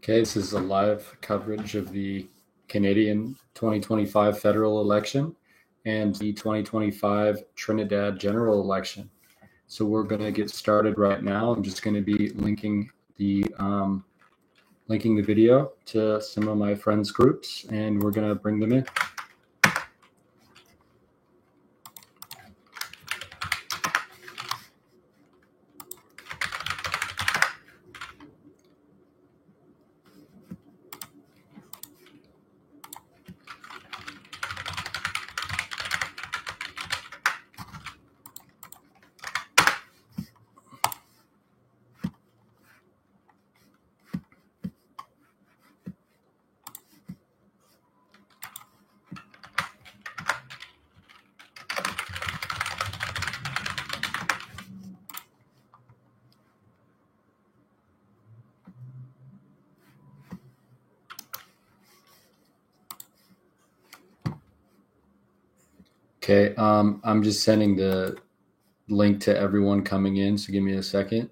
Okay, this is a live coverage of the Canadian 2025 federal election and the 2025 Trinidad general election. So we're going to get started right now. I'm just going to be linking the video to some of my friends' groups, and we're going to bring them in. Okay, I'm just sending the link to everyone coming in, so give me a second.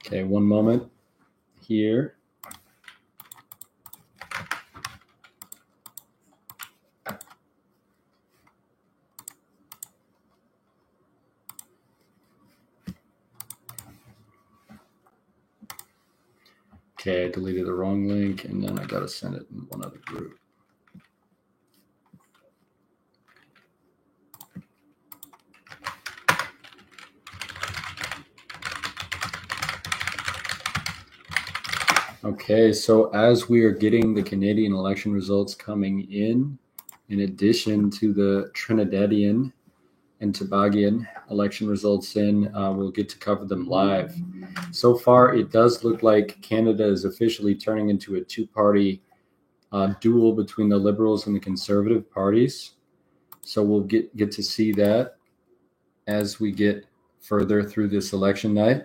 Okay, one moment here. Okay, I deleted the wrong link, and then I got to send it in one other group. Okay, so as we are getting the Canadian election results coming in addition to the Trinidadian and Tobagoan election results in, we'll get to cover them live. So far, it does look like Canada is officially turning into a two-party duel between the Liberals and the Conservative parties. So we'll get to see that as we get further through this election night.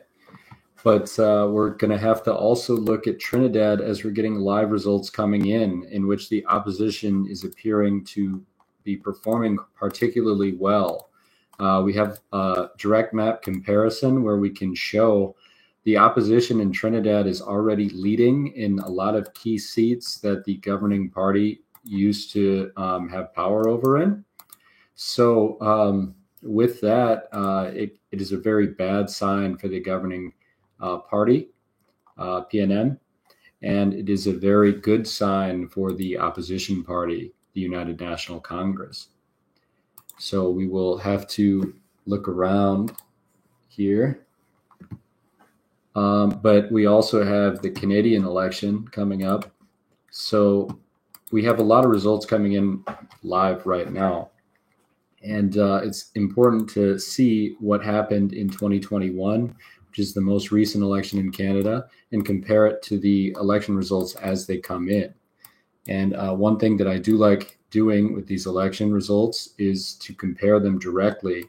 But we're going to have to also look at Trinidad as we're getting live results coming in which the opposition is appearing to be performing particularly well. We have a direct map comparison where we can show the opposition in Trinidad is already leading in a lot of key seats that the governing party used to have power over in. So with that, it is a very bad sign for the governing party, PNM, and it is a very good sign for the opposition party, the United National Congress. So we will have to look around here. But we also have the Canadian election coming up. So we have a lot of results coming in live right now. And it's important to see what happened in 2021, which is the most recent election in Canada, and compare it to the election results as they come in. And one thing that I do like doing with these election results is to compare them directly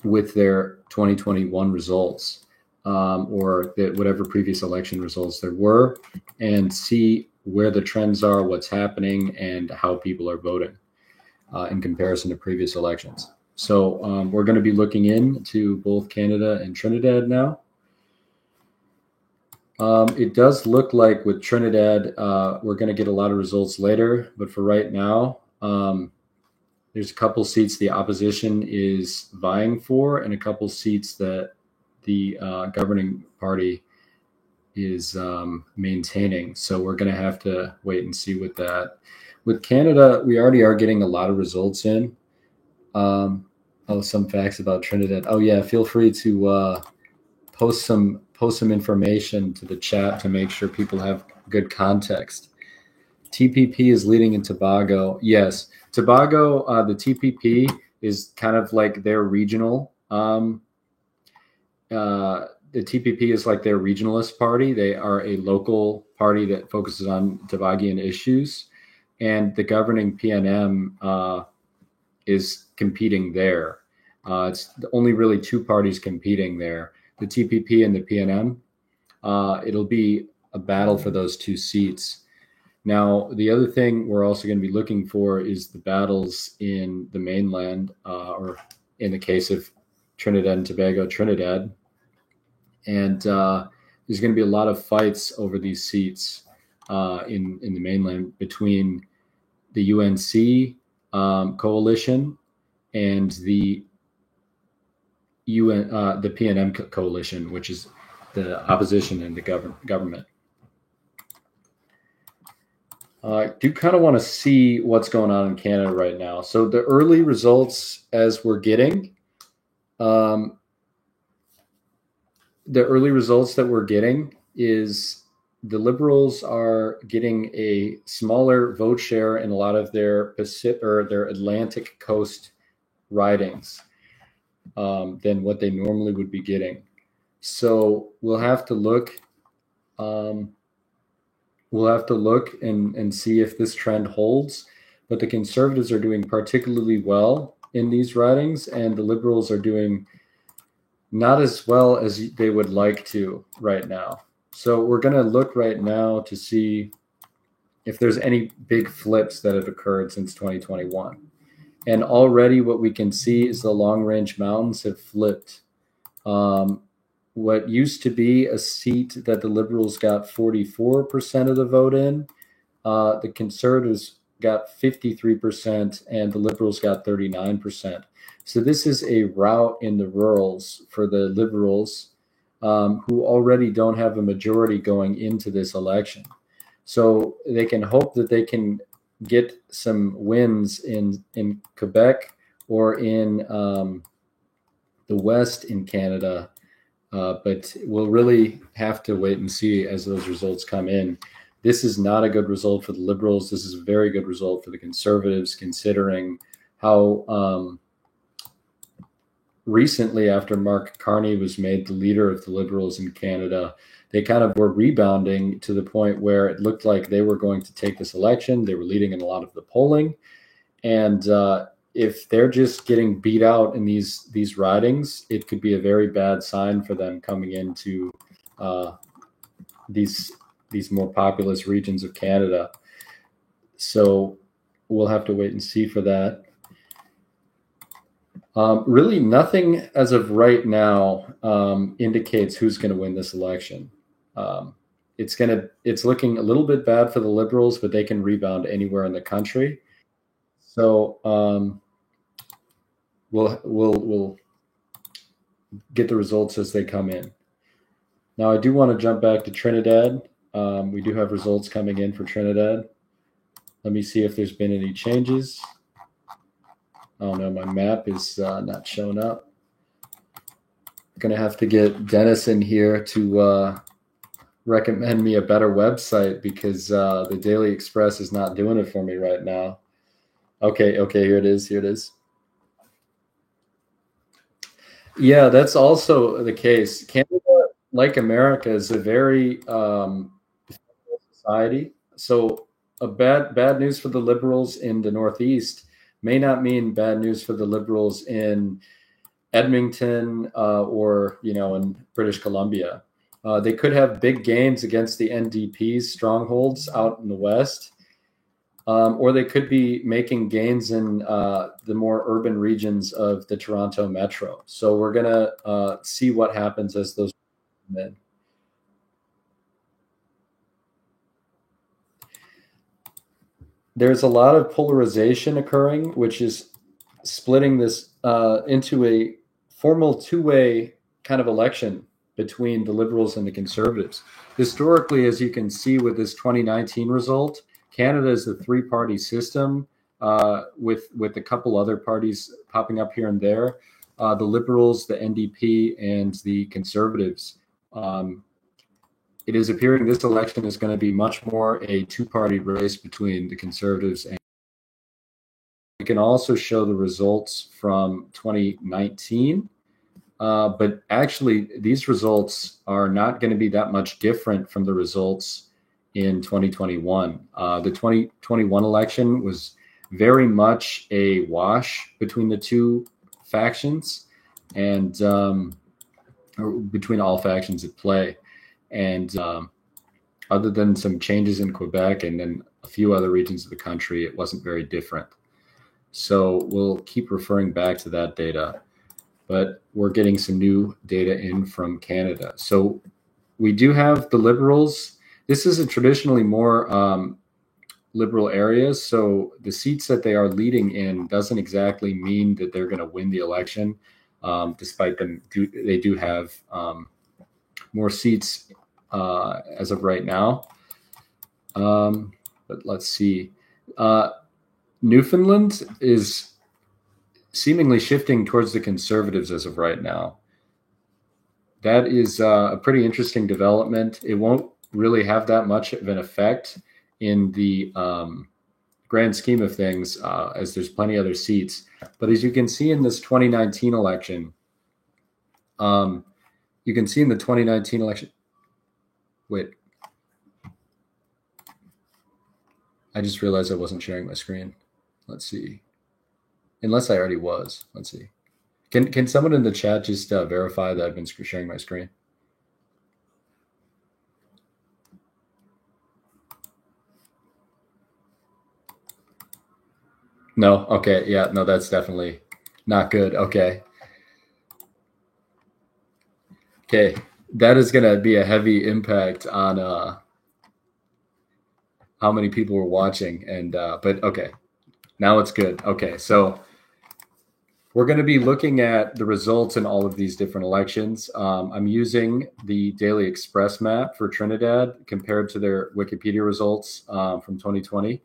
with their 2021 results or whatever previous election results there were, and see where the trends are, what's happening, and how people are voting in comparison to previous elections. So we're going to be looking into both Canada and Trinidad now. It does look like with Trinidad, we're going to get a lot of results later. But for right now, there's a couple seats the opposition is vying for and a couple seats that the governing party is maintaining. So we're going to have to wait and see with that. With Canada, we already are getting a lot of results in. Some facts about Trinidad. Oh yeah, feel free to post some information to the chat to make sure people have good context. TPP is leading in Tobago. Yes, Tobago, the TPP is kind of like their regional. The TPP is like their regionalist party. They are a local party that focuses on Tobagoan issues, and the governing PNM is competing there. It's only really two parties competing there, the TPP and the PNM. It'll be a battle for those two seats. Now, the other thing we're also going to be looking for is the battles in the mainland, or in the case of Trinidad and Tobago, Trinidad. And there's going to be a lot of fights over these seats in the mainland between the UNC coalition and the PNM coalition, which is the opposition in the government. I do kind of want to see what's going on in Canada right now. So the early results as we're getting, the early results that we're getting is the Liberals are getting a smaller vote share in a lot of their Pacific or their Atlantic coast ridings than what they normally would be getting. So we'll have to look. We'll have to look and see if this trend holds. But the Conservatives are doing particularly well in these ridings, and the Liberals are doing not as well as they would like to right now. So we're going to look right now to see if there's any big flips that have occurred since 2021. And already what we can see is the long-range mountains have flipped. What used to be a seat that the Liberals got 44% of the vote in, the Conservatives got 53% and the Liberals got 39%. So this is a rout in the rurals for the Liberals, who already don't have a majority going into this election. So they can hope that they can get some wins in Quebec or in the West in Canada. But we'll really have to wait and see as those results come in. This is not a good result for the Liberals. This is a very good result for the Conservatives, considering how recently, after Mark Carney was made the leader of the Liberals in Canada, they kind of were rebounding to the point where it looked like they were going to take this election. They were leading in a lot of the polling. And if they're just getting beat out in these ridings, it could be a very bad sign for them coming into these more populous regions of Canada. So we'll have to wait and see for that. Really, nothing as of right now indicates who's going to win this election. It's looking a little bit bad for the Liberals, but they can rebound anywhere in the country. So we'll get the results as they come in. Now, I do want to jump back to Trinidad. We do have results coming in for Trinidad. Let me see if there's been any changes. Oh no, my map is not showing up. Going to have to get Dennis in here to recommend me a better website because the Daily Express is not doing it for me right now. Okay, here it is. Yeah, that's also the case. Canada, like America, is a very society. So a bad news for the Liberals in the Northeast may not mean bad news for the Liberals in Edmonton or in British Columbia. They could have big gains against the NDP's strongholds out in the West. Or they could be making gains in the more urban regions of the Toronto metro. So we're going to see what happens as those come in. There's a lot of polarization occurring, which is splitting this into a formal two-way kind of election between the Liberals and the Conservatives. Historically, as you can see with this 2019 result, Canada is a three-party system with a couple other parties popping up here and there. The Liberals, the NDP, and the Conservatives. It is appearing this election is going to be much more a two-party race between the Conservatives and. We can also show the results from 2019, but actually these results are not going to be that much different from the results in 2021. The 2021 election was very much a wash between the two factions and or between all factions at play. And other than some changes in Quebec and then a few other regions of the country, it wasn't very different. So we'll keep referring back to that data, but we're getting some new data in from Canada. So we do have the Liberals. This is a traditionally more liberal areas. So the seats that they are leading in doesn't exactly mean that they're going to win the election, despite they do have more seats as of right now. But let's see. Newfoundland is seemingly shifting towards the Conservatives as of right now. That is a pretty interesting development. It won't really have that much of an effect in the grand scheme of things, as there's plenty other seats. But as you can see in this 2019 election, you can see in the 2019 election, wait, I just realized I wasn't sharing my screen. Let's see. Unless I already was. Let's see. Can someone in the chat just verify that I've been sharing my screen? No? Okay. Yeah, no, that's definitely not good. Okay. Okay. That is going to be a heavy impact on how many people were watching. And but okay. Now it's good. Okay. So we're going to be looking at the results in all of these different elections. I'm using the Daily Express map for Trinidad compared to their Wikipedia results from 2020.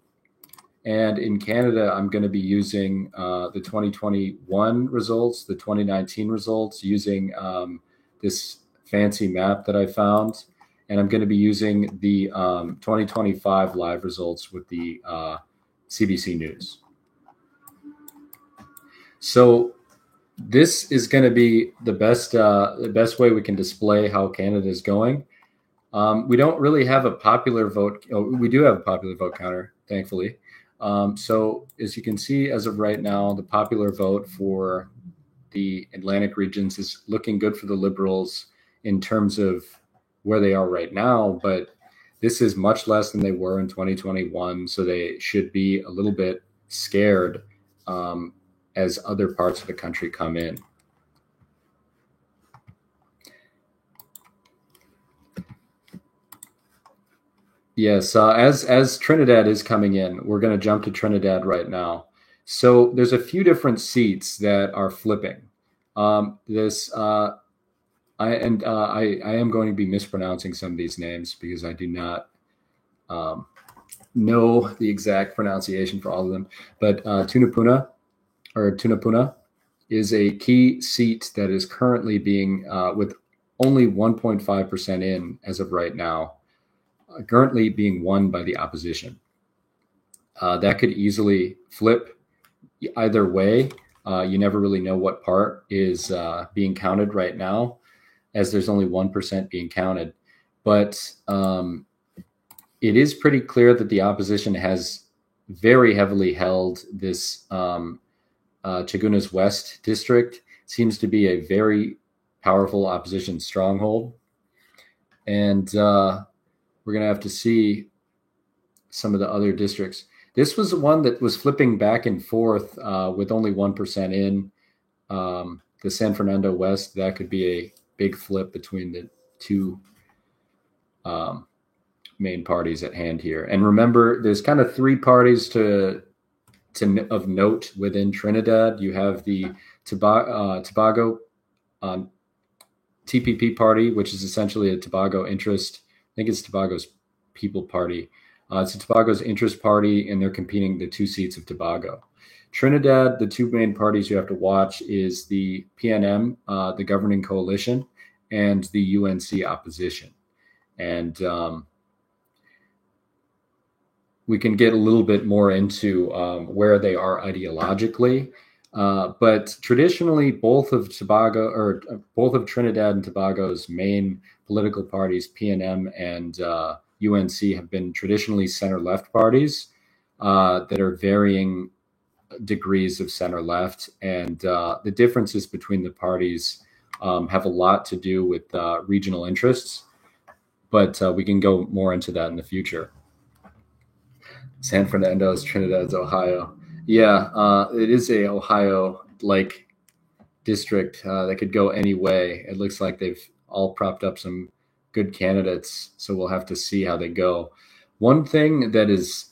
And in Canada, I'm going to be using the 2021 results, the 2019 results, using this fancy map that I found. And I'm going to be using the 2025 live results with the CBC News. So this is going to be the best way we can display how Canada is going. We don't really have a popular vote. We do have a popular vote counter, thankfully. So as you can see, as of right now, the popular vote for the Atlantic regions is looking good for the Liberals in terms of where they are right now. But this is much less than they were in 2021. So they should be a little bit scared as other parts of the country come in. Yes, as Trinidad is coming in, we're going to jump to Trinidad right now. So there's a few different seats that are flipping. I am going to be mispronouncing some of these names because I do not know the exact pronunciation for all of them. But Tunapuna is a key seat that is currently being with only 1.5% in as of right now. Currently being won by the opposition. That could easily flip either way. You never really know what part is being counted right now, as there's only 1% being counted. But it is pretty clear that the opposition has very heavily held this Chaguenas West district. It seems to be a very powerful opposition stronghold. And we're going to have to see some of the other districts. This was one that was flipping back and forth with only 1% in. The San Fernando West, that could be a big flip between the two main parties at hand here. And remember, there's kind of three parties of note within Trinidad. You have the Tobago TPP party, which is essentially a Tobago interest. I think it's Tobago's People Party. It's a Tobago's interest party, and they're competing the two seats of Tobago. Trinidad, the two main parties you have to watch is the PNM, the governing coalition, and the UNC opposition. And we can get a little bit more into where they are ideologically. But traditionally, both of Trinidad and Tobago's main political parties, PNM and UNC, have been traditionally center-left parties that are varying degrees of center left, and the differences between the parties have a lot to do with regional interests, but we can go more into that in the future. San Fernando is Trinidad's Ohio. Yeah, it is a Ohio-like district that could go any way. It looks like they've all propped up some good candidates, so we'll have to see how they go. One thing that is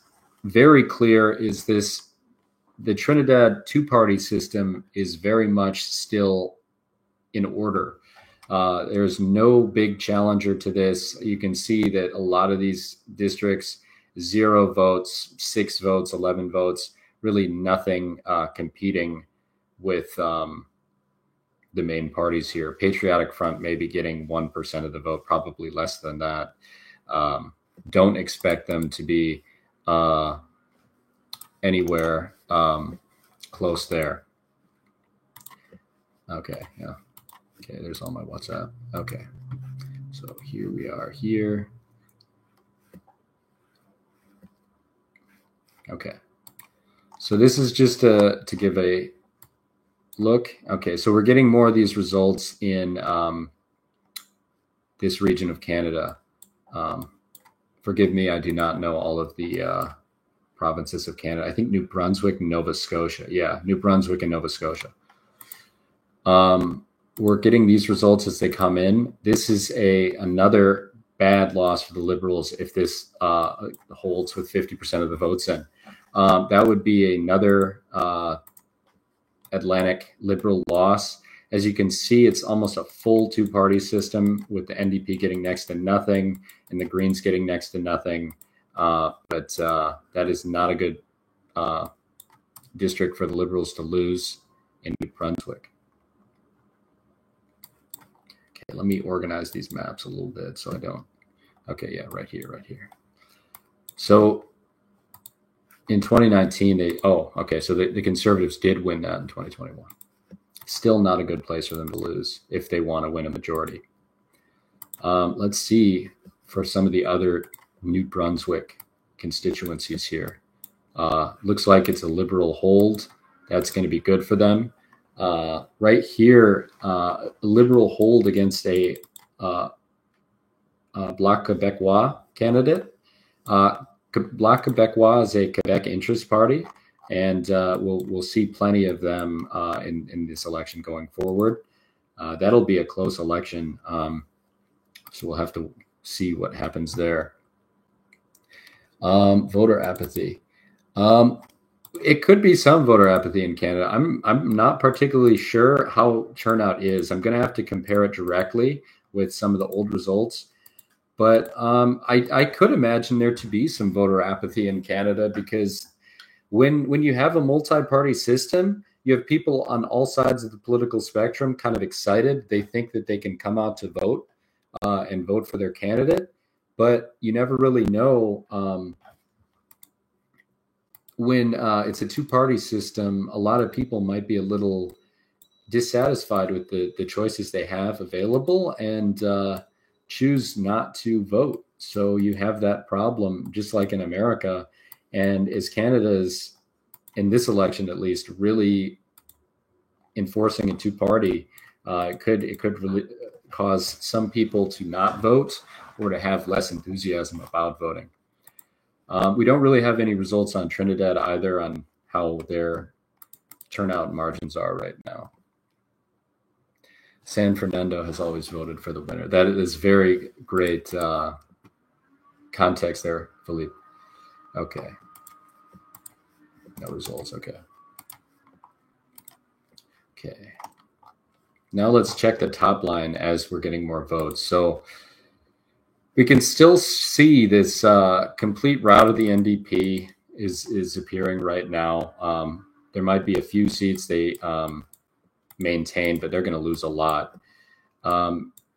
very clear is the Trinidad two-party system is very much still in order. There's no big challenger to this. You can see that a lot of these districts, 0 votes, 6 votes, 11 votes, really nothing competing with the main parties here. Patriotic Front may be getting 1% of the vote, probably less than that. Don't expect them to be anywhere close there. Okay, yeah. Okay, there's all my WhatsApp. Okay, so here we are here. Okay, so this is just to give a look. Okay, so we're getting more of these results in this region of Canada. Forgive me, I do not know all of the provinces of Canada. I think New Brunswick and Nova Scotia. Yeah, New Brunswick and Nova Scotia. We're getting these results as they come in. This is another bad loss for the Liberals if this holds with 50% of the votes in. That would be another Atlantic Liberal loss. As you can see, it's almost a full two-party system with the NDP getting next to nothing and the Greens getting next to nothing. But that is not a good district for the Liberals to lose in New Brunswick. Okay, let me organize these maps a little bit so I don't. Okay, yeah, right here. So in 2019, so the Conservatives did win that in 2021. Still not a good place for them to lose if they want to win a majority. Let's see for some of the other New Brunswick constituencies here. Looks like it's a Liberal hold. That's going to be good for them. Right here, a Liberal hold against a Bloc Québécois candidate. Bloc Québécois is a Quebec interest party, and we'll see plenty of them in this election going forward. That'll be a close election, so we'll have to see what happens there. Voter apathy. It could be some voter apathy in Canada. I'm not particularly sure how turnout is. I'm going to have to compare it directly with some of the old results. But I could imagine there to be some voter apathy in Canada because when you have a multi-party system, you have people on all sides of the political spectrum kind of excited. They think that they can come out to vote and vote for their candidate. But you never really know when it's a two-party system. A lot of people might be a little dissatisfied with the choices they have available and choose not to vote. So you have that problem just like in America. And as Canada is, in this election at least, really enforcing a two-party, it could really cause some people to not vote or to have less enthusiasm about voting. We don't really have any results on Trinidad either on how their turnout margins are right now. San Fernando has always voted for the winner. That is very great context there, Philippe. Okay. No results. Okay. Now let's check the top line as we're getting more votes. So we can still see this complete rout of the NDP is appearing right now. There might be a few seats they maintain, but they're going to lose a lot.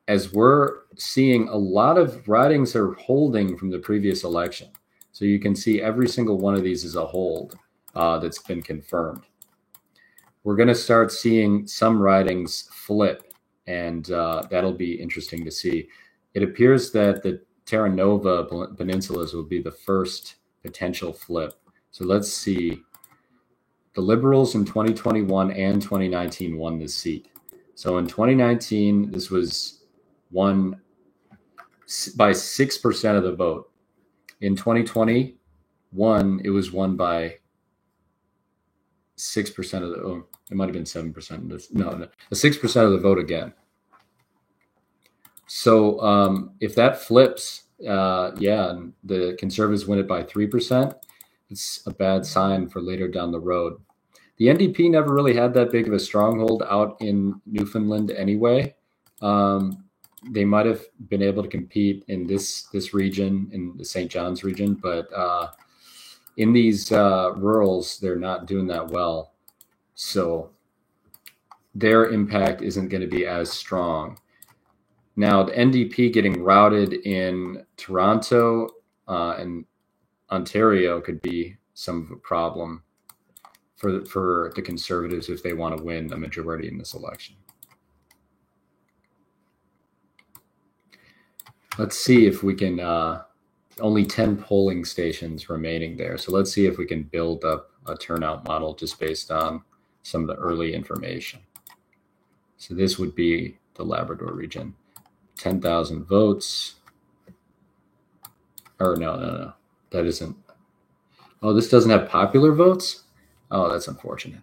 As we're seeing, a lot of ridings are holding from the previous election. So you can see every single one of these is a hold that's been confirmed. We're going to start seeing some ridings flip, and that'll be interesting to see. It appears that the Terra Nova peninsulas will be the first potential flip. So let's see. the Liberals in 2021 and 2019 won this seat. So in 2019, this was won by 6% of the vote. In 2021, it was won by 6% of the, oh, it might have been 7%. No, 6% of the vote again. So if that flips, and the Conservatives win it by 3%, it's a bad sign for later down the road. The NDP never really had that big of a stronghold out in Newfoundland anyway. They might have been able to compete in this region, in the St. John's region, but in these rurals, they're not doing that well. So their impact isn't going to be as strong. Now, the NDP getting routed in Toronto and Ontario could be some of a problem for the Conservatives if they want to win a majority in this election. Let's see if we can, only 10 polling stations remaining there. So let's see if we can build up a turnout model just based on some of the early information. So this would be the Labrador region. 10,000 votes. Or no. That isn't. Oh, this doesn't have popular votes? Oh, that's unfortunate.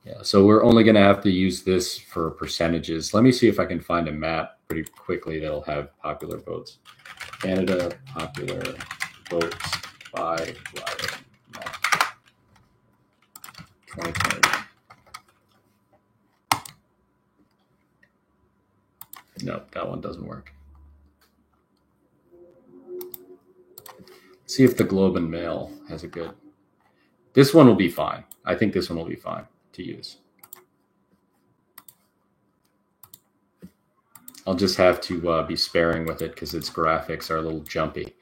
Yeah, so we're only going to have to use this for percentages. Let me see if I can find a map pretty quickly that'll have popular votes. Canada popular votes by riding map 2021. No, that one doesn't work. See if the Globe and Mail has a good. This one will be fine. I think this one will be fine to use. I'll just have to be sparing with it because its graphics are a little jumpy.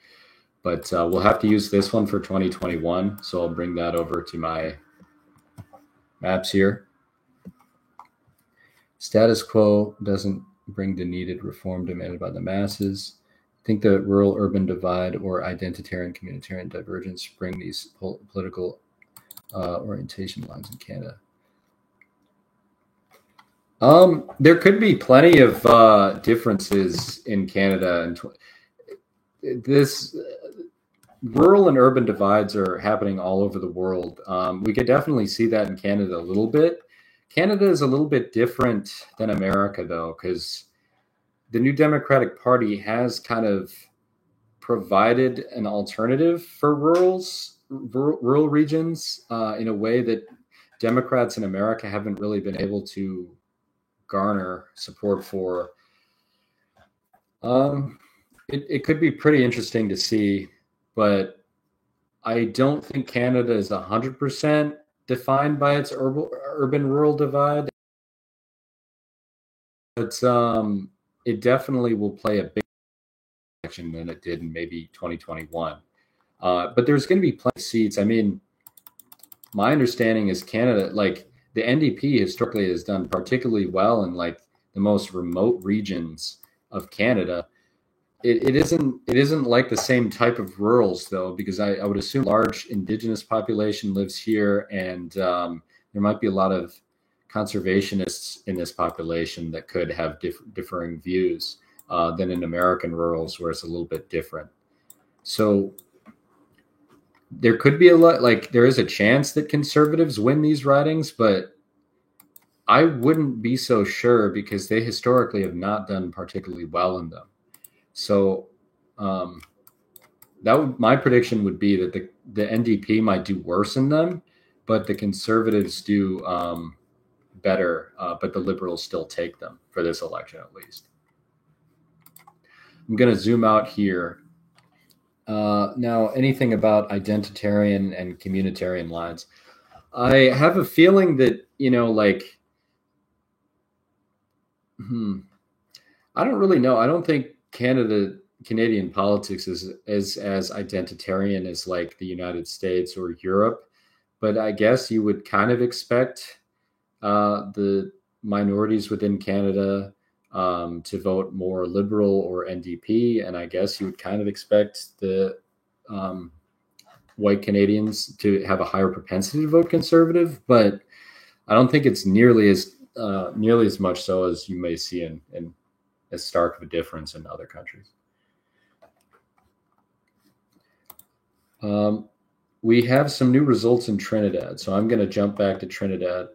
But we'll have to use this one for 2021. So I'll bring that over to my maps here. Status quo doesn't bring the needed reform demanded by the masses. I think the rural-urban divide or identitarian-communitarian divergence bring these political orientation lines in Canada. There could be plenty of differences in Canada, and this rural and urban divides are happening all over the world. We could definitely see that in Canada a little bit. Canada is a little bit different than America, though, because the New Democratic Party has kind of provided an alternative for rural regions in a way that Democrats in America haven't really been able to garner support for. It could be pretty interesting to see, but I don't think Canada is 100% defined by its urban-rural divide. But it definitely will play a big action than it did in maybe 2021. But there's going to be plenty of seats. I mean, my understanding is Canada, like the NDP historically has done particularly well in like the most remote regions of Canada. It isn't like the same type of rurals though, because I would assume large indigenous population lives here, and there might be a lot of conservationists in this population that could have differing views than in American rurals, where it's a little bit different. So there could be a lot, like there is a chance that Conservatives win these ridings, but I wouldn't be so sure because they historically have not done particularly well in them. So my prediction would be that the NDP might do worse in them, but the Conservatives do better, but the Liberals still take them for this election at least. I'm going to zoom out here. Now, anything about identitarian and communitarian lines? I have a feeling that, I don't really know. I don't think Canadian politics is as identitarian as like the United States or Europe, but I guess you would kind of expect the minorities within Canada to vote more Liberal or NDP, and I guess you would kind of expect the white Canadians to have a higher propensity to vote conservative, but I don't think it's nearly as much so as you may see in as stark of a difference in other countries. We have some new results in Trinidad, so I'm going to jump back to Trinidad.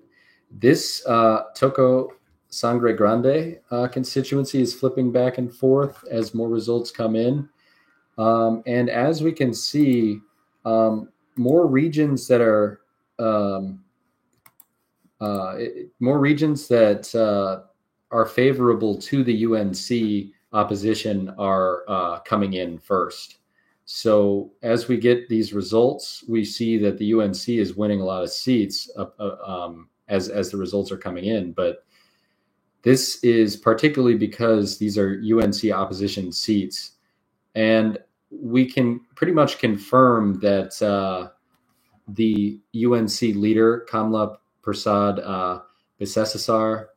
This Toco Sangre Grande constituency is flipping back and forth as more results come in. And as we can see, more regions that are are favorable to the UNC opposition are coming in first. So as we get these results, we see that the UNC is winning a lot of seats as the results are coming in. But this is particularly because these are UNC opposition seats. And we can pretty much confirm that the UNC leader, Kamla Prasad Bisesar,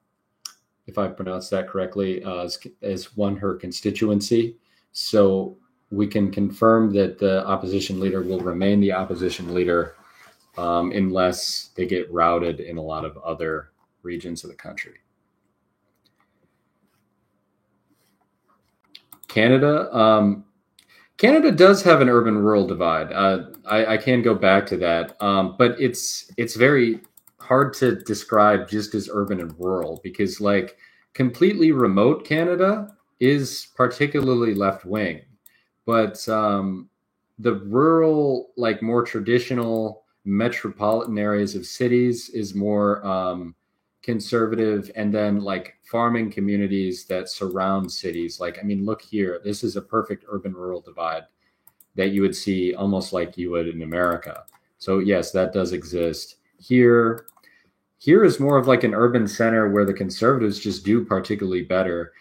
if I pronounced that correctly, has won her constituency. So we can confirm that the opposition leader will remain the opposition leader unless they get routed in a lot of other regions of the country. Canada. Canada does have an urban-rural divide. I can go back to that, but it's very hard to describe just as urban and rural because, like, completely remote Canada is particularly left-wing, but the rural, like, more traditional metropolitan areas of cities is more conservative, and then like farming communities that surround cities. Like, I mean, look here, this is a perfect urban rural divide that you would see almost like you would in America. So yes, that does exist here. Here is more of like an urban center where the conservatives just do particularly better.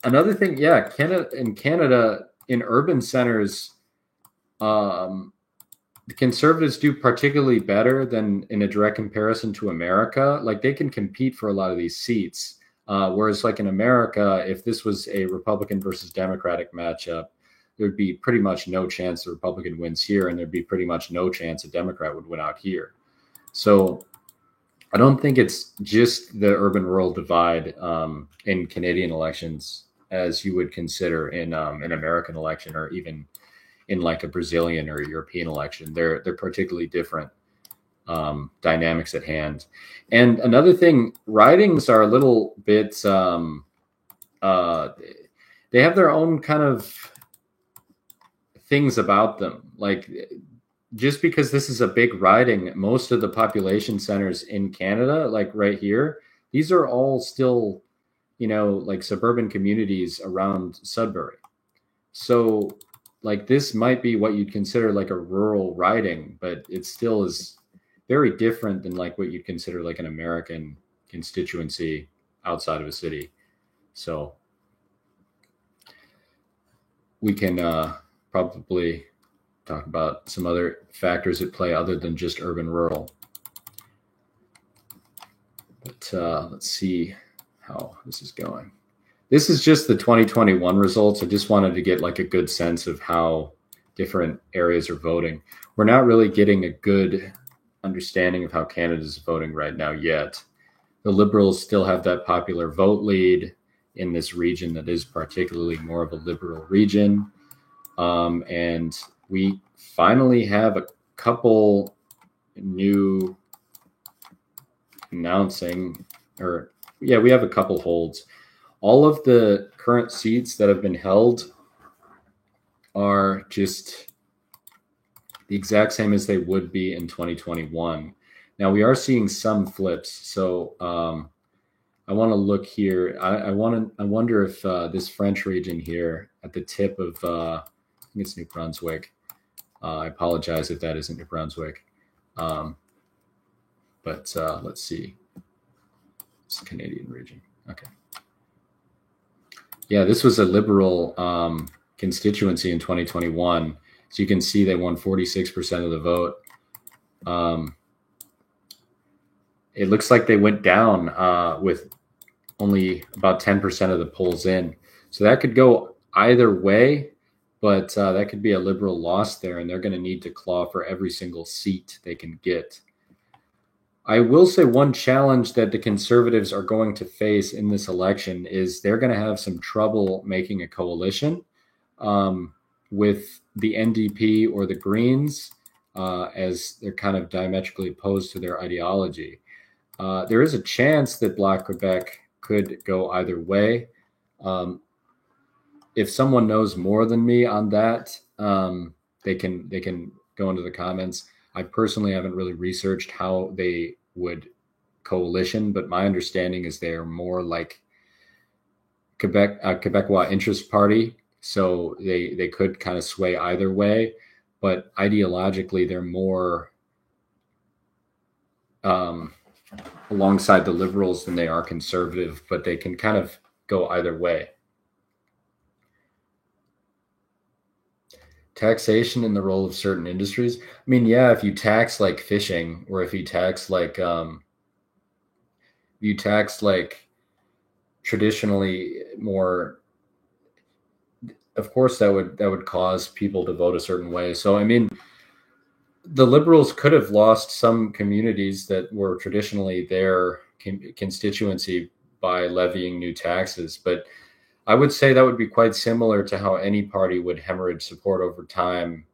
Another thing, yeah, Canada in urban centers, the conservatives do particularly better than in a direct comparison to America. Like, they can compete for a lot of these seats. Whereas like in America, if this was a Republican versus Democratic matchup, there'd be pretty much no chance the Republican wins here, and there'd be pretty much no chance a Democrat would win out here. So I don't think it's just the urban-rural divide in Canadian elections as you would consider in an American election, or even in like a Brazilian or European election. They're particularly different dynamics at hand. And another thing, ridings are a little bit they have their own kind of things about them. Like, just because this is a big riding, most of the population centers in Canada, like right here, these are all still, like suburban communities around Sudbury. So like, this might be what you'd consider like a rural riding, but it still is very different than like what you'd consider like an American constituency outside of a city. So we can probably talk about some other factors at play other than just urban-rural. But let's see how this is going. This is just the 2021 results. I just wanted to get like a good sense of how different areas are voting. We're not really getting a good understanding of how Canada's voting right now yet. The Liberals still have that popular vote lead in this region that is particularly more of a liberal region. And we finally have a couple new announcing, we have a couple holds. All of the current seats that have been held are just the exact same as they would be in 2021. Now, we are seeing some flips. So I want to look here. I wonder if this French region here at the tip of, I think it's New Brunswick. I apologize if that isn't New Brunswick. But let's see. It's a Canadian region. Okay. Yeah, this was a Liberal constituency in 2021. So you can see they won 46% of the vote. It looks like they went down with only about 10% of the polls in. So that could go either way. but that could be a Liberal loss there, and they're going to need to claw for every single seat they can get. I will say one challenge that the Conservatives are going to face in this election is they're going to have some trouble making a coalition with the NDP or the Greens, as they're kind of diametrically opposed to their ideology. There is a chance that Bloc Quebec could go either way. If someone knows more than me on that, they can go into the comments. I personally haven't really researched how they would coalition, but my understanding is they are more like Quebecois Interest Party, so they could kind of sway either way, but ideologically they're more alongside the Liberals than they are conservative, but they can kind of go either way. Taxation and the role of certain industries. I mean, yeah, if you tax like fishing, or if you tax like traditionally more, of course that would cause people to vote a certain way. So I mean, the Liberals could have lost some communities that were traditionally their constituency by levying new taxes, but I would say that would be quite similar to how any party would hemorrhage support over time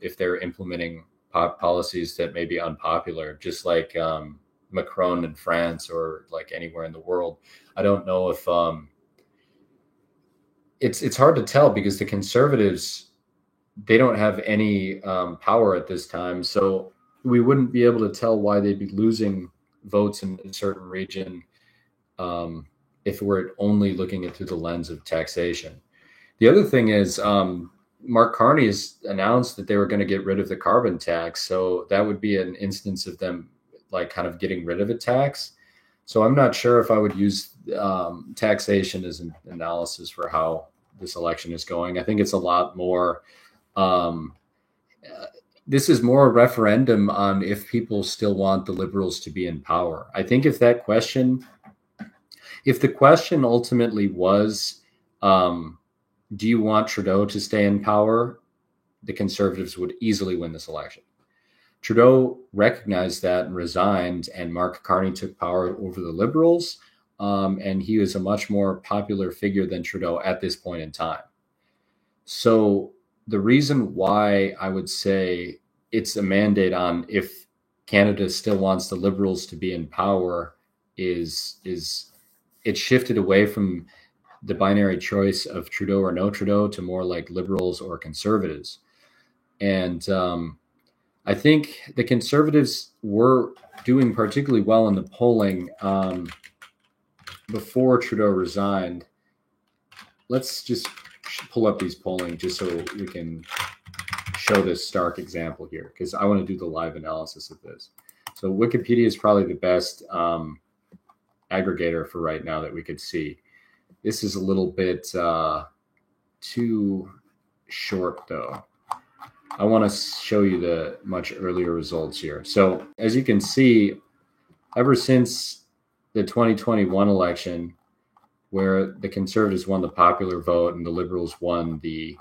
if they're implementing policies that may be unpopular, just like Macron in France or like anywhere in the world. I don't know if it's hard to tell because the Conservatives, they don't have any power at this time, so we wouldn't be able to tell why they'd be losing votes in a certain region. If we're only looking at through the lens of taxation. The other thing is Mark Carney has announced that they were going to get rid of the carbon tax. So that would be an instance of them like kind of getting rid of a tax. So I'm not sure if I would use taxation as an analysis for how this election is going. I think it's a lot more, this is more a referendum on if people still want the Liberals to be in power. I think if the question ultimately was, do you want Trudeau to stay in power? The Conservatives would easily win this election. Trudeau recognized that and resigned, and Mark Carney took power over the Liberals, and he was a much more popular figure than Trudeau at this point in time. So the reason why I would say it's a mandate on if Canada still wants the Liberals to be in power is it shifted away from the binary choice of Trudeau or no Trudeau to more like Liberals or Conservatives. And I think the Conservatives were doing particularly well in the polling before Trudeau resigned. Let's just pull up these polling just so we can show this stark example here, because I want to do the live analysis of this. So Wikipedia is probably the best aggregator for right now that we could see. This is a little bit too short though. I want to show you the much earlier results here. So as you can see, ever since the 2021 election, where the Conservatives won the popular vote and the Liberals won the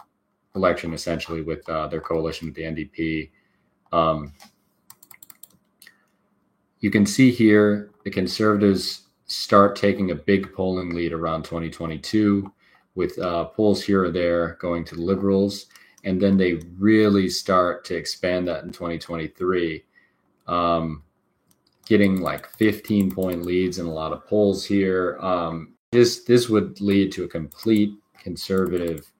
election essentially with their coalition with the NDP, you can see here the Conservatives start taking a big polling lead around 2022 with polls here or there going to the Liberals. And then they really start to expand that in 2023, getting like 15-point leads in a lot of polls here. This would lead to a complete Conservative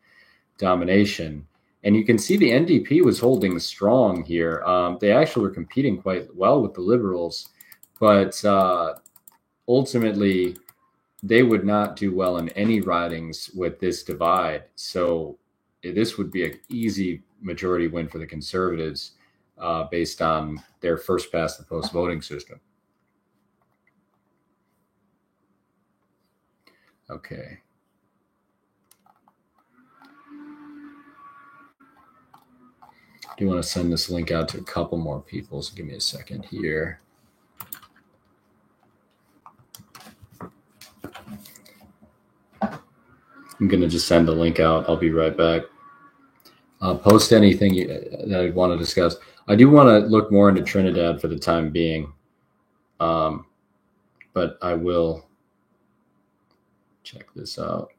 domination. And you can see the NDP was holding strong here. They actually were competing quite well with the Liberals, but ultimately they would not do well in any ridings with this divide. So this would be an easy majority win for the Conservatives based on their first past the post voting system. Okay. I do want to send this link out to a couple more people, so give me a second here. I'm going to just send the link out. I'll be right back. Post anything that I'd want to discuss. I do want to look more into Trinidad for the time being, but I will check this out.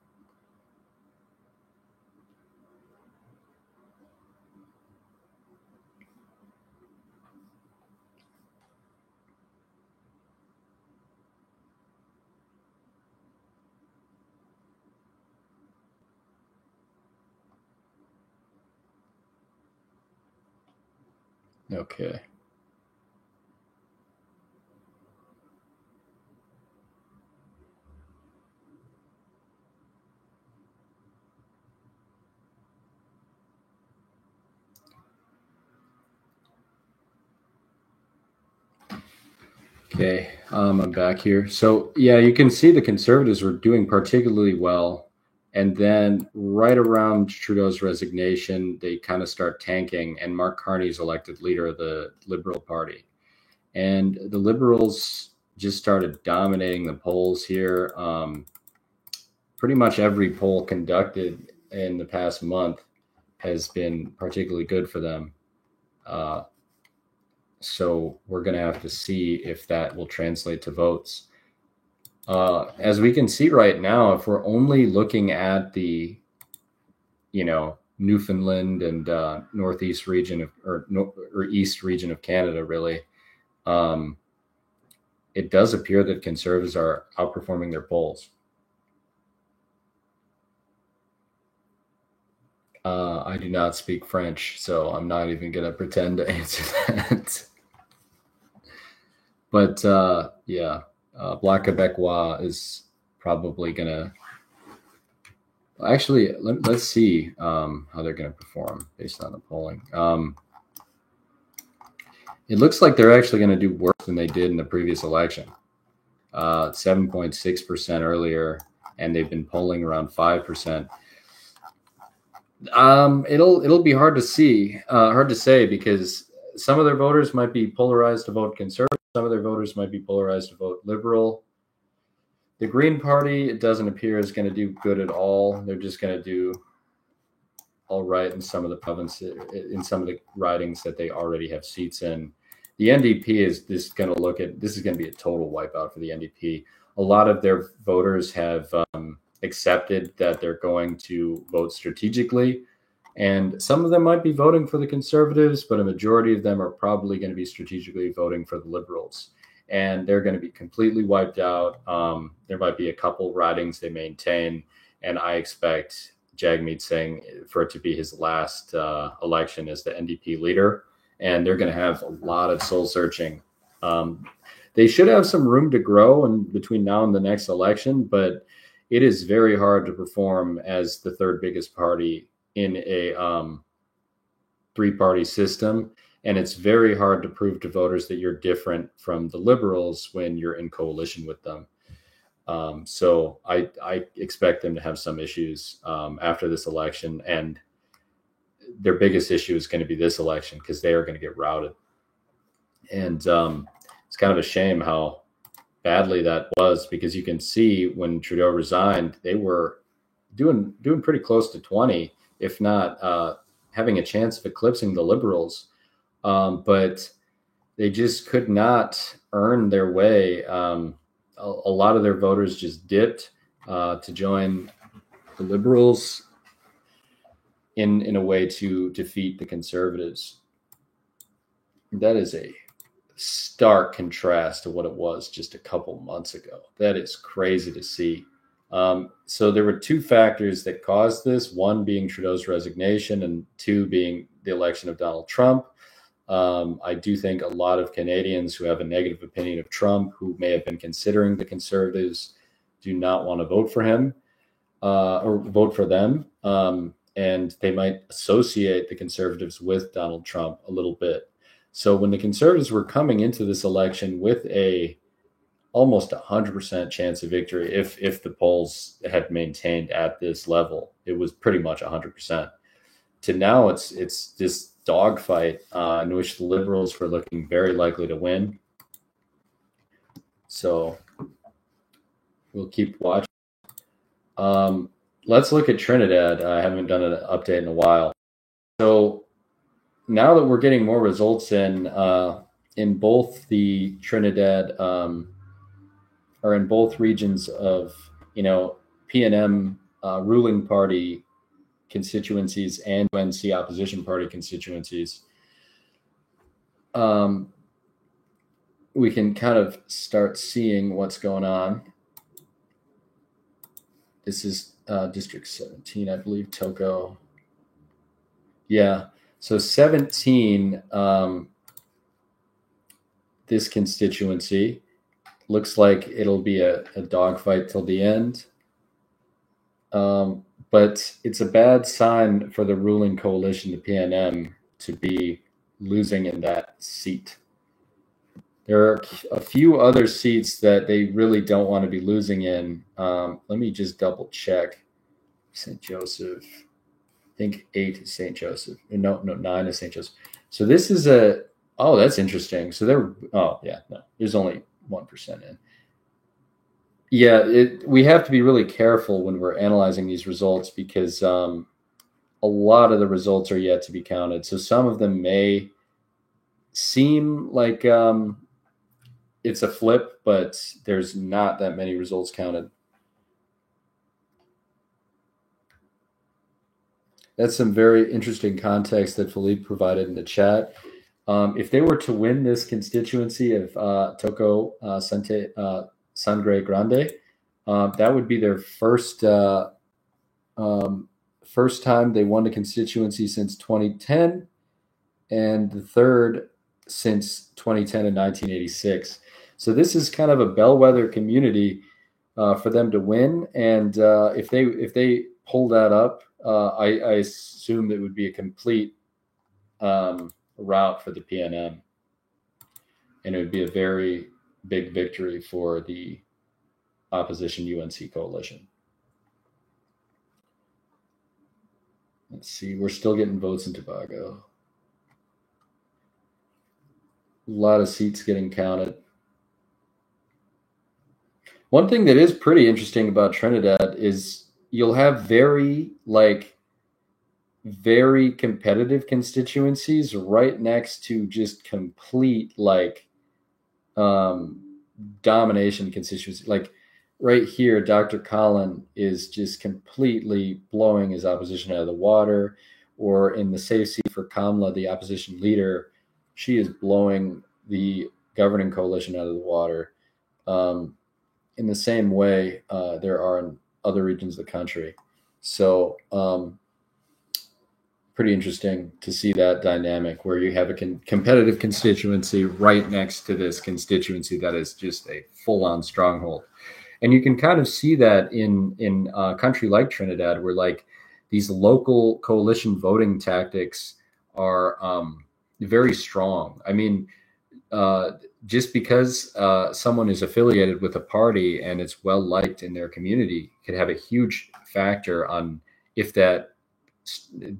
Okay. Okay, I'm back here. So yeah, you can see the Conservatives were doing particularly well, and then right around Trudeau's resignation, they kind of start tanking, and Mark Carney's elected leader of the Liberal Party, and the Liberals just started dominating the polls here. Pretty much every poll conducted in the past month has been particularly good for them. So we're going to have to see if that will translate to votes. As we can see right now, if we're only looking at the, Newfoundland and northeast region of, or east region of Canada, really, it does appear that Conservatives are outperforming their polls. I do not speak French, so I'm not even going to pretend to answer that. But yeah, Black Quebecois is probably going to. Actually, let's see how they're going to perform based on the polling. It looks like they're actually going to do worse than they did in the previous election. 7.6% earlier, and they've been polling around 5%. It'll be hard to say, because some of their voters might be polarized to vote Conservative. Some of their voters might be polarized to vote Liberal. The Green Party, it doesn't appear, is going to do good at all. They're just going to do all right in some of the provinces, in some of the ridings that they already have seats in. The NDP is going to be a total wipeout for the NDP. A lot of their voters have accepted that they're going to vote strategically, and some of them might be voting for the Conservatives, but a majority of them are probably going to be strategically voting for the Liberals, and they're going to be completely wiped out. There might be a couple ridings they maintain, and I expect Jagmeet Singh for it to be his last election as the NDP leader, and they're going to have a lot of soul searching. They should have some room to grow in between now and the next election, but it is very hard to perform as the third biggest party in a three-party system, and it's very hard to prove to voters that you're different from the Liberals when you're in coalition with them. So I expect them to have some issues after this election, and their biggest issue is going to be this election because they are going to get routed. And it's kind of a shame how badly that was, because you can see when Trudeau resigned, they were doing pretty close to 20, if not having a chance of eclipsing the Liberals. But they just could not earn their way. A lot of their voters just dipped to join the Liberals in a way to defeat the Conservatives. That is a stark contrast to what it was just a couple months ago. That is crazy to see. So there were two factors that caused this, one being Trudeau's resignation and two being the election of Donald Trump. I do think a lot of Canadians who have a negative opinion of Trump, who may have been considering the Conservatives, do not want to vote for him or vote for them. And they might associate the Conservatives with Donald Trump a little bit. So when the Conservatives were coming into this election with a almost 100% chance of victory, if the polls had maintained at this level, it was pretty much 100%. To now, it's this dogfight in which the Liberals were looking very likely to win. So we'll keep watching. Let's look at Trinidad. I haven't done an update in a while. So now that we're getting more results in both the Trinidad or in both regions of PNM ruling party constituencies and UNC opposition party constituencies, we can kind of start seeing what's going on. This is District 17, I believe, Toko. Yeah, so 17, this constituency looks like it'll be a dogfight till the end. But it's a bad sign for the ruling coalition, the PNM, to be losing in that seat. There are a few other seats that they really don't want to be losing in. Let me just double check. St. Joseph. I think 8 is St. Joseph. No, 9 is St. Joseph. So this is that's interesting. So there's only 1% in. Yeah, we have to be really careful when we're analyzing these results because a lot of the results are yet to be counted. So some of them may seem like it's a flip, but there's not that many results counted. That's some very interesting context that Philippe provided in the chat. If they were to win this constituency of Toko Sangre Grande, that would be their first time they won a constituency since 2010, and the third since 2010 and 1986. So this is kind of a bellwether community for them to win, and if they pull that up, I assume it would be a complete rout for the PNM, and it would be a very big victory for the opposition UNC coalition. Let's see, we're still getting votes in Tobago. A lot of seats getting counted. One thing that is pretty interesting about Trinidad is you'll have very competitive constituencies right next to just complete domination constituencies. Like right here, Dr. Collin is just completely blowing his opposition out of the water. Or in the safe seat for Kamla, the opposition leader, she is blowing the governing coalition out of the water. In the same way, there are in other regions of the country. So pretty interesting to see that dynamic where you have a competitive constituency right next to this constituency that is just a full-on stronghold. And you can kind of see that in a country like Trinidad, where these local coalition voting tactics are very strong. I mean, just because someone is affiliated with a party and it's well liked in their community could have a huge factor on if that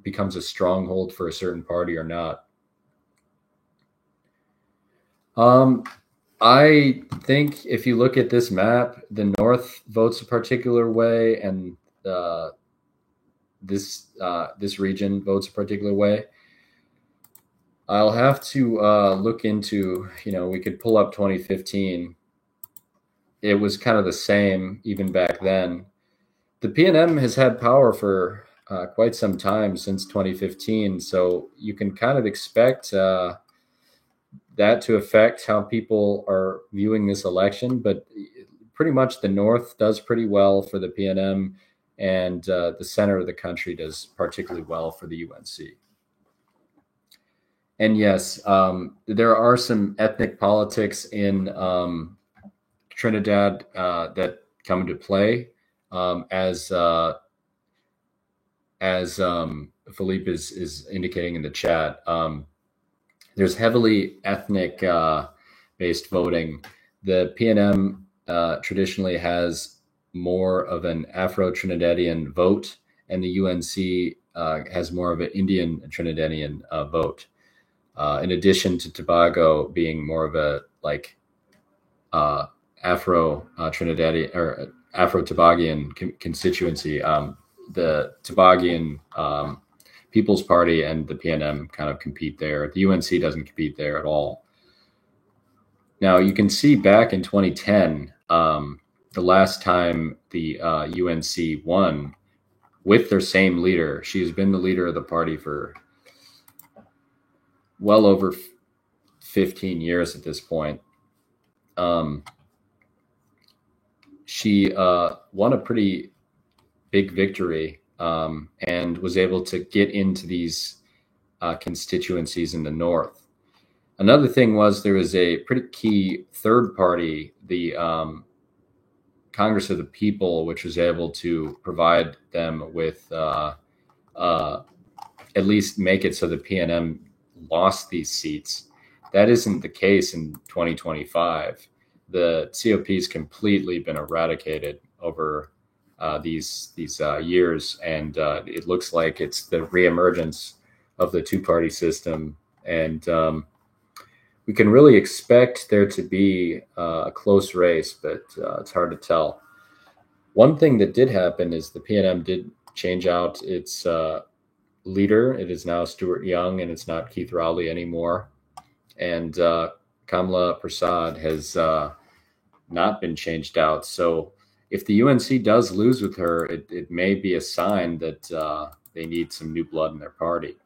becomes a stronghold for a certain party or not. I think if you look at this map, the North votes a particular way, and this region votes a particular way. I'll have to look into, we could pull up 2015. It was kind of the same even back then. The PNM has had power for quite some time, since 2015. So you can kind of expect that to affect how people are viewing this election. But pretty much the North does pretty well for the PNM, and the center of the country does particularly well for the UNC. And yes, there are some ethnic politics in Trinidad that come into play, as Philippe is indicating in the chat. There's heavily ethnic based voting. The PNM traditionally has more of an Afro-Trinidadian vote, and the UNC has more of an Indian Trinidadian vote. In addition to Tobago being more of a Afro-Trinidadian or Afro-Tobagan constituency, the Tobagan People's Party and the PNM kind of compete there. The UNC doesn't compete there at all. Now, you can see back in 2010, the last time the UNC won with their same leader. She's been the leader of the party for well over 15 years at this point. She won a pretty big victory and was able to get into these constituencies in the north. Another thing was there was a pretty key third party, the Congress of the People, which was able to provide them with at least make it so the PNM lost these seats. That isn't the case in 2025. The COP has completely been eradicated over these years, and it looks like it's the reemergence of the two-party system, and we can really expect there to be a close race, but it's hard to tell. One thing that did happen is the PNM did change out its leader. It is now Stuart Young, and it's not Keith Rowley anymore. And Kamala Prasad has not been changed out. So if the UNC does lose with her, it may be a sign that they need some new blood in their party.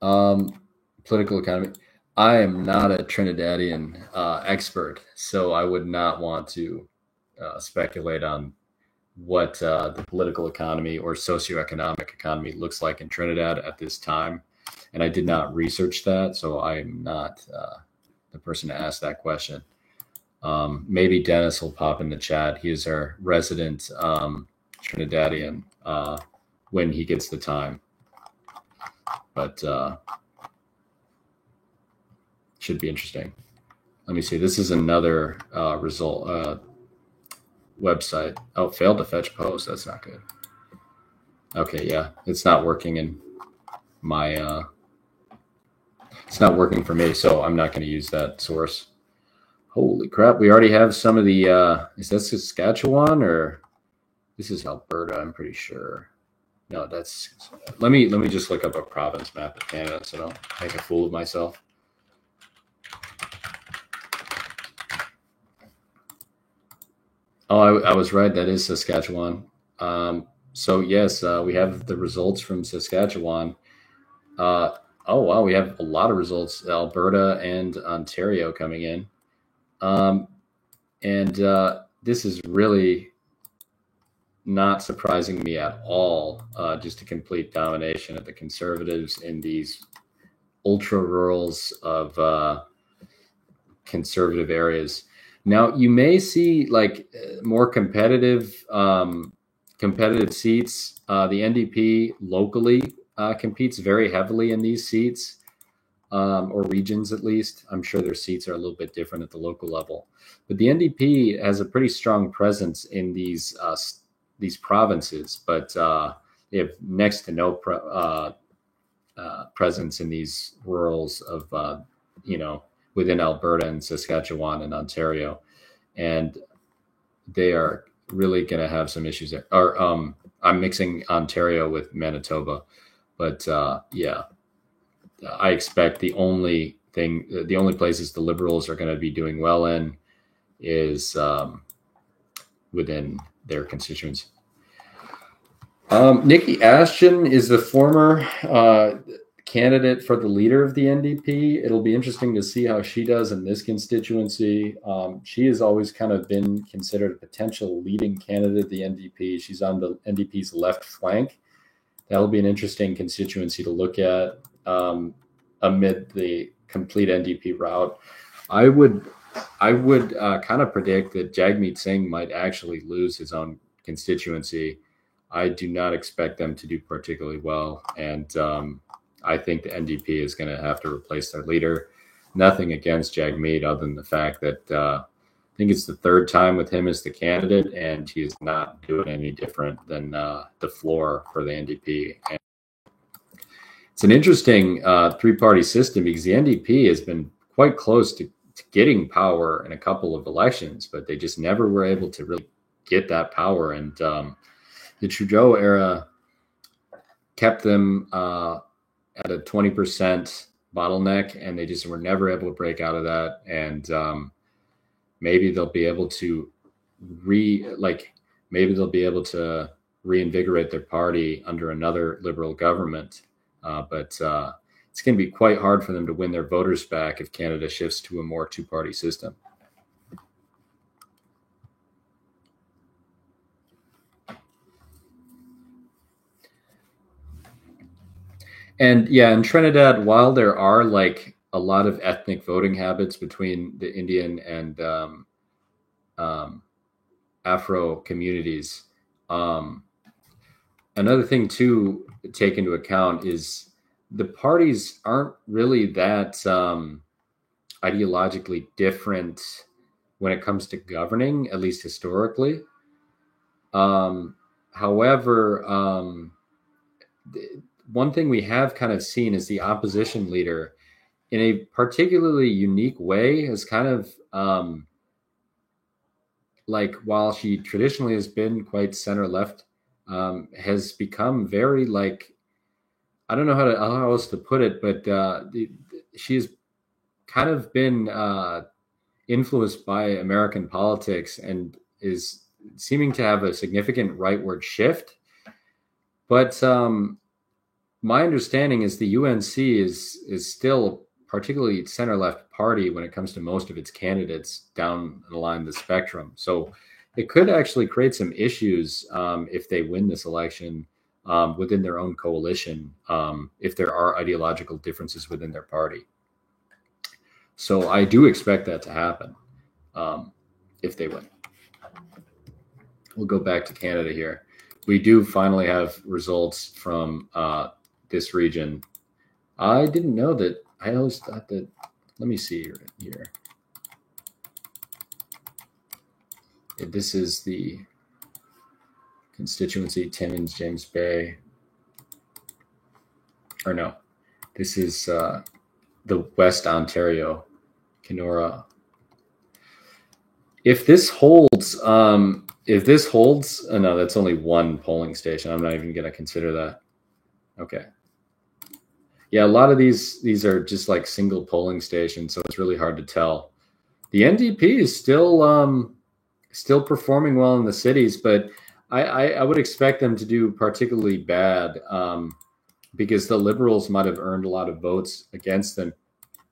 Political economy. I am not a Trinidadian expert, so I would not want to speculate on what the political economy or socioeconomic economy looks like in Trinidad at this time. And I did not research that, so I'm not the person to ask that question. Maybe Dennis will pop in the chat. He is our resident Trinidadian when he gets the time. But should be interesting. Let me see. This is another result website. Oh, failed to fetch post. That's not good. Okay, yeah, it's not working in my. It's not working for me, so I'm not going to use that source. Holy crap! We already have some of the. Is that Saskatchewan or this is Alberta? I'm pretty sure. No, that's. Let me just look up a province map of Canada so I don't make a fool of myself. Oh, I was right. That is Saskatchewan. So yes, we have the results from Saskatchewan. Oh wow, we have a lot of results. Alberta and Ontario coming in, and this is really not surprising me at all. Just a complete domination of the Conservatives in these ultra rurals of conservative areas. Now you may see like more competitive seats. The NDP locally competes very heavily in these seats, or regions at least. I'm sure their seats are a little bit different at the local level, but the NDP has a pretty strong presence in these provinces, but they have next to no presence in these rurals of within Alberta and Saskatchewan and Ontario, and they are really going to have some issues there. Or I'm mixing Ontario with Manitoba, but yeah, I expect the only places the Liberals are going to be doing well in is within their constituency. Nikki Ashton is the former candidate for the leader of the NDP. It'll be interesting to see how she does in this constituency. She has always kind of been considered a potential leading candidate of the NDP. She's on the NDP's left flank. That'll be an interesting constituency to look at amid the complete NDP rout. I would kind of predict that Jagmeet Singh might actually lose his own constituency. I do not expect them to do particularly well, and I think the NDP is going to have to replace their leader. Nothing against Jagmeet other than the fact that I think it's the third time with him as the candidate, and he is not doing any different than the floor for the NDP. And it's an interesting three-party system because the NDP has been quite close to getting power in a couple of elections, but they just never were able to really get that power. And the Trudeau era kept them at a 20% bottleneck, and they just were never able to break out of that. And maybe they'll be able to reinvigorate their party under another Liberal government. But it's going to be quite hard for them to win their voters back if Canada shifts to a more two-party system. And yeah, in Trinidad, while there are like a lot of ethnic voting habits between the Indian and Afro communities, another thing to take into account is the parties aren't really that ideologically different when it comes to governing, at least historically. However, one thing we have kind of seen is the opposition leader, in a particularly unique way, has kind of while she traditionally has been quite center left, has become very I don't know how else to put it, but she's kind of been influenced by American politics and is seeming to have a significant rightward shift. But my understanding is the UNC is still particularly center-left party when it comes to most of its candidates down the line of the spectrum. So it could actually create some issues if they win this election within their own coalition, if there are ideological differences within their party. So I do expect that to happen if they win. We'll go back to Canada here. We do finally have results from this region. I didn't know that. I always thought that. Let me see here. This is the constituency, Timmins, James Bay. Or no, this is the West Ontario, Kenora. If this holds, no, that's only one polling station. I'm not even going to consider that. Okay. Yeah, a lot of these are just like single polling stations, so it's really hard to tell. The NDP is still performing well in the cities, but I would expect them to do particularly bad because the Liberals might have earned a lot of votes against them,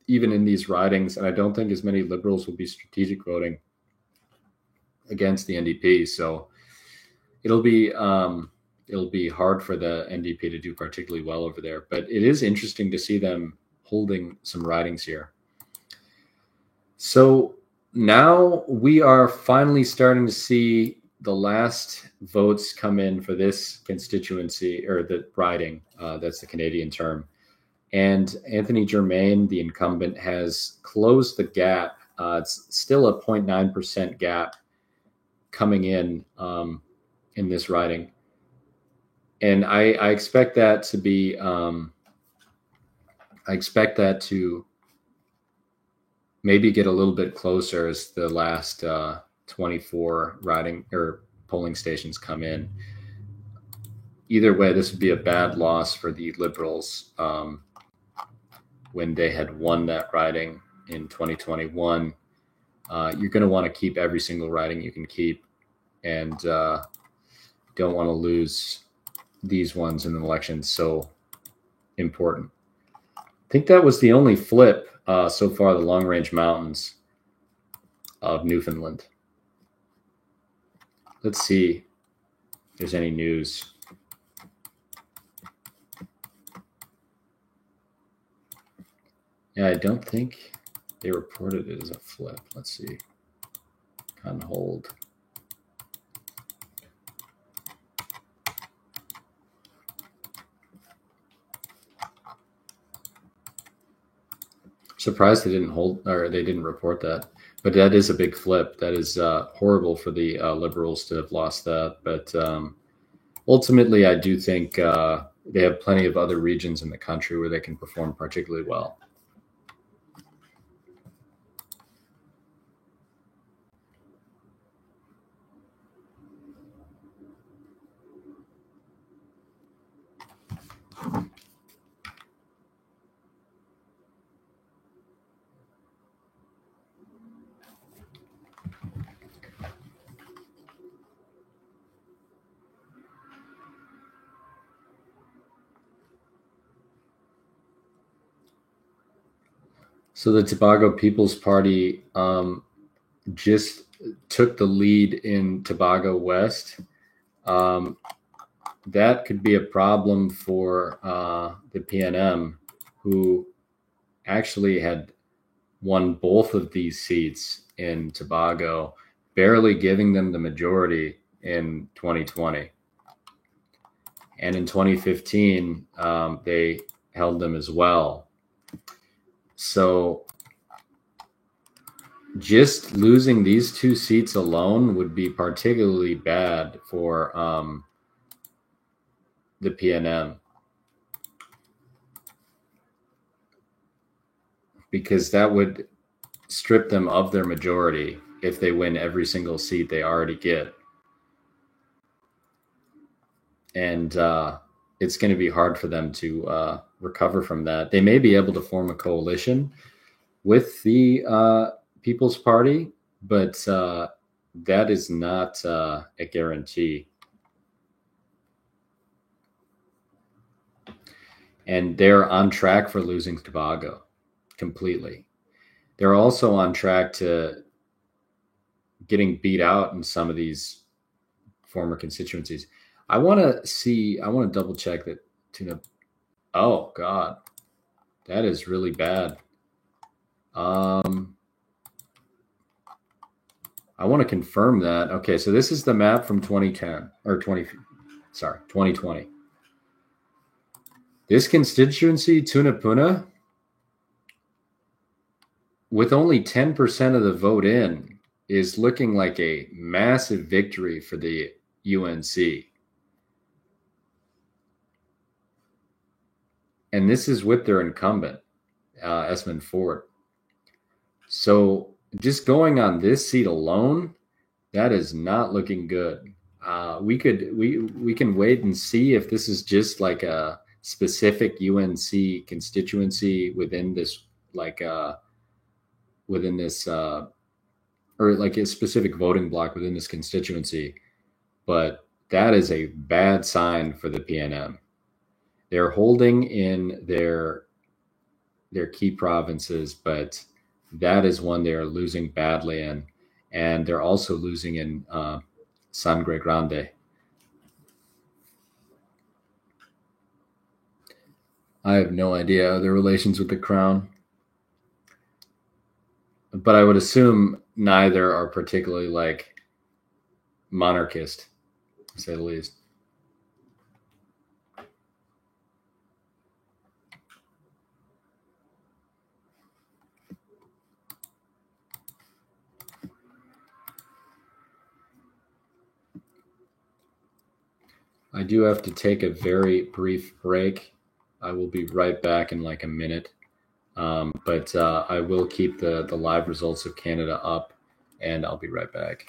even in these ridings, and I don't think as many Liberals will be strategic voting against the NDP. So it'll be hard for the NDP to do particularly well over there. But it is interesting to see them holding some ridings here. So now we are finally starting to see the last votes come in for this constituency, or the riding. That's the Canadian term. And Anthony Germain, the incumbent, has closed the gap. It's still a 0.9% gap coming in this riding. And I expect that to be, maybe get a little bit closer as the last 24 riding or polling stations come in. Either way, this would be a bad loss for the Liberals when they had won that riding in 2021. You're going to want to keep every single riding you can keep, and don't want to lose these ones in the election. So important. I think that was the only flip so far, the Long Range Mountains of Newfoundland. Let's see if there's any news. Yeah, I don't think they reported it as a flip. Let's see. On hold. Surprised they didn't report that. But that is a big flip. That is horrible for the Liberals to have lost that. But ultimately, I do think they have plenty of other regions in the country where they can perform particularly well. So the Tobago People's Party just took the lead in Tobago West. That could be a problem for the PNM, who actually had won both of these seats in Tobago, barely giving them the majority in 2020. And in 2015, they held them as well. So just losing these two seats alone would be particularly bad for the PNM, because that would strip them of their majority if they win every single seat they already get. And it's going to be hard for them to recover from that. They may be able to form a coalition with the People's Party, but that is not a guarantee. And they're on track for losing Tobago completely. They're also on track to getting beat out in some of these former constituencies. I want to double check that Tuna. Oh God, that is really bad. I want to confirm that. Okay, so this is the map from 2010 or 2020. This constituency, Tunapuna, with only 10% of the vote in, is looking like a massive victory for the UNC. And this is with their incumbent, Esmond Ford. So just going on this seat alone, that is not looking good. We can wait and see if this is just like a specific UNC constituency within this, like within this, or like a specific voting block within this constituency. But that is a bad sign for the PNM. They're holding in their key provinces, but that is one they are losing badly in, and they're also losing in Sangre Grande. I have no idea their relations with the crown, but I would assume neither are particularly like monarchist, to say the least. I do have to take a very brief break. I will be right back in like a minute. But I will keep the live results of Canada up, and I'll be right back.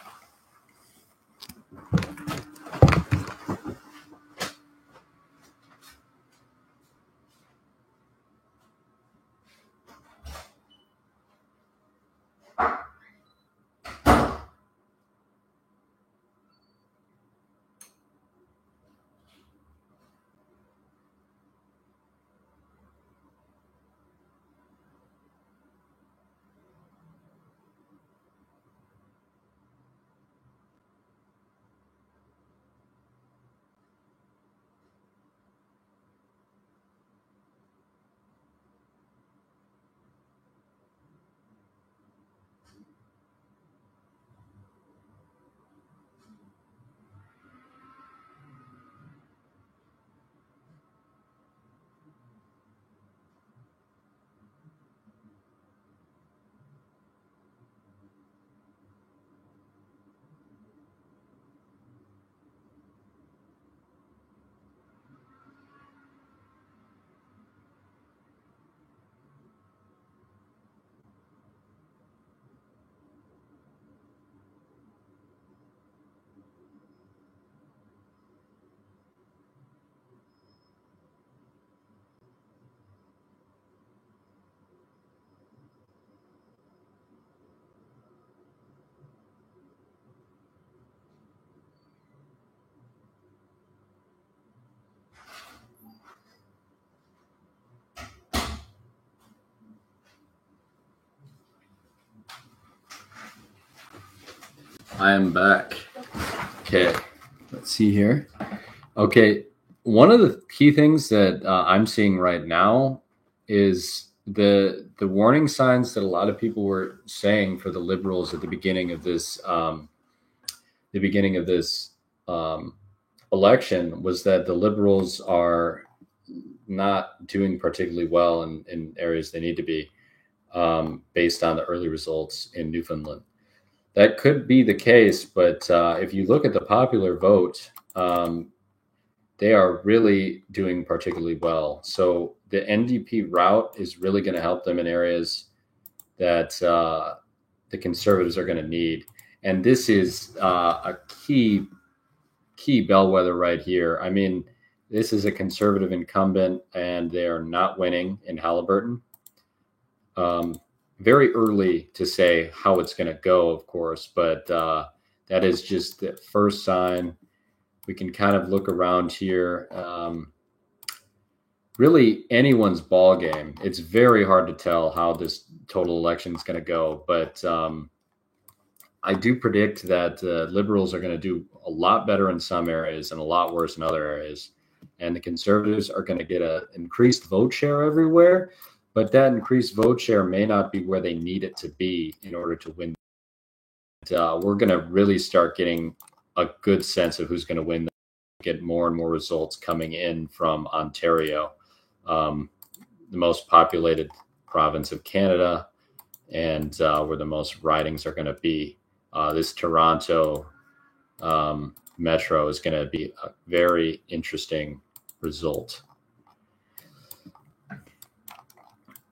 I am back. Okay, let's see here. Okay, one of the key things that I'm seeing right now is the warning signs that a lot of people were saying for the Liberals at the beginning of this election was that the Liberals are not doing particularly well in areas they need to be, based on the early results in Newfoundland. That could be the case, but if you look at the popular vote, they are really doing particularly well. So the NDP route is really going to help them in areas that the Conservatives are going to need. And this is a key bellwether right here. I mean, this is a Conservative incumbent, and they are not winning in Haliburton. Very early to say how it's going to go, of course, but that is just the first sign. We can kind of look around here. Really, anyone's ball game. It's very hard to tell how this total election is going to go, but I do predict that Liberals are going to do a lot better in some areas and a lot worse in other areas, and the Conservatives are going to get an increased vote share everywhere. But that increased vote share may not be where they need it to be in order to win. We're going to really start getting a good sense of who's going to win. Get more and more results coming in from Ontario, the most populated province of Canada, and where the most ridings are going to be. This Toronto metro is going to be a very interesting result.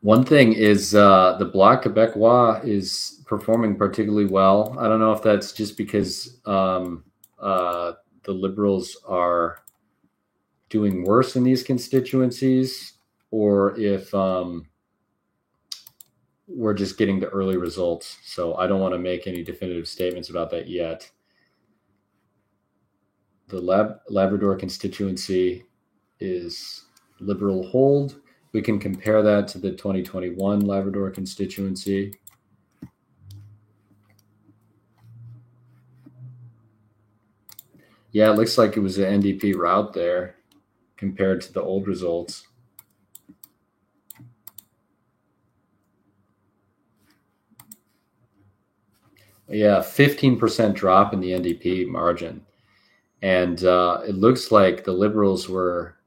One thing is the Bloc Québécois is performing particularly well. I don't know if that's just because the Liberals are doing worse in these constituencies, or if we're just getting the early results. So I don't want to make any definitive statements about that yet. The Labrador constituency is Liberal hold. We can compare that to the 2021 Labrador constituency. Yeah, it looks like it was an NDP route there compared to the old results. Yeah, 15% drop in the NDP margin. And it looks like the Liberals were,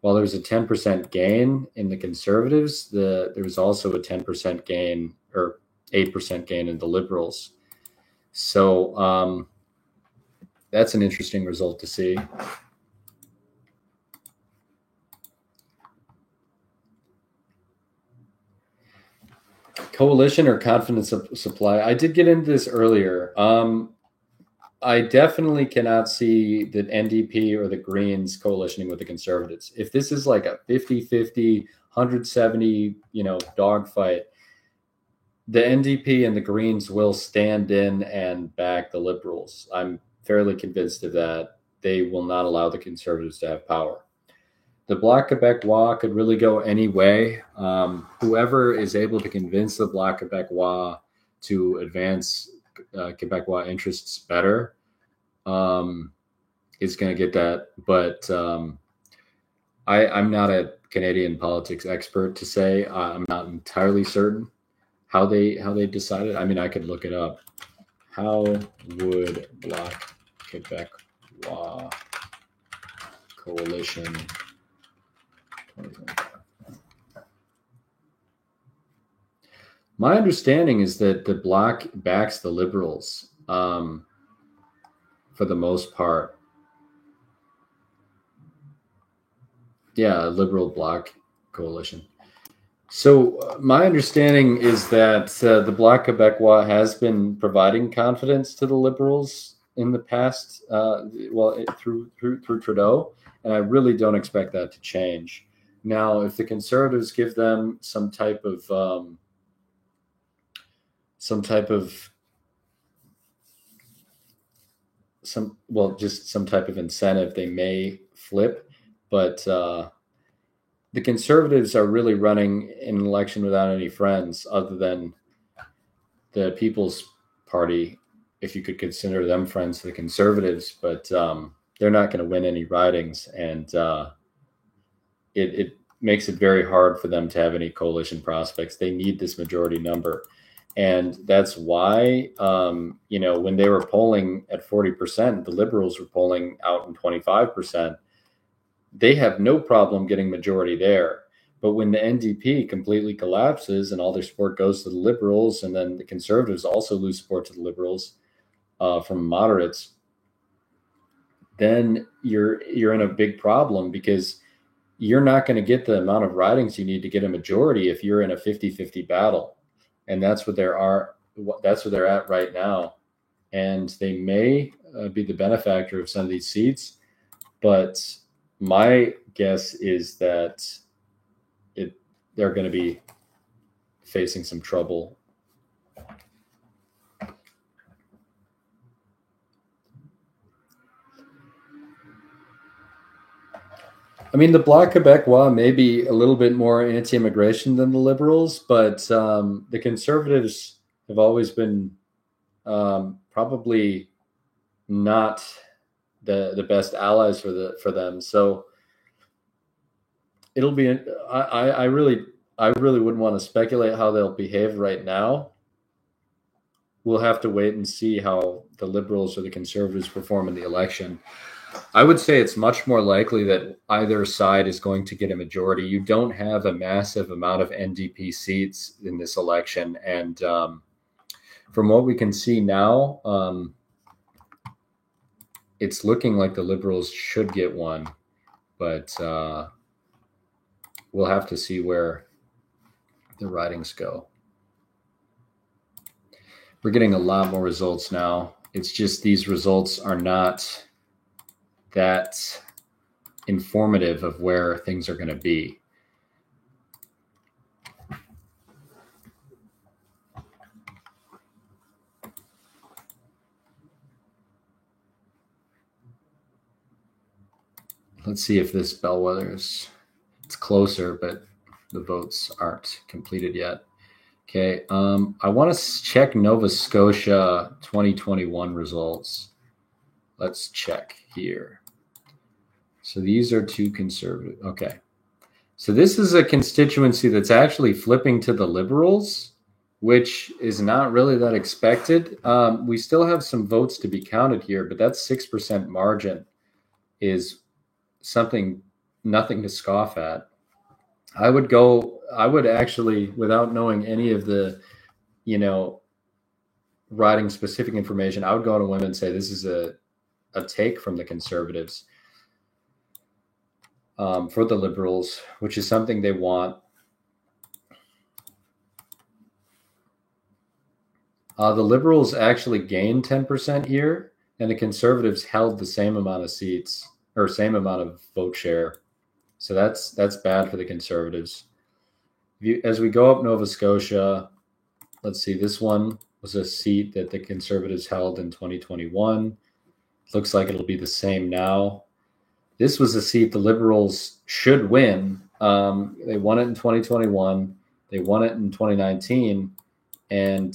while there was a 10% gain in the Conservatives, there was also a 10% gain or 8% gain in the Liberals. So that's an interesting result to see. Coalition or confidence supply? I did get into this earlier. I definitely cannot see the NDP or the Greens coalitioning with the Conservatives. If this is like a 50-50, 170, dogfight, the NDP and the Greens will stand in and back the Liberals. I'm fairly convinced of that. They will not allow the Conservatives to have power. The Bloc Québécois could really go any way. Whoever is able to convince the Bloc Québécois to advance Québécois interests better is going to get that. But I'm not a Canadian politics expert to say. I'm not entirely certain how they decided. I mean, I could look it up. How would Bloc Québécois coalition 2025? My understanding is that the Bloc backs the Liberals for the most part. Yeah, Liberal Bloc coalition. So my understanding is that the Bloc Québécois has been providing confidence to the Liberals in the past, through Trudeau, and I really don't expect that to change. Now, if the Conservatives give them some type of incentive, they may flip, but the Conservatives are really running an election without any friends other than the People's Party if you could consider them friends to the conservatives, but they're not going to win any ridings, and it makes it very hard for them to have any coalition prospects. They need this majority number. And that's why, when they were polling at 40%, the Liberals were polling out in 25%. They have no problem getting majority there. But when the NDP completely collapses and all their support goes to the Liberals, and then the Conservatives also lose support to the Liberals from moderates, then you're in a big problem, because you're not going to get the amount of ridings you need to get a majority if you're in a 50-50 battle. And that's what that's where they're at right now. And they may be the benefactor of some of these seats, but my guess is that they're going to be facing some trouble. I mean, the Bloc Québécois may be a little bit more anti-immigration than the Liberals, but the Conservatives have always been probably not the best allies for them. So it'll be. I really wouldn't want to speculate how they'll behave right now. We'll have to wait and see how the Liberals or the Conservatives perform in the election. I would say it's much more likely that either side is going to get a majority. You don't have a massive amount of NDP seats in this election. And from what we can see now, it's looking like the Liberals should get one. But we'll have to see where the ridings go. We're getting a lot more results now. It's just these results are not that informative of where things are going to be. Let's see if this bellwether it's closer, but the votes aren't completed yet. Okay, I want to check Nova Scotia 2021 results. Let's check here. So these are two conservative. Okay. So this is a constituency that's actually flipping to the Liberals, which is not really that expected. We still have some votes to be counted here, but that 6% margin is nothing to scoff at. I would actually, without knowing any of the, writing specific information, I would go on a limb and say this is a take from the Conservatives for the Liberals, which is something they want. The Liberals actually gained 10% here, and the Conservatives held the same amount of seats or same amount of vote share. So that's bad for the Conservatives. As we go up Nova Scotia, let's see, this one was a seat that the Conservatives held in 2021. Looks like it'll be the same now. This was a seat the Liberals should win. They won it in 2021. They won it in 2019, and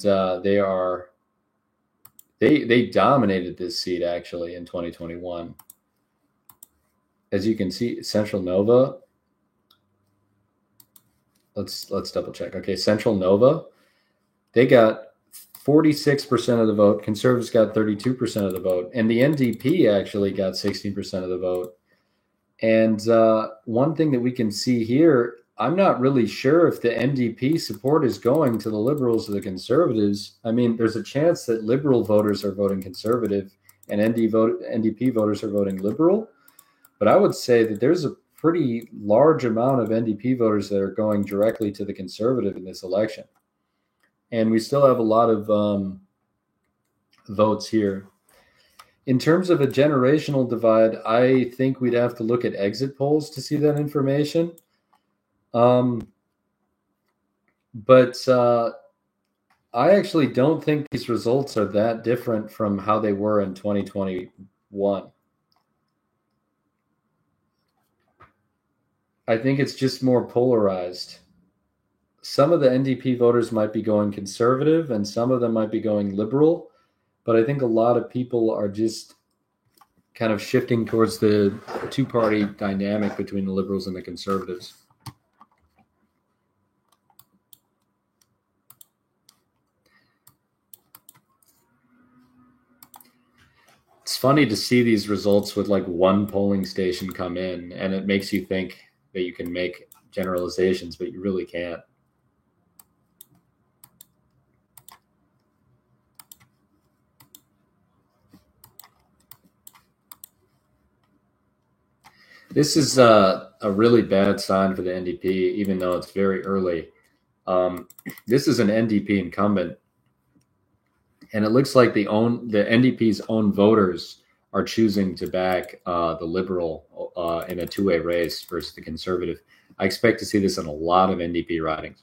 they dominated this seat actually in 2021. As you can see, Central Nova. Let's double check. Okay, Central Nova, they got 46% of the vote. Conservatives got 32% of the vote, and the NDP actually got 16% of the vote. And one thing that we can see here, I'm not really sure if the NDP support is going to the Liberals or the Conservatives. I mean, there's a chance that Liberal voters are voting Conservative and NDP voters are voting Liberal. But I would say that there's a pretty large amount of NDP voters that are going directly to the Conservative in this election. And we still have a lot of votes here. In terms of a generational divide, I think we'd have to look at exit polls to see that information. But I actually don't think these results are that different from how they were in 2021. I think it's just more polarized. Some of the NDP voters might be going Conservative and some of them might be going Liberal. but I think a lot of people are just kind of shifting towards the two-party dynamic between the Liberals and the Conservatives. It's funny to see these results with like one polling station come in, and it makes you think that you can make generalizations, but you really can't. This is a really bad sign for the NDP, even though it's very early. This is an NDP incumbent, and it looks like the NDP's own voters are choosing to back the Liberal in a two-way race versus the Conservative. I expect to see this in a lot of NDP ridings.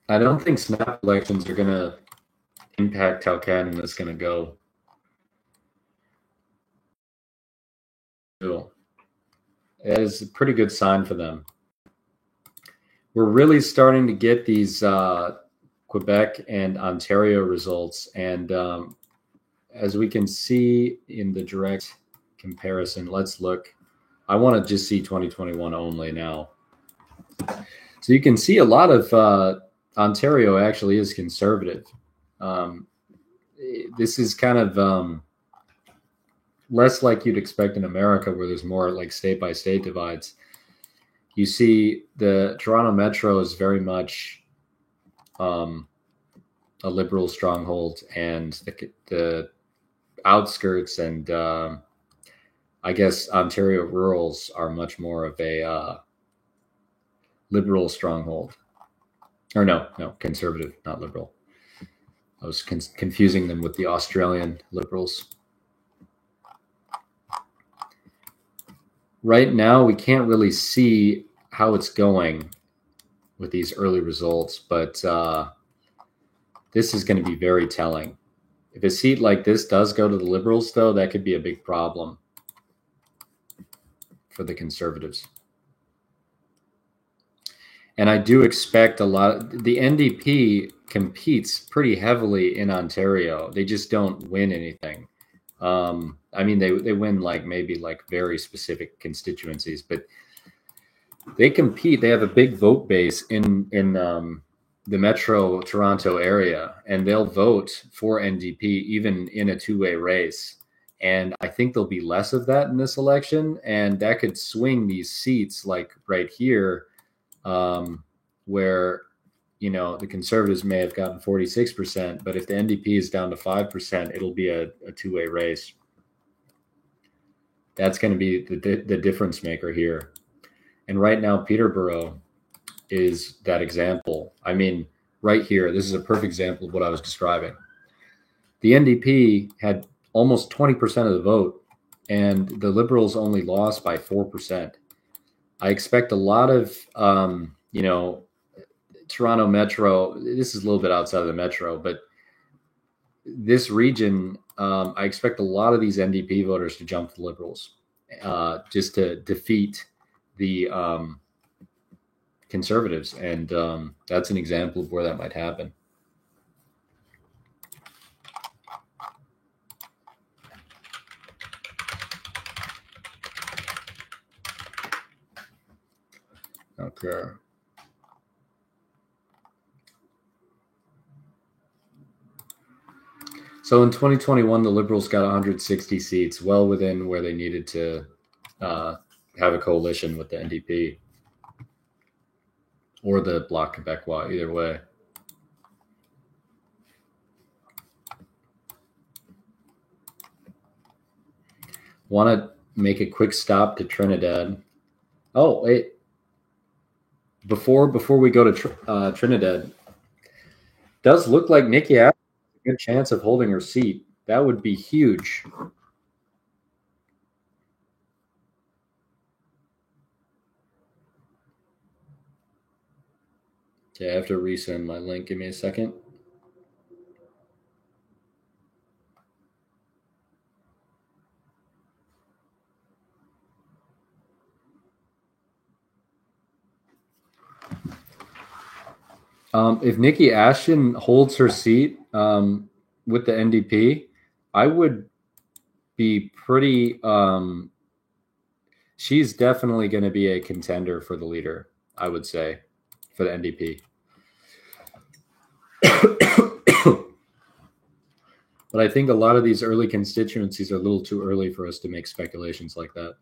I don't think snap elections are going to impact how Canada is going to go. It is a pretty good sign for them. We're really starting to get these Quebec and Ontario results, and as we can see in the direct comparison, let's look. I want to just see 2021 only now. So you can see a lot of Ontario actually is conservative. This is kind of less like you'd expect in America, where there's more like state-by-state divides. You see the Toronto Metro is very much a Liberal stronghold, and the outskirts and I guess Ontario rurals are much more of a Liberal stronghold. Or no, conservative, not Liberal. I was confusing them with the Australian Liberals. Right now, we can't really see how it's going with these early results, but this is going to be very telling. If a seat like this does go to the Liberals, though, that could be a big problem for the Conservatives. And I do expect a lot. The NDP competes pretty heavily in Ontario. They just don't win anything. I mean, they win like maybe like very specific constituencies, but they compete. They have a big vote base in the Metro Toronto area, and they'll vote for NDP even in a two-way race. And I think there'll be less of that in this election, and that could swing these seats like right here, where the Conservatives may have gotten 46%, but if the NDP is down to 5%, it'll be a two-way race. That's going to be the difference maker here. And right now, Peterborough is that example. I mean, right here, this is a perfect example of what I was describing. The NDP had almost 20% of the vote, and the Liberals only lost by 4%. I expect a lot of, Toronto Metro, this is a little bit outside of the Metro, but this region, I expect a lot of these NDP voters to jump to the Liberals just to defeat the Conservatives. And that's an example of where that might happen. Okay. So in 2021, the Liberals got 160 seats, well within where they needed to have a coalition with the NDP or the Bloc Québécois, either way. Want to make a quick stop to Trinidad. Oh, wait. Before we go to Trinidad, does look like Nikki has a good chance of holding her seat. That would be huge. Okay, I have to resend my link. Give me a second. If Nikki Ashton holds her seat with the NDP, I would be pretty. She's definitely going to be a contender for the leader, I would say, for the NDP. But I think a lot of these early constituencies are a little too early for us to make speculations like that.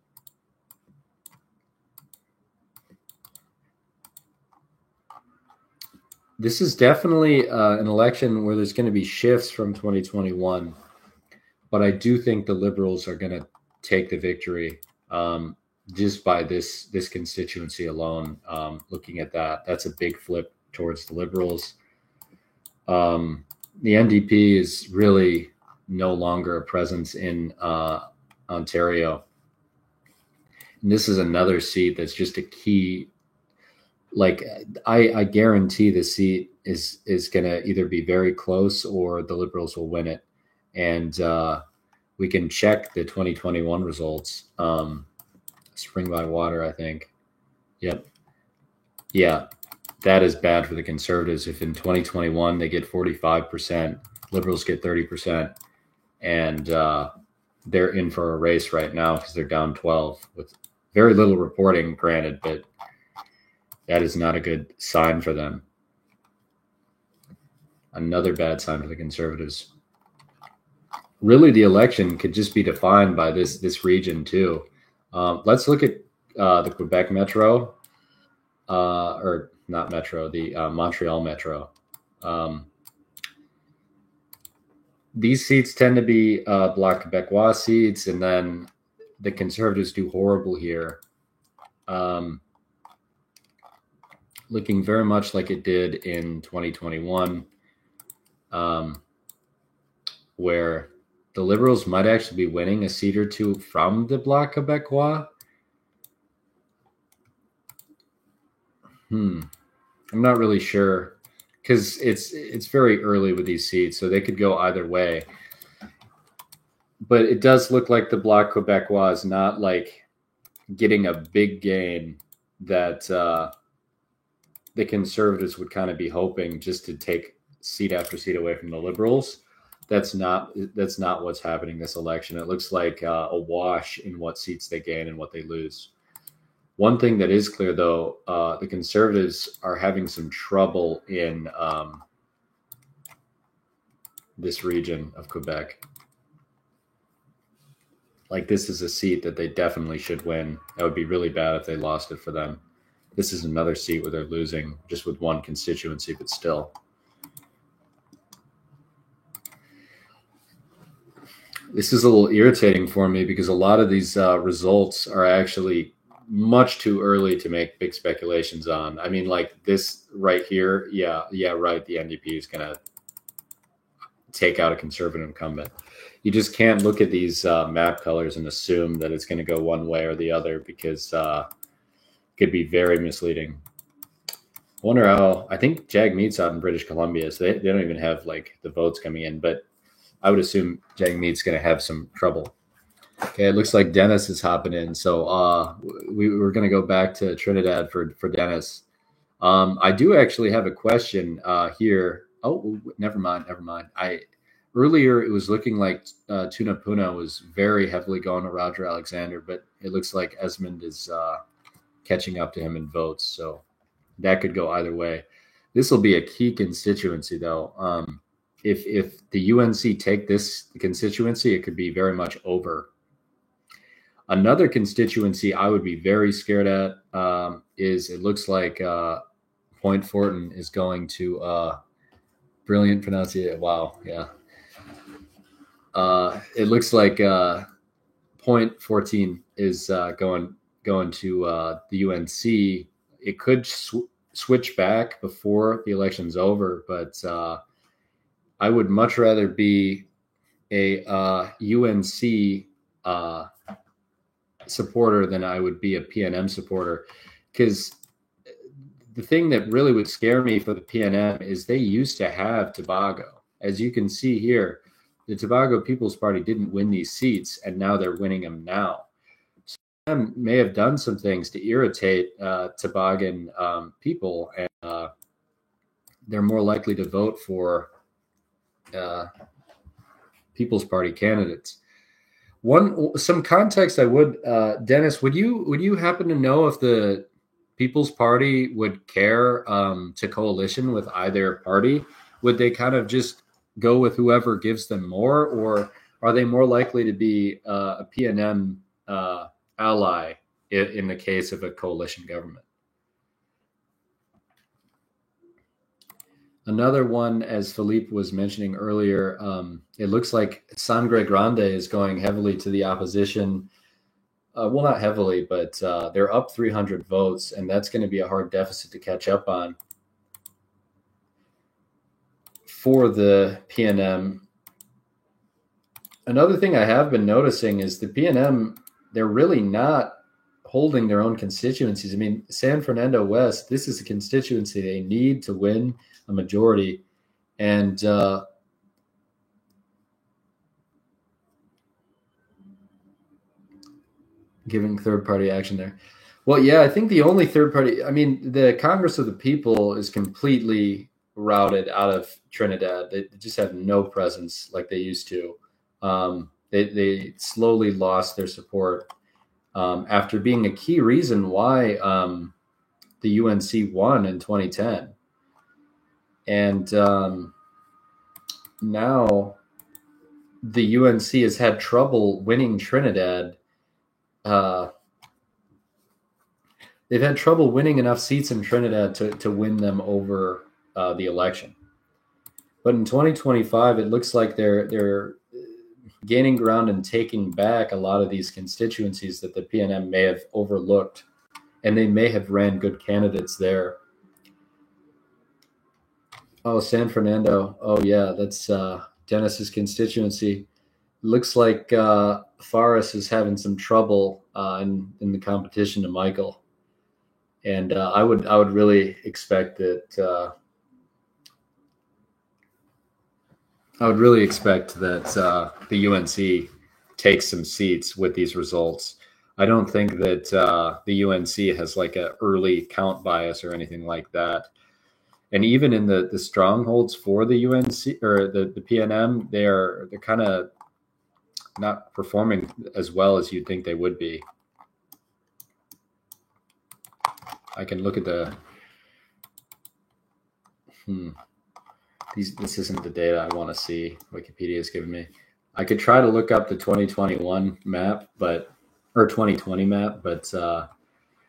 This is definitely an election where there's going to be shifts from 2021, but I do think the Liberals are going to take the victory just by this constituency alone. Looking at that, that's a big flip towards the Liberals. The NDP is really no longer a presence in Ontario. And this is another seat that's just a key. Like I guarantee the seat is going to either be very close or the Liberals will win it. And we can check the 2021 results. Spring by Water, I think. Yep. Yeah. That is bad for the Conservatives. If in 2021 they get 45%, Liberals get 30%, and they're in for a race right now because they're down 12 with very little reporting, granted, but that is not a good sign for them. Another bad sign for the Conservatives. Really, the election could just be defined by this region too. Let's look at the Quebec Metro, or not Metro, the Montreal Metro. These seats tend to be Bloc Québécois seats, and then the Conservatives do horrible here. Looking very much like it did in 2021, where the Liberals might actually be winning a seat or two from the Bloc Québécois. I'm not really sure because it's very early with these seats, so they could go either way. But it does look like the Bloc Québécois is not like getting a big gain that the Conservatives would kind of be hoping just to take seat after seat away from the Liberals. That's not what's happening this election. It looks like a wash in what seats they gain and what they lose. One thing that is clear, though, the Conservatives are having some trouble in this region of Quebec. Like, this is a seat that they definitely should win. That would be really bad if they lost it for them. This is another seat where they're losing just with one constituency, but still. This is a little irritating for me because a lot of these results are actually much too early to make big speculations on. I mean, like this right here, yeah, right. The NDP is going to take out a Conservative incumbent. You just can't look at these map colors and assume that it's going to go one way or the other because it could be very misleading. I wonder how. I think Jagmeet's out in British Columbia, so they don't even have like the votes coming in, but I would assume Jagmeet's going to have some trouble. Okay, it looks like Dennis is hopping in. So we're going to go back to Trinidad for Dennis. I do actually have a question here. Oh, never mind. Earlier, it was looking like Tunapuna was very heavily going to Roger Alexander, but it looks like Esmond is catching up to him in votes. So that could go either way. This will be a key constituency, though. If the UNC take this constituency, it could be very much over. Another constituency I would be very scared at is it looks like Point Fortin is going to brilliant pronunciation. Wow, yeah. It looks like Point 14 is going to the UNC. It could switch back before the election's over, but I would much rather be a UNC supporter than I would be a PNM supporter, because the thing that really would scare me for the PNM is they used to have Tobago. As you can see here, the Tobago People's Party didn't win these seats, and now they're winning them now. So they may have done some things to irritate Tobagan people, and they're more likely to vote for People's Party candidates. Some context I would, Dennis, would you happen to know if the People's Party would care to coalition with either party? Would they kind of just go with whoever gives them more, or are they more likely to be a PNM ally in the case of a coalition government? Another one, as Philippe was mentioning earlier, it looks like Sangre Grande is going heavily to the opposition. Well, not heavily, but they're up 300 votes, and that's going to be a hard deficit to catch up on for the PNM. Another thing I have been noticing is the PNM, they're really not holding their own constituencies. I mean, San Fernando West, this is a constituency they need to win a majority, and giving third-party action there. Well, yeah, I think the only third-party, I mean, the Congress of the People is completely routed out of Trinidad. They just have no presence like they used to. They slowly lost their support after being a key reason why the UNC won in 2010. And now the UNC has had trouble winning Trinidad. They've had trouble winning enough seats in Trinidad to win them over the election. But in 2025, it looks like they're gaining ground and taking back a lot of these constituencies that the PNM may have overlooked, and they may have ran good candidates there. Oh, San Fernando. Oh, yeah, that's Dennis's constituency. Looks like Faris is having some trouble in the competition to Michael, and I would really expect that. I would really expect that the UNC takes some seats with these results. I don't think that the UNC has like an early count bias or anything like that. And even in the strongholds for the UNC or the PNM, they're kind of not performing as well as you'd think they would be. I can look at the this isn't the data I want to see. Wikipedia is giving me. I could try to look up the 2021 map, or 2020 map, but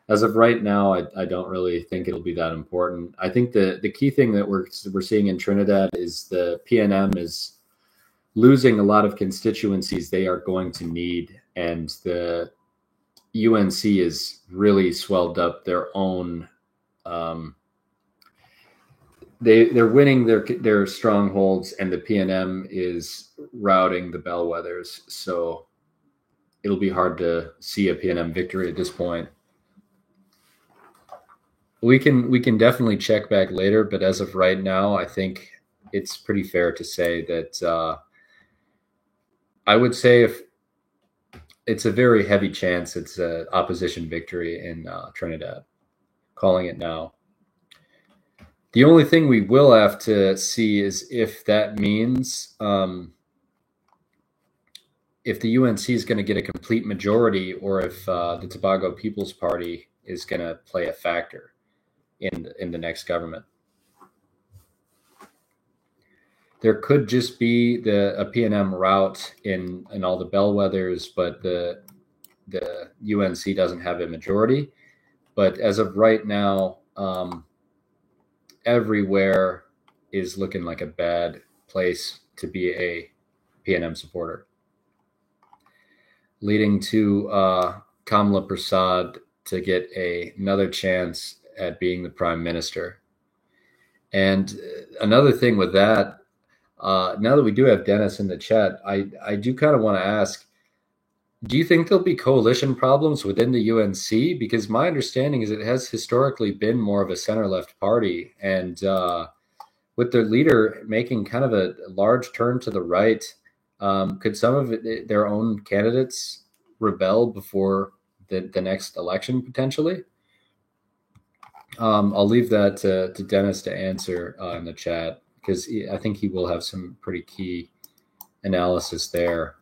as of right now, I don't really think it'll be that important. I think the key thing that we're seeing in Trinidad is the PNM is losing a lot of constituencies they are going to need, and the UNC is really swelled up their own. They're winning their strongholds, and the PNM is routing the bellwethers. So it'll be hard to see a PNM victory at this point. We can definitely check back later, but as of right now, I think it's pretty fair to say that I would say if it's a very heavy chance it's an opposition victory in Trinidad. Calling it now. The only thing we will have to see is if that means if the UNC is going to get a complete majority, or if the Tobago People's Party is going to play a factor in the next government. There could just be a PNM route in all the bellwethers, but the UNC doesn't have a majority. But as of right now, everywhere is looking like a bad place to be a PNM supporter, leading to Kamala Prasad to get another chance at being the prime minister. And another thing with that, now that we do have Dennis in the chat, I do kind of want to ask, Do you think there'll be coalition problems within the UNC? Because my understanding is it has historically been more of a center-left party, and with their leader making kind of a large turn to the right, could some of their own candidates rebel before the next election potentially? I'll leave that to Dennis to answer in the chat because I think he will have some pretty key analysis there.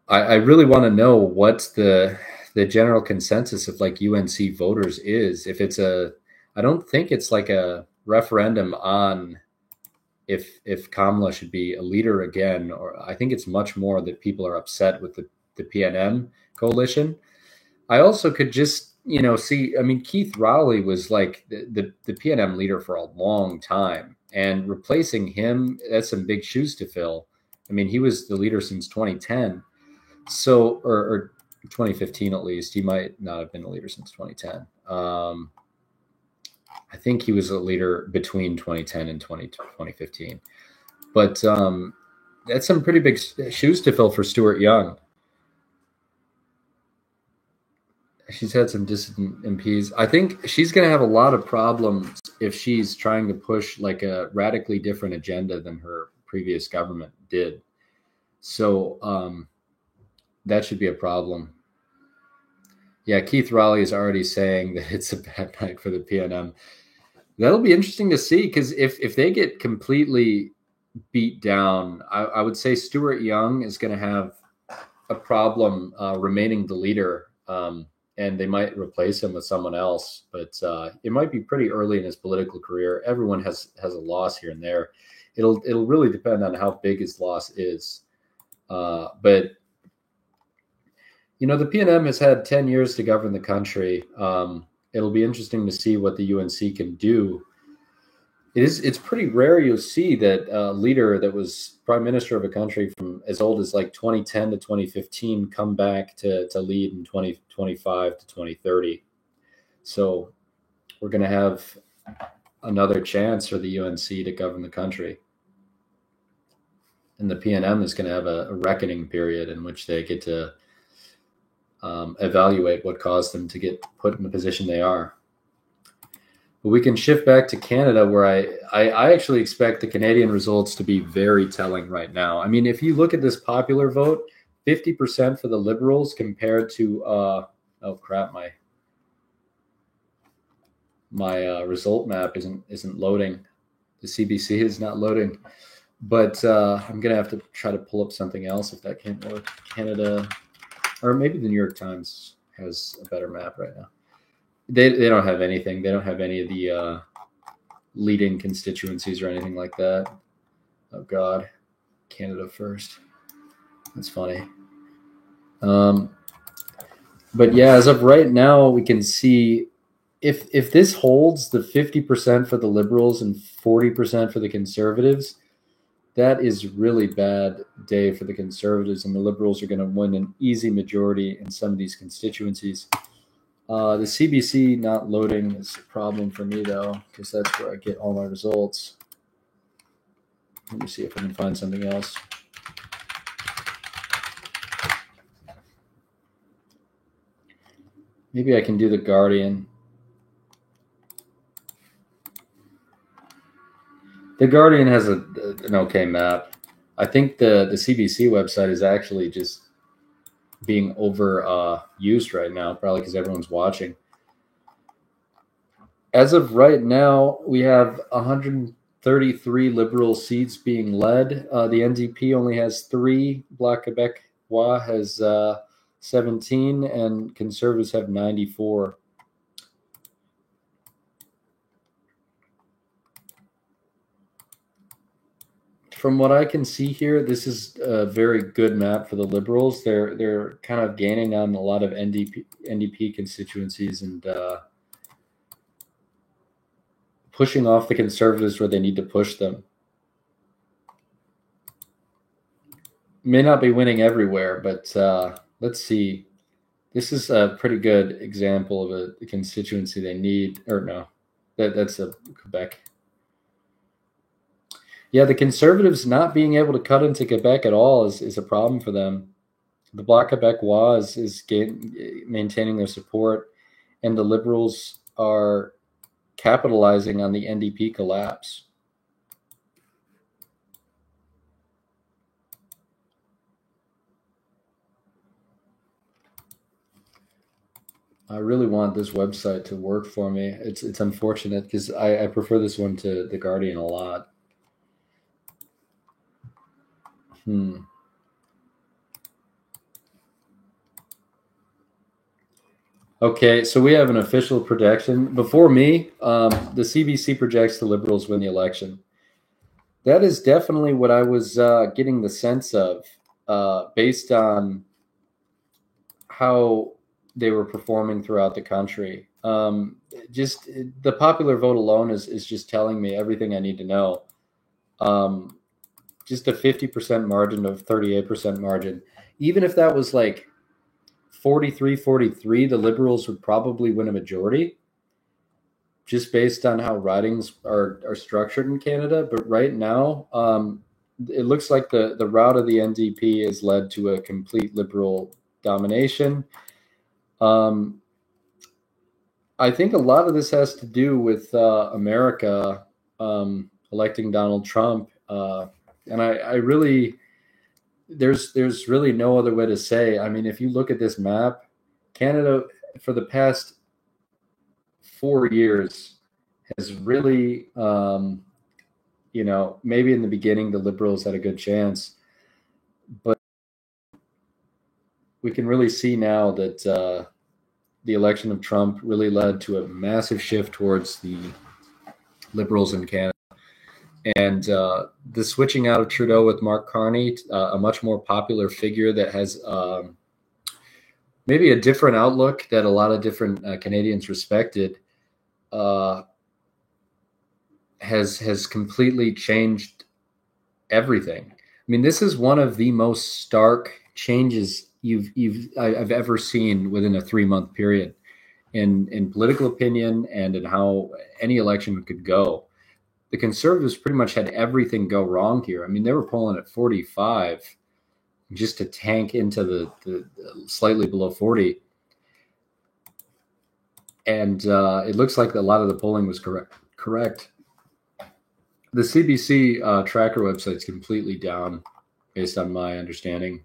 I really want to know what the general consensus of like UNC voters is. If it's I don't think it's like a referendum on if Kamala should be a leader again, or I think it's much more that people are upset with the PNM coalition. I also could just see. I mean, Keith Rowley was like the PNM leader for a long time, and replacing him, that's some big shoes to fill. I mean, he was the leader since 2010. So, or 2015 at least. He might not have been a leader since 2010. I think he was a leader between 2010 and 2015. But that's some pretty big shoes to fill for Stuart Young. She's had some dissident MPs. I think she's going to have a lot of problems if she's trying to push like a radically different agenda than her previous government did. So that should be a problem. Yeah, Keith Rowley is already saying that it's a bad night for the PNM. That'll be interesting to see because if they get completely beat down, I would say Stuart Young is going to have a problem remaining the leader, and they might replace him with someone else. But it might be pretty early in his political career. Everyone has a loss here and there. It'll really depend on how big his loss is. But the PNM has had 10 years to govern the country. It'll be interesting to see what the UNC can do. It's pretty rare you'll see that a leader that was prime minister of a country from as old as like 2010 to 2015 come back to lead in 2025 to 2030. So we're going to have another chance for the UNC to govern the country. And the PNM is going to have a reckoning period in which they get to evaluate what caused them to get put in the position they are. But we can shift back to Canada, where I actually expect the Canadian results to be very telling right now. I mean, if you look at this popular vote, 50% for the Liberals compared to oh crap, my result map isn't loading. The CBC is not loading, but I'm gonna have to try to pull up something else if that can't work. Canada. Or maybe the New York Times has a better map right now. They don't have anything. They don't have any of the leading constituencies or anything like that. Oh, God. Canada first. That's funny. But, yeah, as of right now, we can see if this holds the 50% for the Liberals and 40% for the Conservatives, that is really bad day for the Conservatives, and the Liberals are going to win an easy majority in some of these constituencies. The CBC not loading is a problem for me, though, because that's where I get all my results. Let me see if I can find something else. Maybe I can do the Guardian. The Guardian has an okay map. I think the CBC website is actually just being overused right now, probably because everyone's watching. As of right now, we have 133 Liberal seats being led. The NDP only has 3. Bloc Québécois has 17, and Conservatives have 94. From what I can see here, this is a very good map for the Liberals. They're kind of gaining on a lot of NDP constituencies and pushing off the Conservatives where they need to push them. May not be winning everywhere, but let's see. This is a pretty good example of a constituency they need. Or no, that's a Quebec. Yeah, the Conservatives not being able to cut into Quebec at all is a problem for them. The Bloc Québécois is maintaining their support, and the Liberals are capitalizing on the NDP collapse. I really want this website to work for me. It's unfortunate because I prefer this one to The Guardian a lot. Okay, so we have an official projection. Before me, the CBC projects the Liberals win the election. That is definitely what I was getting the sense of based on how they were performing throughout the country. Just the popular vote alone is just telling me everything I need to know. Just a 50% margin of 38% margin. Even if that was like 43-43, the Liberals would probably win a majority just based on how ridings are structured in Canada. But right now, it looks like the route of the NDP has led to a complete Liberal domination. I think a lot of this has to do with America electing Donald Trump. And I really, there's really no other way to say. I mean, if you look at this map, Canada for the past 4 years has really, maybe in the beginning the Liberals had a good chance, but we can really see now that the election of Trump really led to a massive shift towards the Liberals in Canada. And the switching out of Trudeau with Mark Carney, a much more popular figure that has maybe a different outlook that a lot of different Canadians respected, has completely changed everything. I mean, this is one of the most stark changes I've ever seen within a 3-month period in political opinion and in how any election could go. The Conservatives pretty much had everything go wrong here. I mean, they were polling at 45 just to tank into the slightly below 40. And it looks like a lot of the polling was correct. The CBC tracker website is completely down based on my understanding.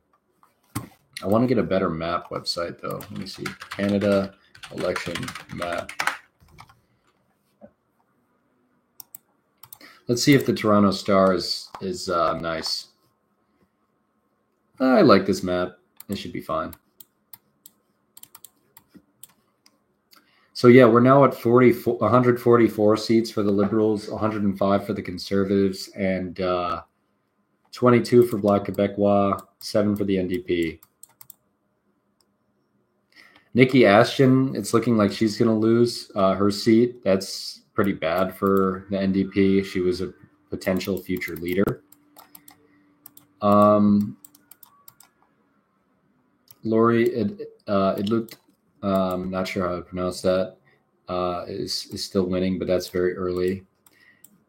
I want to get a better map website, though. Let me see. Canada election map. Let's see if the Toronto Star is nice. I like this map. It should be fine. So yeah, we're now at 144 seats for the Liberals, 105 for the Conservatives, and 22 for Bloc Québécois, 7 for the NDP. Nikki Ashton, it's looking like she's going to lose her seat. That's pretty bad for the NDP. She was a potential future leader. Lori Idlut, not sure how to pronounce that, is still winning, but that's very early.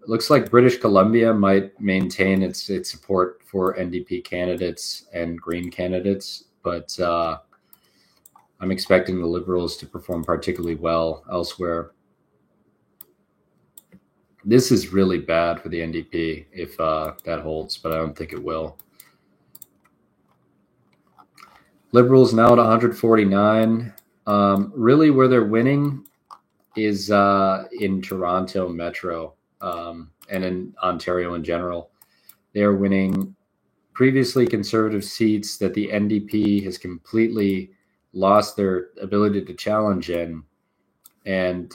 It looks like British Columbia might maintain its support for NDP candidates and Green candidates, but I'm expecting the Liberals to perform particularly well elsewhere. This is really bad for the NDP if that holds, but I don't think it will. Liberals now at 149. Really where they're winning is in Toronto Metro and in Ontario in general. They're winning previously Conservative seats that the NDP has completely lost their ability to challenge in. And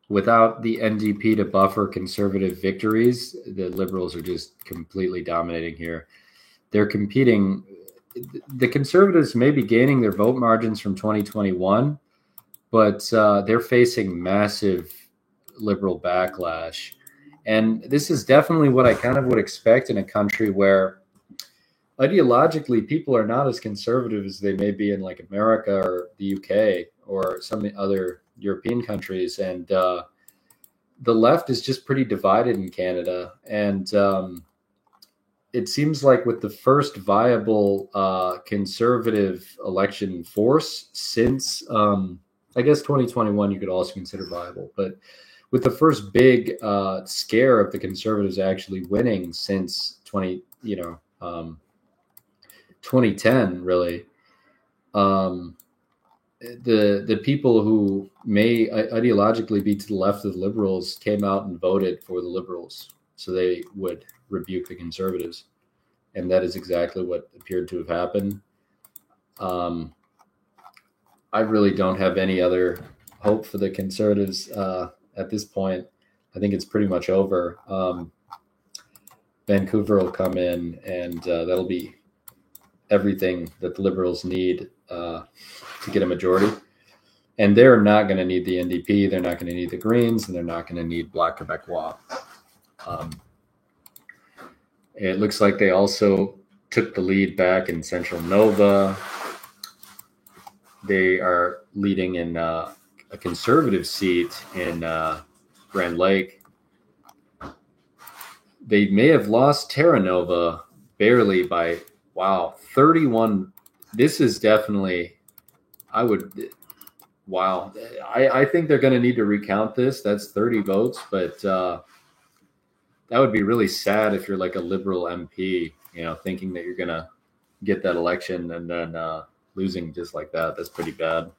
without the NDP to buffer Conservative victories, the Liberals are just completely dominating here. They're competing. The Conservatives may be gaining their vote margins from 2021, but they're facing massive Liberal backlash. And this is definitely what I kind of would expect in a country where ideologically people are not as conservative as they may be in like America or the UK or some other European countries. And the left is just pretty divided in Canada. And it seems like with the first viable conservative election force since, I guess 2021 you could also consider viable, but with the first big scare of the conservatives actually winning since 2010, really, the people who may ideologically be to the left of the liberals came out and voted for the liberals, so they would rebuke the conservatives, and that is exactly what appeared to have happened. I really don't have any other hope for the conservatives at this point. I think it's pretty much over. Vancouver will come in, and that'll be everything that the liberals need to get a majority. And they're not going to need the NDP, they're not going to need the Greens, and they're not going to need Bloc Québécois. It looks like they also took the lead back in Central Nova. They are leading in a conservative seat in Grand Lake. They may have lost Terra Nova barely by, 31. This is definitely, I think they're going to need to recount this. That's 30 votes, but that would be really sad if you're like a liberal MP, thinking that you're going to get that election and then losing just like that. That's pretty bad.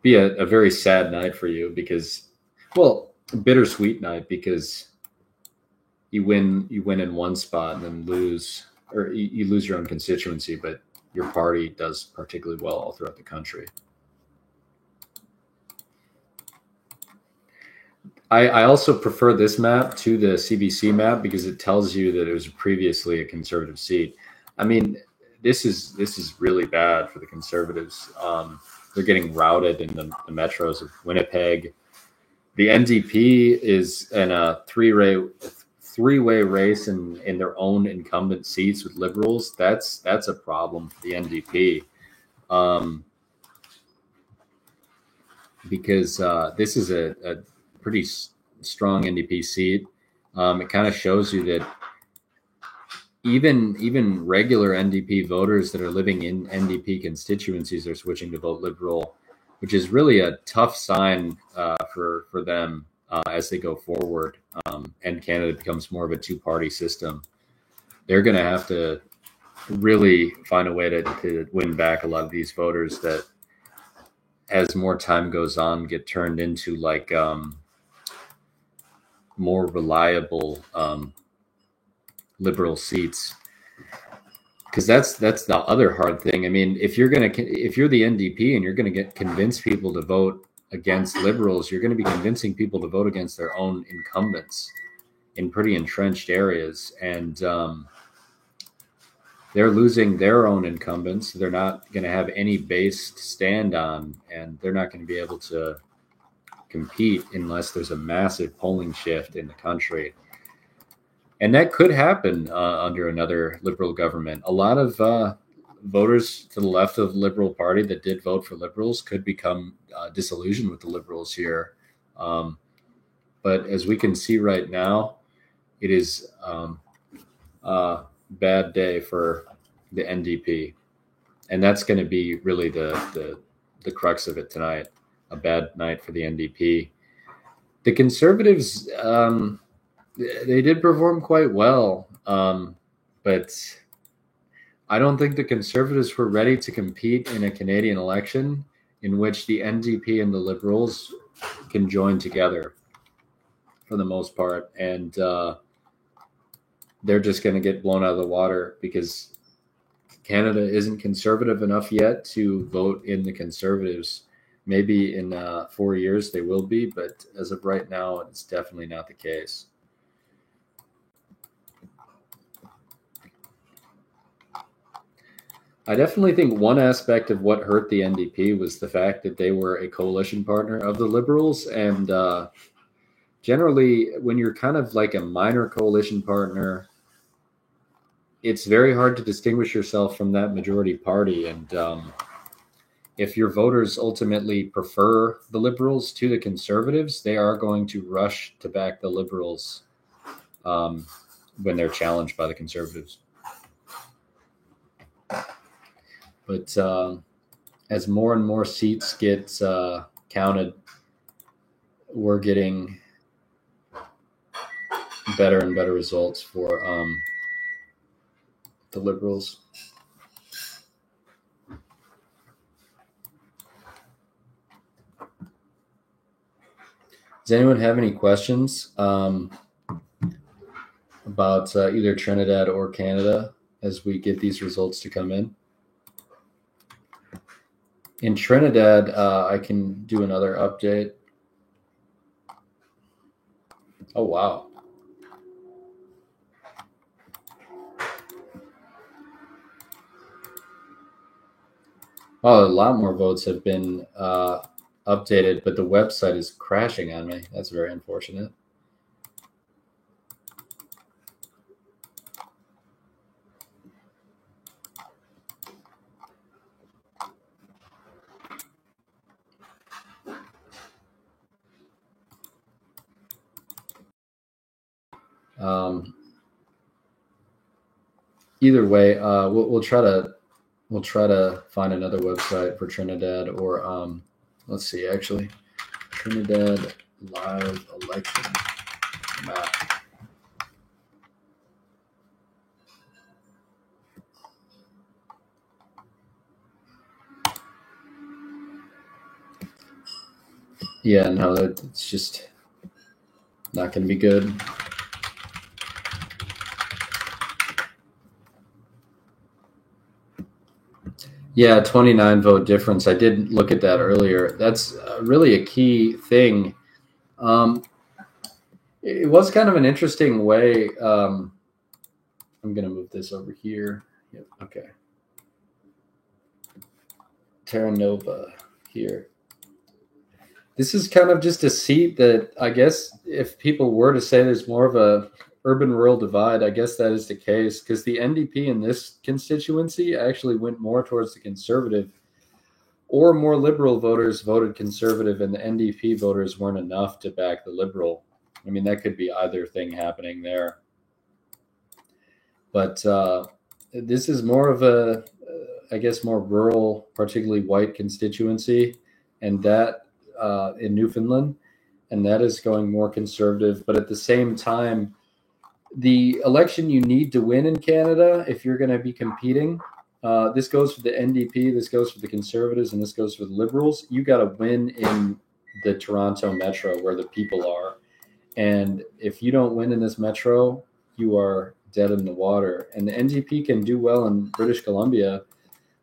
Be a very sad night for you because, bittersweet night because you win in one spot and then lose, or you lose your own constituency, but your party does particularly well all throughout the country. I also prefer this map to the CBC map because it tells you that it was previously a conservative seat. I mean, this is really bad for the conservatives. They're getting routed in the metros of Winnipeg. The NDP is in a three-way race in their own incumbent seats with liberals. That's a problem for the NDP. Because this is a pretty strong NDP seat. It kind of shows you that even regular NDP voters that are living in NDP constituencies are switching to vote Liberal, which is really a tough sign for them as they go forward. And Canada becomes more of a two-party system. They're going to have to really find a way to win back a lot of these voters that, as more time goes on, get turned into like more reliable Liberal seats, because that's the other hard thing. I mean, if you're the NDP and you're going to convince people to vote against Liberals, you're going to be convincing people to vote against their own incumbents in pretty entrenched areas, and they're losing their own incumbents. They're not going to have any base to stand on, and they're not going to be able to compete unless there's a massive polling shift in the country. And that could happen under another Liberal government. A lot of voters to the left of the Liberal Party that did vote for Liberals could become disillusioned with the Liberals here. But as we can see right now, it is a bad day for the NDP. And that's going to be really the crux of it tonight, a bad night for the NDP. The Conservatives, they did perform quite well, but I don't think the Conservatives were ready to compete in a Canadian election in which the NDP and the Liberals can join together for the most part. And they're just going to get blown out of the water because Canada isn't conservative enough yet to vote in the Conservatives. Maybe in 4 years they will be, but as of right now, it's definitely not the case. I definitely think one aspect of what hurt the NDP was the fact that they were a coalition partner of the Liberals. And generally, when you're kind of like a minor coalition partner, it's very hard to distinguish yourself from that majority party. And if your voters ultimately prefer the Liberals to the Conservatives, they are going to rush to back the Liberals when they're challenged by the Conservatives. But as more and more seats get counted, we're getting better and better results for the Liberals. Does anyone have any questions about either Trinidad or Canada as we get these results to come in? In Trinidad, I can do another update. Oh, wow. Oh, a lot more votes have been updated, but the website is crashing on me. That's very unfortunate. Either way, we'll try to find another website for Trinidad, or let's see, actually, Trinidad live election map. Yeah, no, it's just not going to be good. Yeah, 29 vote difference. I did look at that earlier. That's really a key thing. It was kind of an interesting way. I'm going to move this over here. Yep, okay. Terra Nova here. This is kind of just a seat that I guess if people were to say there's more of a urban-rural divide, I guess that is the case, because the NDP in this constituency actually went more towards the Conservative, or more Liberal voters voted Conservative and the NDP voters weren't enough to back the Liberal. I mean, that could be either thing happening there. But this is more of a, I guess, more rural, particularly white constituency, and that in Newfoundland, and that is going more Conservative. But at the same time, the election you need to win in Canada, if you're going to be competing, this goes for the NDP, this goes for the Conservatives, and this goes for the Liberals. You got to win in the Toronto Metro where the people are. And if you don't win in this metro, you are dead in the water. And the NDP can do well in British Columbia.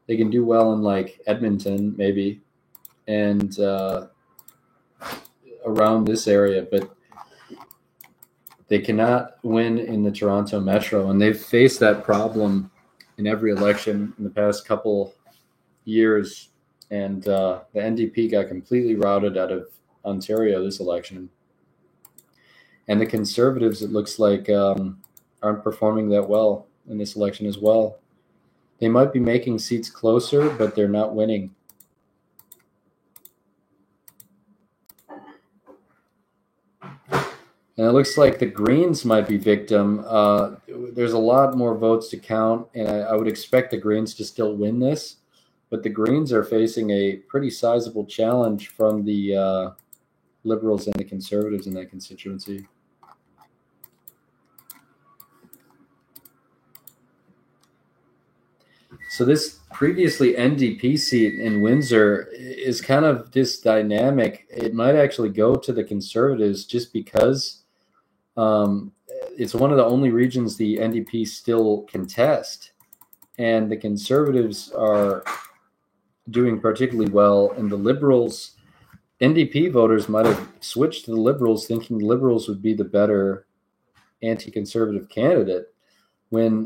They can do well in like Edmonton, maybe, and around this area, but they cannot win in the Toronto Metro. And they've faced that problem in every election in the past couple years. And the NDP got completely routed out of Ontario this election. And the Conservatives, it looks like, aren't performing that well in this election as well. They might be making seats closer, but they're not winning. And it looks like the Greens might be victim. There's a lot more votes to count, and I would expect the Greens to still win this. But the Greens are facing a pretty sizable challenge from the Liberals and the Conservatives in that constituency. So this previously NDP seat in Windsor is kind of this dynamic. It might actually go to the Conservatives just because it's one of the only regions the NDP still contest. And the Conservatives are doing particularly well. And the Liberals, NDP voters might have switched to the Liberals thinking the Liberals would be the better anti-conservative candidate when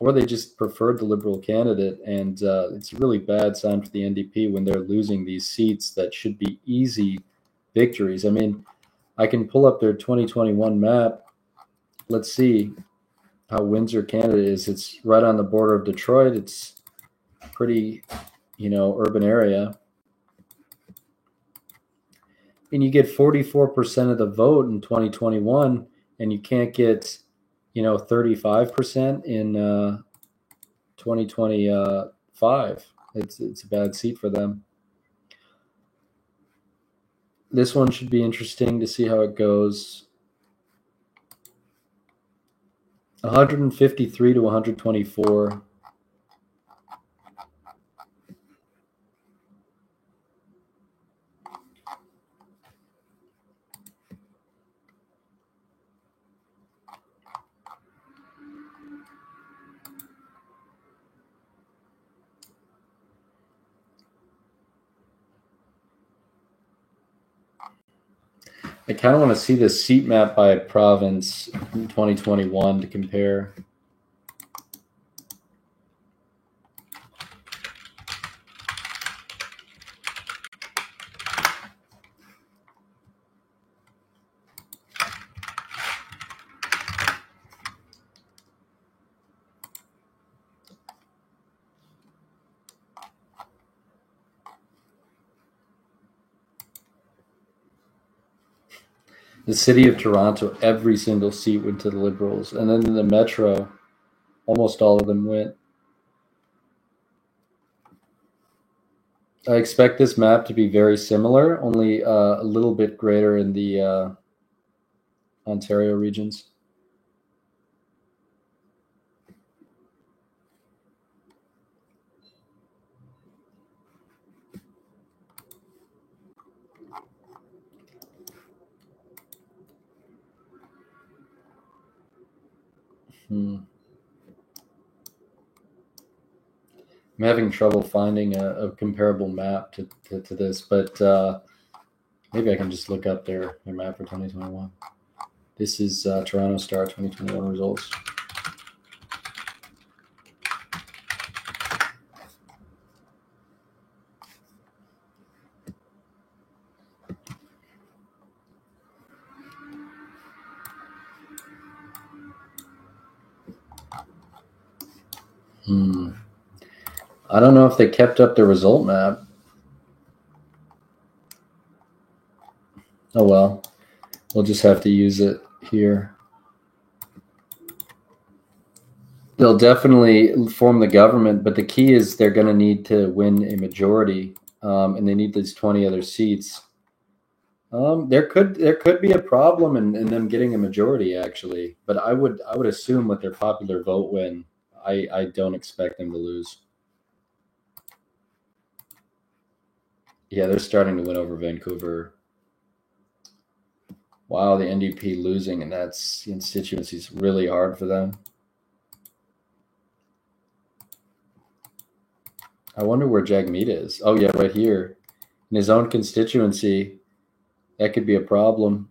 or they just preferred the Liberal candidate. And it's a really bad sign for the NDP when they're losing these seats that should be easy victories. I mean, I can pull up their 2021 map. Let's see how Windsor, Canada is. It's right on the border of Detroit. It's pretty urban area, and you get 44% of the vote in 2021, and you can't get 35% in 2025. It's a bad seat for them. This one should be interesting to see how it goes. 153 to 124. I kind of want to see the seat map by province in 2021 to compare. The city of Toronto, every single seat went to the Liberals. And then in the Metro, almost all of them went. I expect this map to be very similar, only a little bit greater in the Ontario regions. I'm having trouble finding a comparable map to this, but maybe I can just look up their map for 2021. This is Toronto Star 2021 results. I don't know if they kept up the result map. Oh well, we'll just have to use it here. They'll definitely form the government, but the key is they're going to need to win a majority, and they need these 20 other seats. There could be a problem in them getting a majority actually, but I would assume with their popular vote win, I don't expect them to lose. Yeah, they're starting to win over Vancouver. Wow, the NDP losing, and that's constituency is really hard for them. I wonder where Jagmeet is. Oh yeah, right here. In his own constituency. That could be a problem.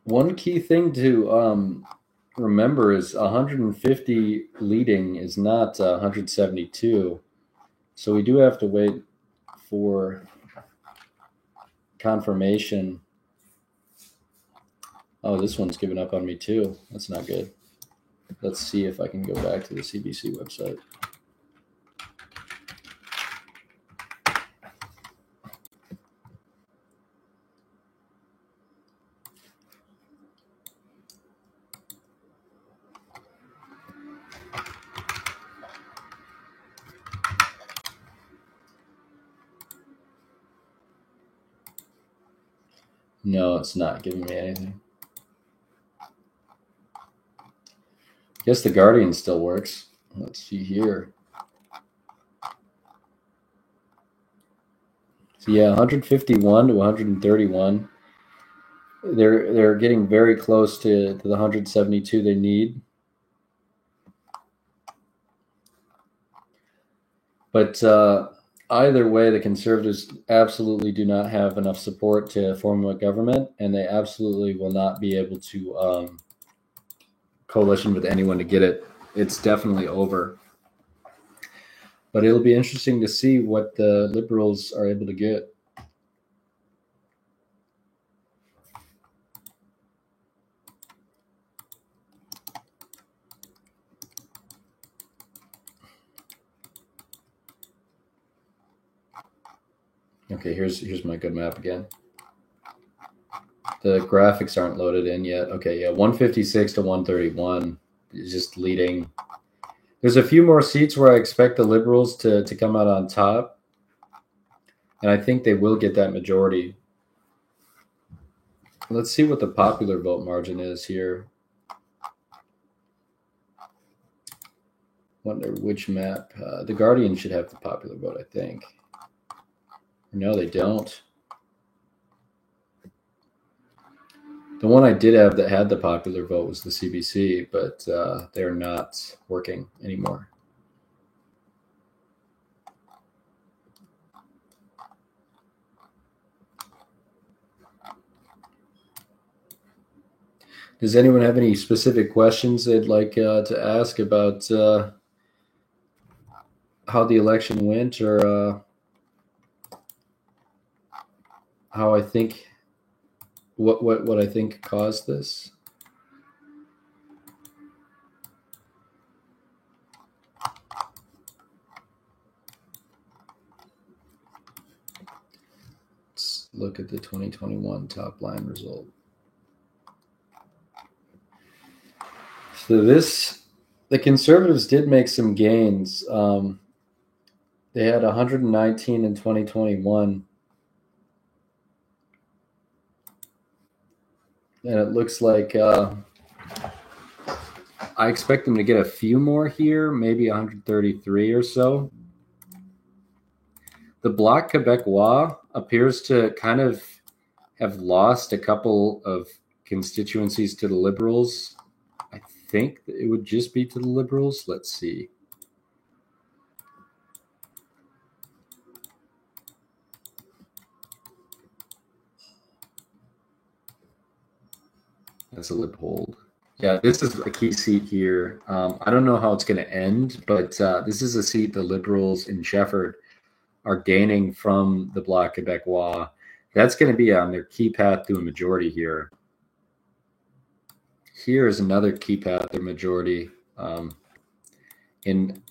One key thing to remember is 150 leading is not 172. So we do have to wait for confirmation. Oh, this one's given up on me too. That's not good. Let's see if I can go back to the CBC website. No, it's not giving me anything. Guess the Guardian still works. Let's see here. So yeah, 151 to 131. They're getting very close to the 172 they need. But either way, the Conservatives absolutely do not have enough support to form a government, and they absolutely will not be able to coalition with anyone to get it. It's definitely over. But it'll be interesting to see what the Liberals are able to get. Okay, here's my good map again. The graphics aren't loaded in yet. Okay, yeah, 156 to 131 is just leading. There's a few more seats where I expect the Liberals to come out on top, and I think they will get that majority. Let's see what the popular vote margin is here. Wonder which map. The Guardian should have the popular vote, I think. No, they don't. The one I did have that had the popular vote was the CBC, but they're not working anymore. Does anyone have any specific questions they'd like to ask about how the election went, or how I think what I think caused this? Let's look at the 2021 top line result. So the Conservatives did make some gains. They had 119 in 2021. And it looks like I expect them to get a few more here, maybe 133 or so. The Bloc Québécois appears to kind of have lost a couple of constituencies to the Liberals. I think it would just be to the Liberals. Let's see. That's a lip hold. Yeah, this is a key seat here. I don't know how it's going to end, but this is a seat the Liberals in Shefford are gaining from the Bloc Québécois. That's going to be on their key path to a majority here. Here is another key path to majority in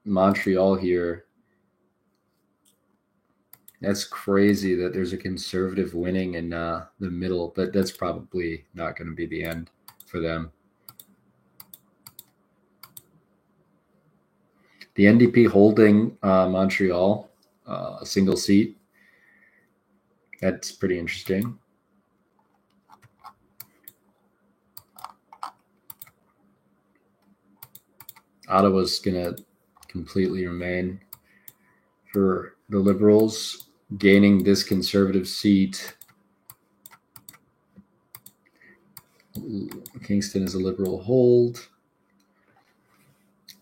Montreal here. That's crazy that there's a Conservative winning in the middle, but that's probably not going to be the end for them. The NDP holding Montreal, a single seat. That's pretty interesting. Ottawa's going to completely remain for the Liberals, gaining this Conservative seat. Kingston is a Liberal hold.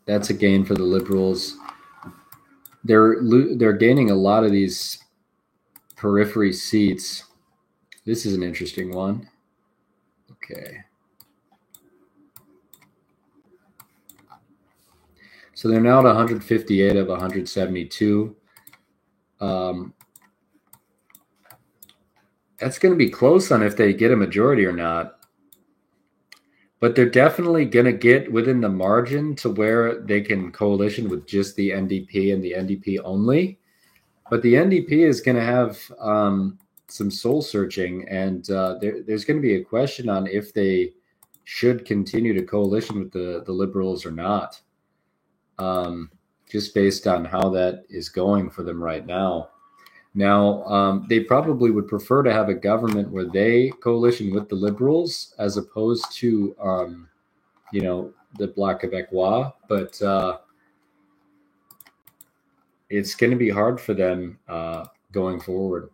That's a gain for the Liberals. They're gaining a lot of these periphery seats. This is an interesting one. Okay. So they're now at 158 of 172. That's going to be close on if they get a majority or not. But they're definitely going to get within the margin to where they can coalition with just the NDP and the NDP only. But the NDP is going to have some soul searching, and there's going to be a question on if they should continue to coalition with the Liberals or not, just based on how that is going for them right now. Now, they probably would prefer to have a government where they coalition with the Liberals as opposed to, the Bloc Québécois. But it's going to be hard for them going forward.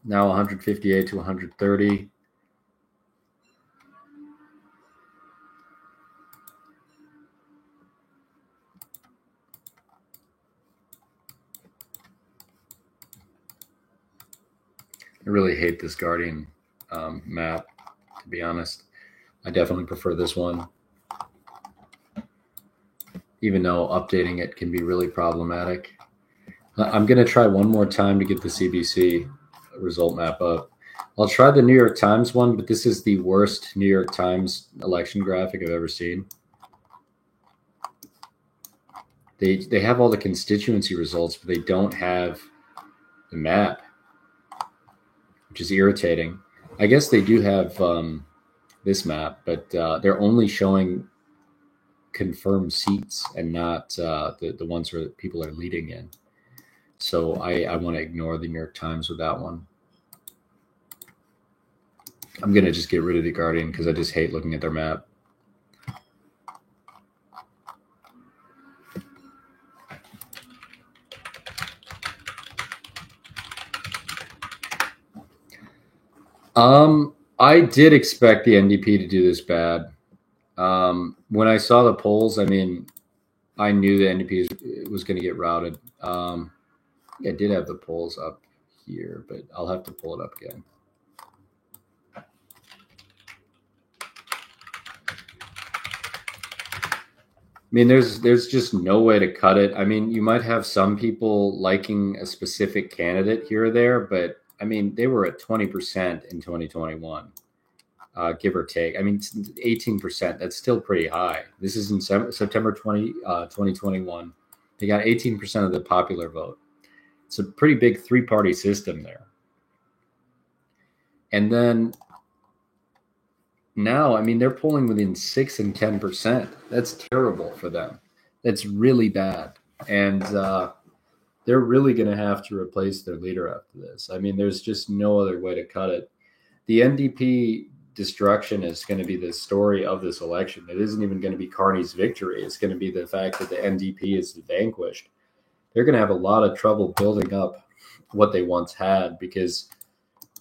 Now 158 to 130. I really hate this Guardian map, to be honest. I definitely prefer this one. even though updating it can be really problematic. I'm going to try one more time to get the CBC result map up. I'll try the New York Times one, but this is the worst New York Times election graphic I've ever seen. They have all the constituency results, but they don't have the map, which is irritating. I guess they do have this map, but they're only showing confirmed seats and not the ones where people are leading in. So I want to ignore the New York Times with that one. I'm going to just get rid of the Guardian because I just hate looking at their map. I did expect the NDP to do this bad. When I saw the polls, I mean, I knew the NDP was going to get routed. I did have the polls up here, but I'll have to pull it up again. I mean, there's just no way to cut it. I mean, you might have some people liking a specific candidate here or there, but I mean, they were at 20% in 2021, give or take. I mean, 18%, that's still pretty high. This is in September 2021. They got 18% of the popular vote. It's a pretty big three-party system there. And then now, I mean, they're polling within 6 and 10%. That's terrible for them. That's really bad. And they're really going to have to replace their leader after this. I mean, there's just no other way to cut it. The NDP destruction is going to be the story of this election. It isn't even going to be Carney's victory. It's going to be the fact that the NDP is vanquished. They're going to have a lot of trouble building up what they once had, because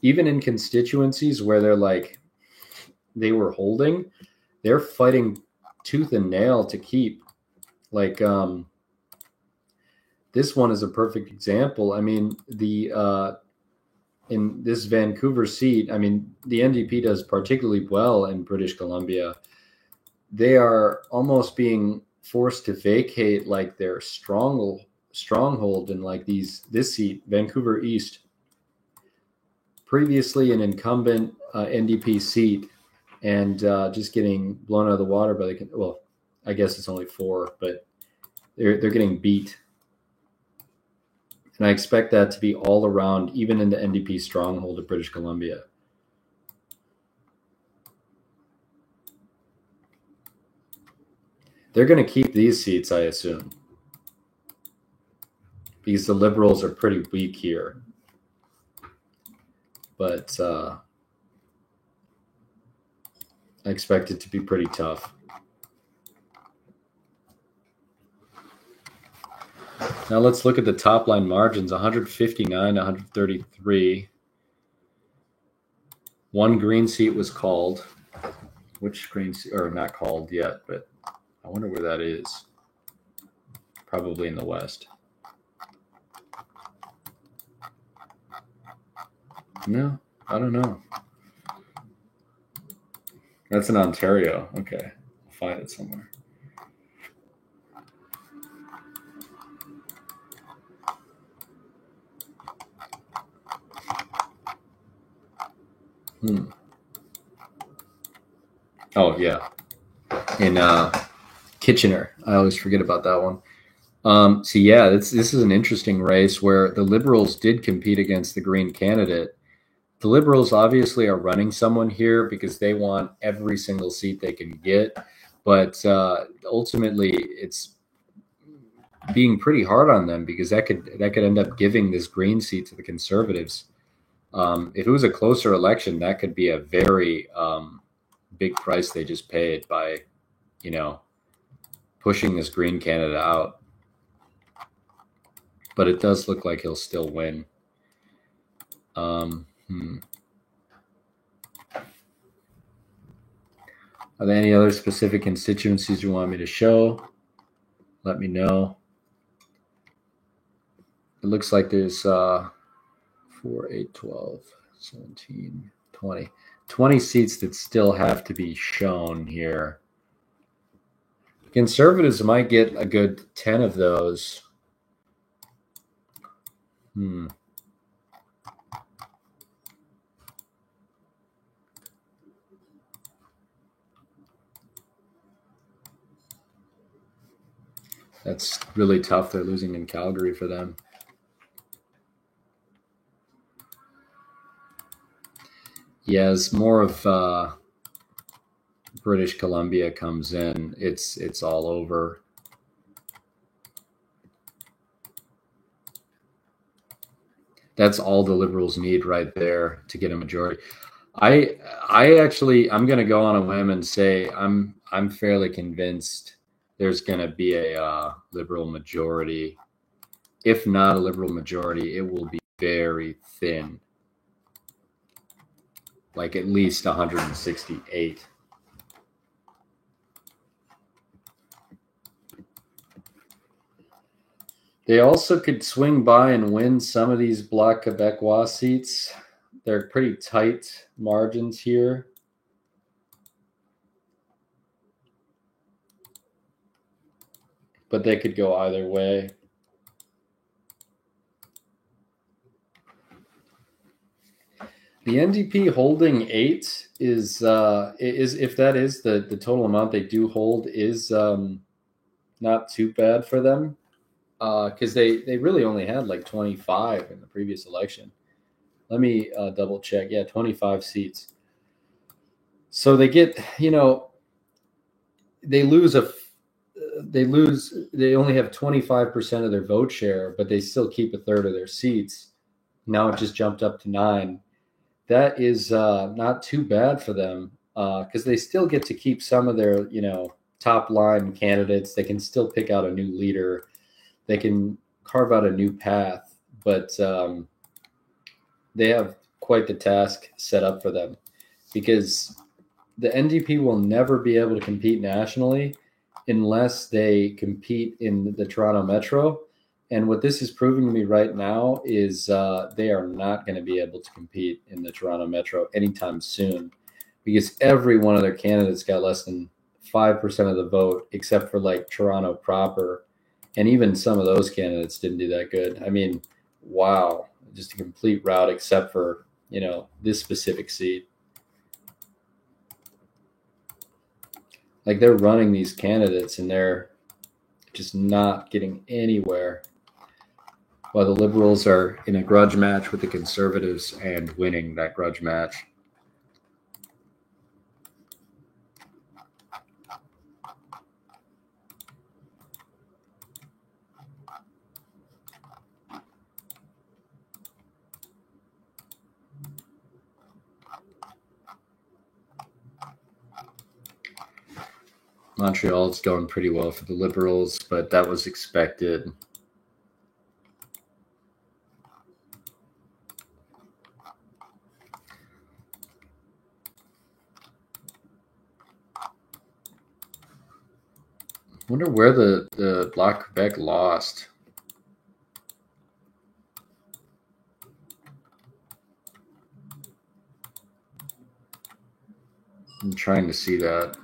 even in constituencies where they were holding, they're fighting tooth and nail to keep. Like this one is a perfect example. I mean, in this Vancouver seat, I mean, the NDP does particularly well in British Columbia. They are almost being forced to vacate like their stronghold in like this seat, Vancouver East. Previously an incumbent NDP seat, and just getting blown out of the water by well, I guess it's only 4, but they're getting beat. And I expect that to be all around, even in the NDP stronghold of British Columbia. They're going to keep these seats, I assume, because the Liberals are pretty weak here. But I expect it to be pretty tough. Now let's look at the top line margins, 159 to 133. One green seat was called. Which green seat, or not called yet, but I wonder where that is. Probably in the West. No, I don't know. That's in Ontario. Okay, I'll find it somewhere. Oh, yeah. In Kitchener. I always forget about that one. So, yeah, this is an interesting race where the Liberals did compete against the Green candidate. The Liberals obviously are running someone here because they want every single seat they can get. But ultimately, it's being pretty hard on them because that could end up giving this Green seat to the Conservatives. If it was a closer election, that could be a very big price they just paid by, pushing this Green candidate out. But it does look like he'll still win. Are there any other specific constituencies you want me to show? Let me know. It looks like there's 4, 8, 12, 17, 20. 20 seats that still have to be shown here. Conservatives might get a good 10 of those. That's really tough. They're losing in Calgary for them. Yeah, as more of British Columbia comes in, it's all over. That's all the Liberals need right there to get a majority. I'm going to go on a whim and say I'm fairly convinced there's going to be a Liberal majority. If not a Liberal majority, it will be very thin, like at least 168. They also could swing by and win some of these Bloc Québécois seats. They're pretty tight margins here. But they could go either way. The NDP holding 8 is if that is the total amount they do hold, is not too bad for them, because they really only had like 25 in the previous election. Let me double check. Yeah, 25 seats. So they get, they only have 25% of their vote share, but they still keep a third of their seats. Now it just jumped up to 9. That is not too bad for them, because they still get to keep some of their, top line candidates. They can still pick out a new leader. They can carve out a new path, but they have quite the task set up for them, because the NDP will never be able to compete nationally unless they compete in the Toronto Metro. And what this is proving to me right now is they are not going to be able to compete in the Toronto Metro anytime soon, because every one of their candidates got less than 5% of the vote, except for like Toronto proper. And even some of those candidates didn't do that good. I mean, wow, just a complete rout, except for, this specific seat. Like, they're running these candidates and they're just not getting anywhere, while the Liberals are in a grudge match with the Conservatives and winning that grudge match. Montreal's going pretty well for the Liberals, but that was expected. I wonder where the Bloc Quebec lost. I'm trying to see that,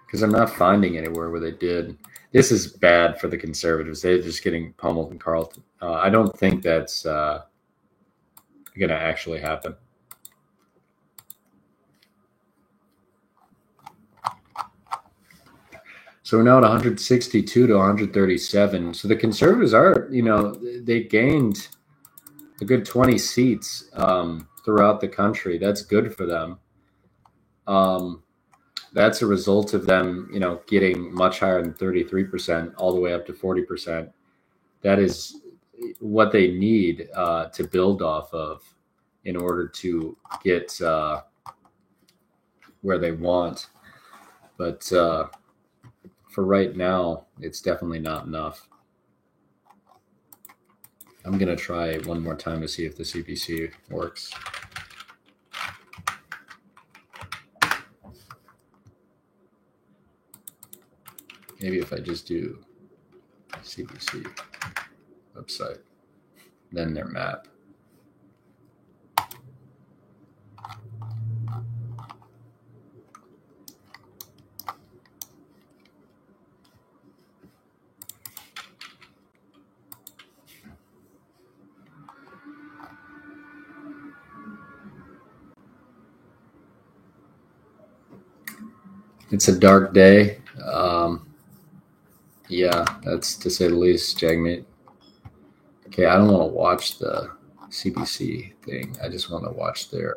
because I'm not finding anywhere where they did. This is bad for the Conservatives. They're just getting pummeled in Carleton. I don't think that's going to actually happen. So we're now at 162 to 137. So the Conservatives are, they gained a good 20 seats throughout the country. That's good for them. That's a result of them, getting much higher than 33%, all the way up to 40%. That is what they need to build off of in order to get where they want. But for right now, it's definitely not enough. I'm going to try one more time to see if the CBC works. Maybe if I just do CBC website, then their map. It's a dark day. Yeah, that's to say the least, Jagmeet. Okay, I don't want to watch the CBC thing. I just want to watch their.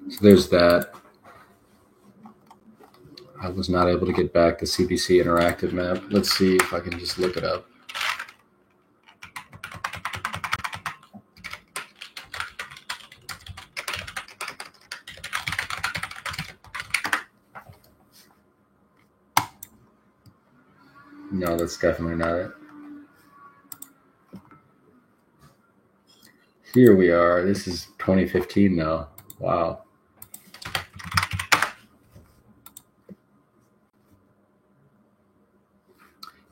So there's that. I was not able to get back the CBC interactive map. Let's see if I can just look it up. No, that's definitely not it. Here we are. This is 2015 now. Wow.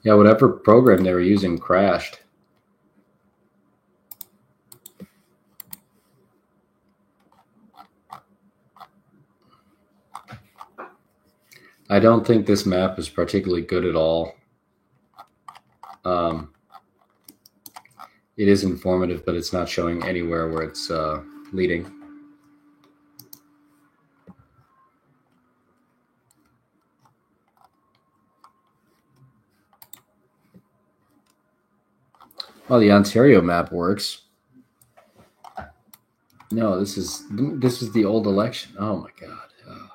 Yeah, whatever program they were using crashed. I don't think this map is particularly good at all. It is informative, but it's not showing anywhere where it's leading. Well, the Ontario map works. No, this is the old election. Oh my god. Oh.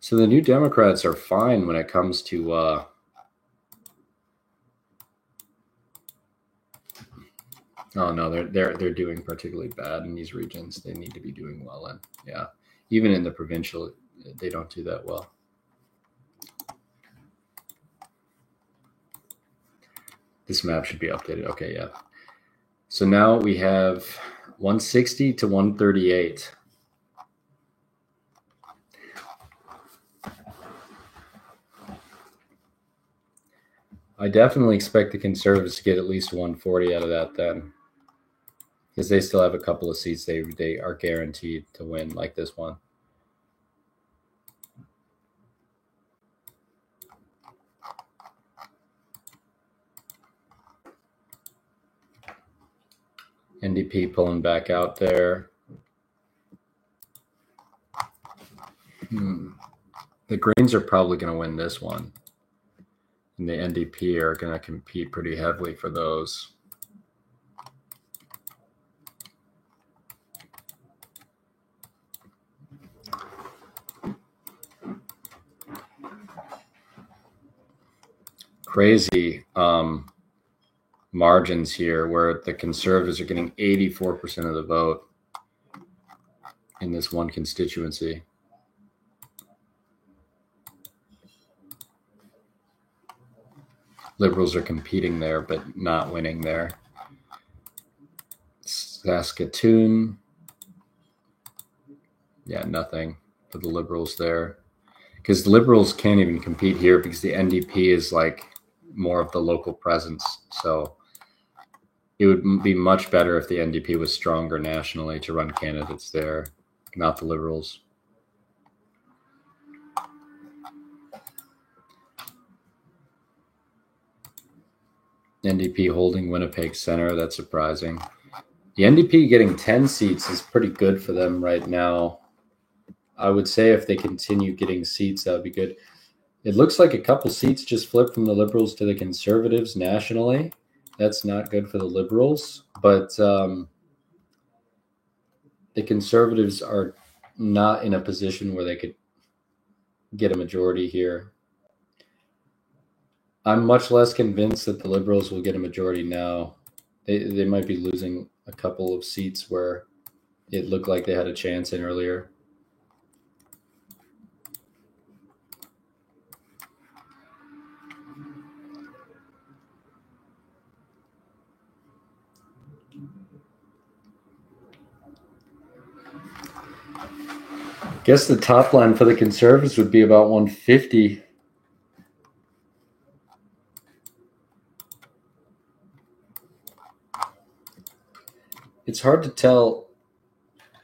So the New Democrats are fine when it comes to oh no, they're doing particularly bad in these regions. They need to be doing well in. Yeah. Even in the provincial, they don't do that well. This map should be updated. Okay, yeah. So now we have 160 to 138. I definitely expect the Conservatives to get at least 140 out of that then, because they still have a couple of seats they are guaranteed to win, like this one. NDP pulling back out there. The Greens are probably going to win this one. And the NDP are going to compete pretty heavily for those. Crazy margins here where the Conservatives are getting 84% of the vote in this one constituency. Liberals are competing there, but not winning there. Saskatoon. Yeah, nothing for the Liberals there. Because the Liberals can't even compete here because the NDP is like more of the local presence. So it would be much better if the NDP was stronger nationally to run candidates there, not the Liberals. NDP holding Winnipeg Center, that's surprising. The NDP getting 10 seats is pretty good for them right now. I would say if they continue getting seats, that would be good. It looks like a couple seats just flipped from the Liberals to the Conservatives nationally. That's not good for the Liberals, but the Conservatives are not in a position where they could get a majority here. I'm much less convinced that the Liberals will get a majority now. They might be losing a couple of seats where it looked like they had a chance in earlier. Guess the top line for the Conservatives would be about 150. It's hard to tell.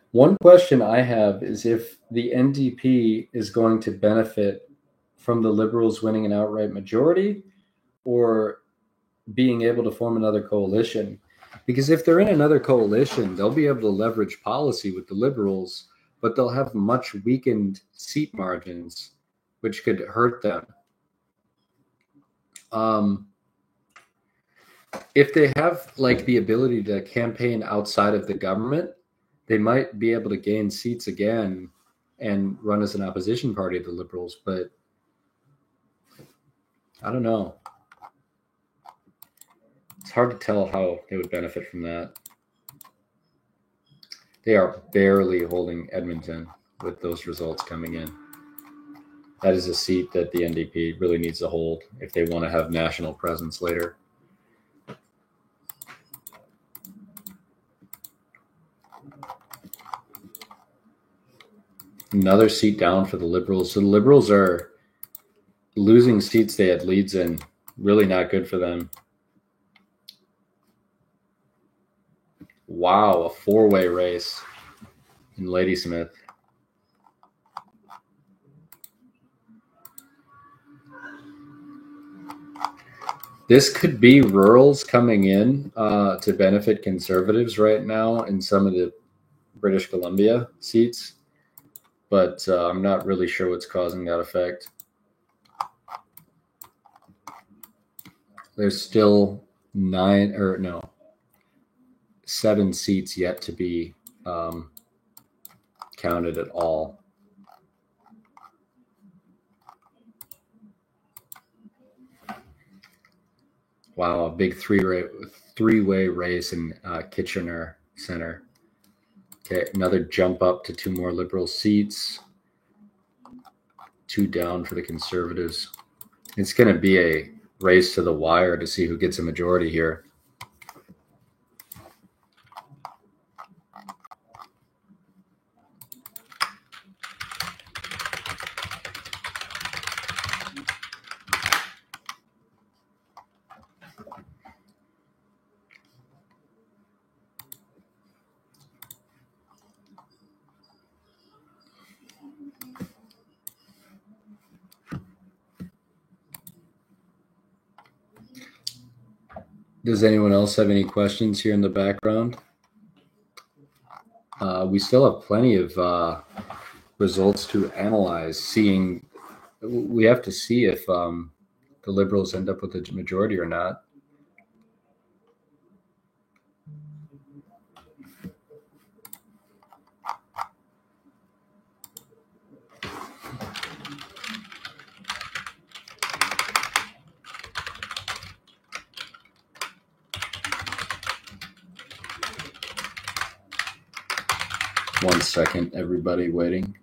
One question I have is if the NDP is going to benefit from the Liberals winning an outright majority or being able to form another coalition. Because if they're in another coalition, they'll be able to leverage policy with the Liberals, but they'll have much weakened seat margins, which could hurt them. If they have like the ability to campaign outside of the government, they might be able to gain seats again and run as an opposition party to the Liberals, but I don't know. It's hard to tell how they would benefit from that. They are barely holding Edmonton with those results coming in. That is a seat that the NDP really needs to hold if they want to have national presence later. Another seat down for the Liberals. So the Liberals are losing seats they had leads in. Really not good for them. Wow, a four-way race in Ladysmith. This could be rurals coming in to benefit Conservatives right now in some of the British Columbia seats, but I'm not really sure what's causing that effect. There's still 7 seats yet to be counted at all. Wow, a big three-way race in Kitchener Center. Okay, another jump up to 2 more Liberal seats. 2 down for the Conservatives. It's going to be a race to the wire to see who gets a majority here. Does anyone else have any questions here in the background? We still have plenty of results to analyze. We have to see if the Liberals end up with a majority or not. One second, everybody waiting.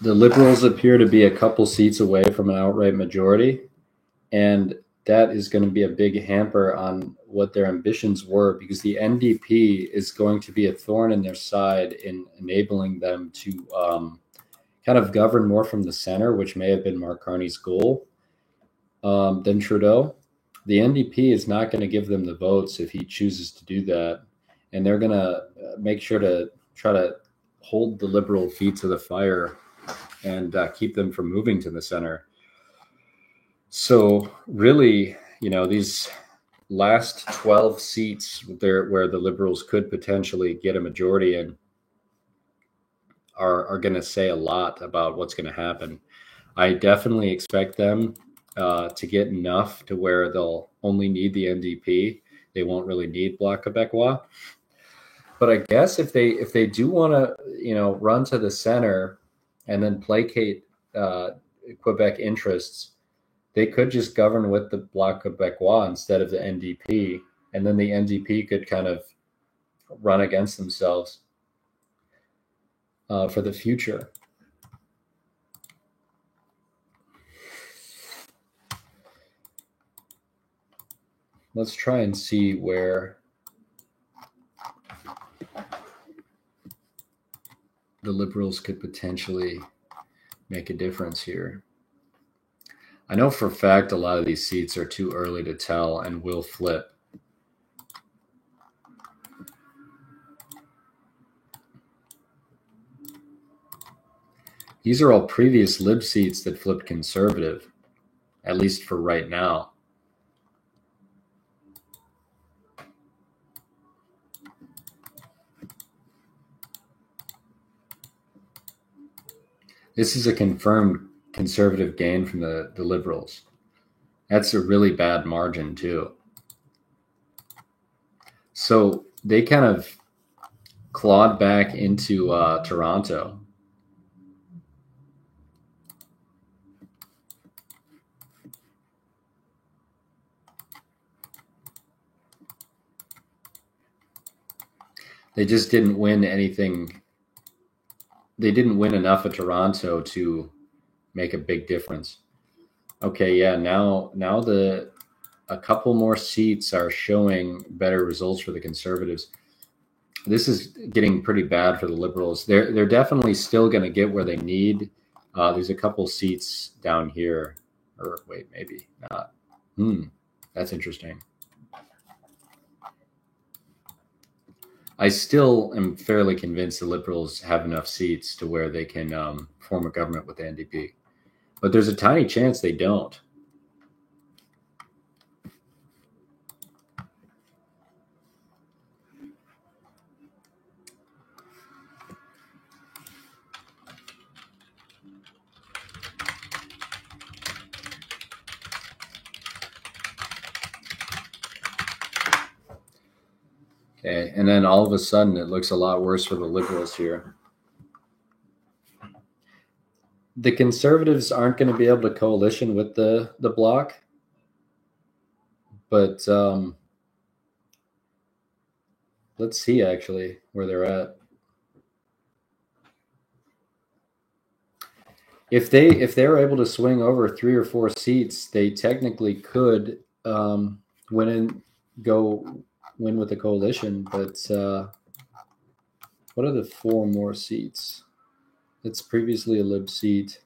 The Liberals appear to be a couple seats away from an outright majority, and that is going to be a big hamper on what their ambitions were, because the NDP is going to be a thorn in their side in enabling them to kind of govern more from the center, which may have been Mark Carney's goal, than Trudeau. The NDP is not going to give them the votes if he chooses to do that, and they're going to make sure to try to hold the Liberal feet to the fire and keep them from moving to the center. So really, these last 12 seats where the Liberals could potentially get a majority in are going to say a lot about what's going to happen. I definitely expect them to get enough to where they'll only need the NDP. They won't really need Bloc Québécois. But I guess if they do want to, run to the center and then placate Quebec interests, they could just govern with the Bloc Québécois instead of the NDP, and then the NDP could kind of run against themselves for the future. Let's try and see where the Liberals could potentially make a difference here. I know for a fact a lot of these seats are too early to tell and will flip. These are all previous Lib seats that flipped Conservative, at least for right now. This is a confirmed Conservative gain from the Liberals. That's a really bad margin too. So they kind of clawed back into Toronto. They just didn't win anything. They didn't win enough of Toronto to make a big difference. Okay, yeah, now a couple more seats are showing better results for the Conservatives. This is getting pretty bad for the Liberals. They're definitely still going to get where they need. There's a couple seats down here, or wait, maybe not. That's interesting. I still am fairly convinced the Liberals have enough seats to where they can form a government with the NDP. But there's a tiny chance they don't. Okay, and then all of a sudden it looks a lot worse for the Liberals here. The Conservatives aren't going to be able to coalition with the bloc, but let's see actually where they're at. If they're able to swing over 3 or 4 seats, they technically could win with the coalition. But what are the 4 more seats? That's previously a Lib seat.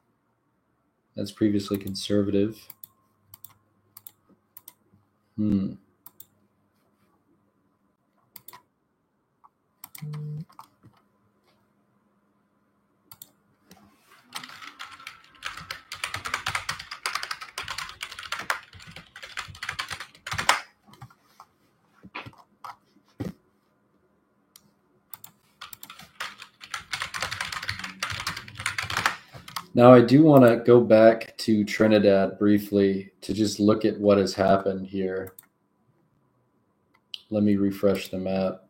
That's previously Conservative. Now, I do want to go back to Trinidad briefly to just look at what has happened here. Let me refresh the map.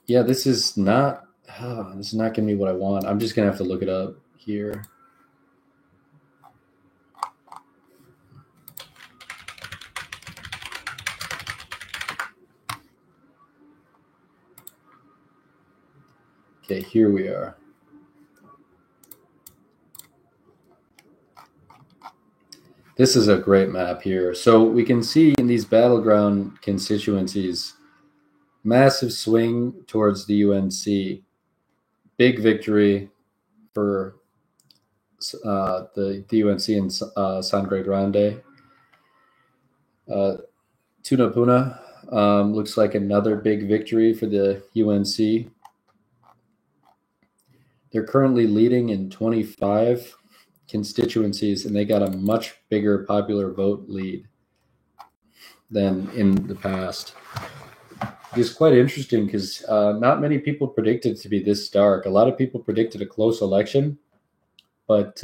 Yeah, this is not giving me what I want. I'm just going to have to look it up here. Okay, here we are. This is a great map here. So we can see in these battleground constituencies, massive swing towards the UNC. Big victory for the UNC in Sangre Grande. Tunapuna looks like another big victory for the UNC. They're currently leading in 25 constituencies, and they got a much bigger popular vote lead than in the past. It's quite interesting because not many people predicted it to be this stark. A lot of people predicted a close election, but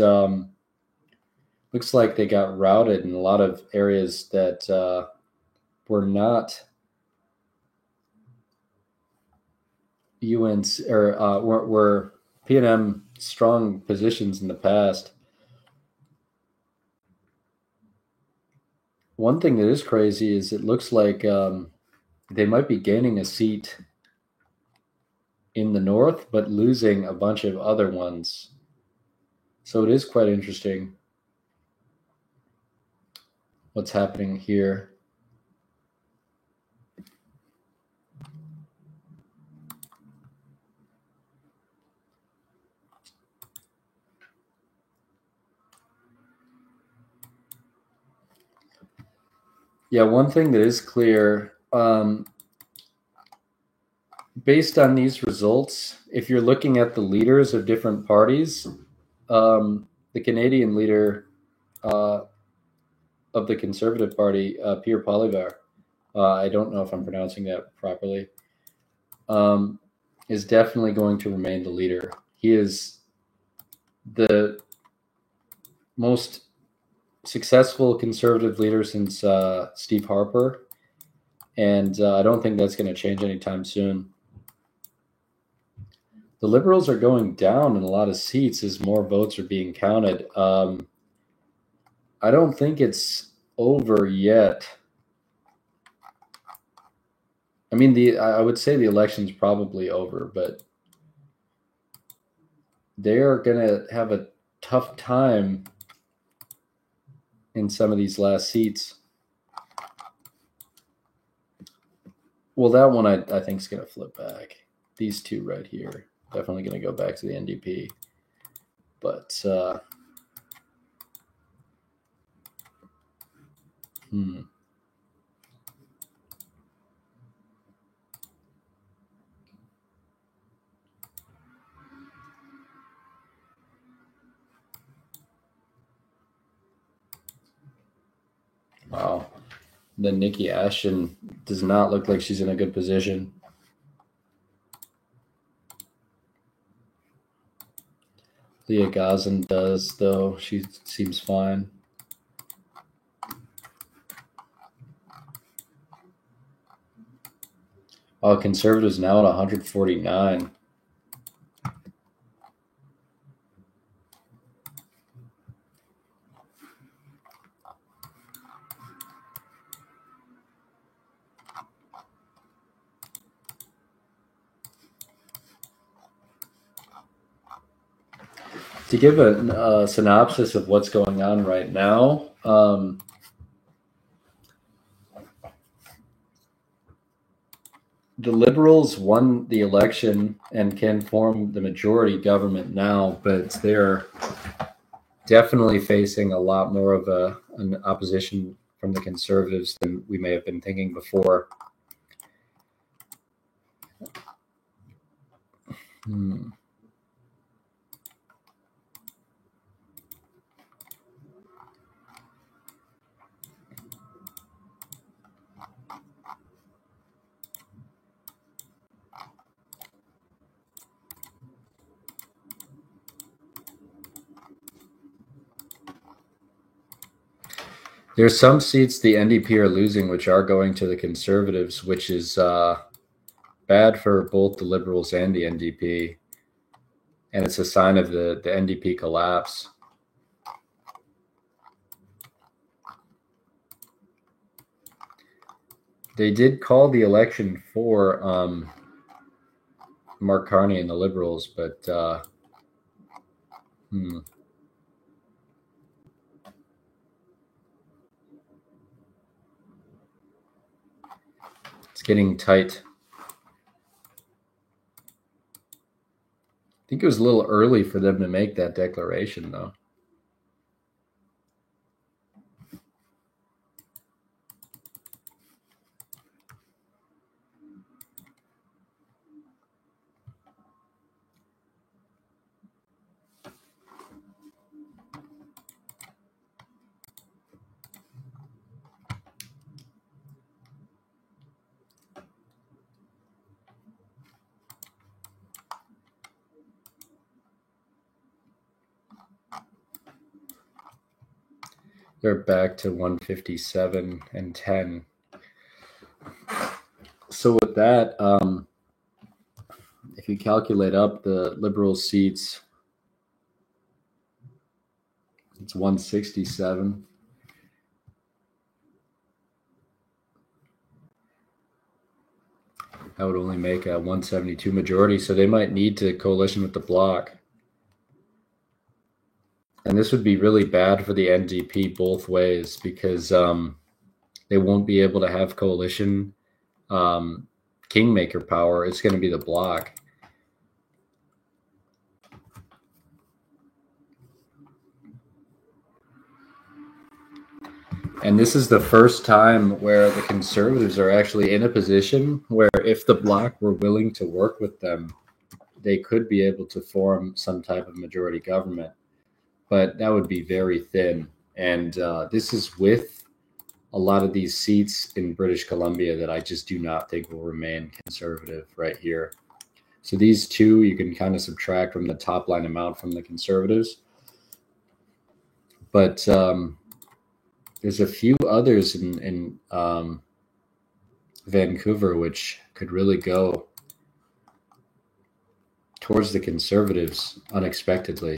looks like they got routed in a lot of areas that were not UNC or were PNM strong positions in the past. One thing that is crazy is it looks like they might be gaining a seat in the north, but losing a bunch of other ones. So it is quite interesting what's happening here. Yeah, one thing that is clear, based on these results, if you're looking at the leaders of different parties, the Canadian leader of the Conservative Party, Pierre Poilievre, I don't know if I'm pronouncing that properly, is definitely going to remain the leader. He is the most successful Conservative leader since Steve Harper, and I don't think that's going to change anytime soon. The Liberals are going down in a lot of seats as more votes are being counted. I don't think it's over yet. I mean, I would say the election's probably over, but they're going to have a tough time in some of these last seats. Well, that one I think is going to flip back. These two right here, definitely going to go back to the NDP. But wow. Then Nikki Ashton does not look like she's in a good position. Leah Gazan does, though. She seems fine. Conservatives now at 149. To give a synopsis of what's going on right now, the Liberals won the election and can form the majority government now, but they're definitely facing a lot more of an opposition from the Conservatives than we may have been thinking before. There's some seats the NDP are losing, which are going to the Conservatives, which is bad for both the Liberals and the NDP. And it's a sign of the NDP collapse. They did call the election for Mark Carney and the Liberals, but it's getting tight. I think it was a little early for them to make that declaration, though. They're back to 157 and 10. So with that, if you calculate up the Liberal seats, it's 167. That would only make a 172 majority, so they might need to coalition with the bloc. And this would be really bad for the NDP both ways, because they won't be able to have coalition kingmaker power. It's going to be the bloc. And this is the first time where the Conservatives are actually in a position where if the bloc were willing to work with them, they could be able to form some type of majority government. But that would be very thin. And this is with a lot of these seats in British Columbia that I just do not think will remain Conservative right here. So these two you can kind of subtract from the top line amount from the Conservatives. But there's a few others in Vancouver which could really go towards the Conservatives unexpectedly.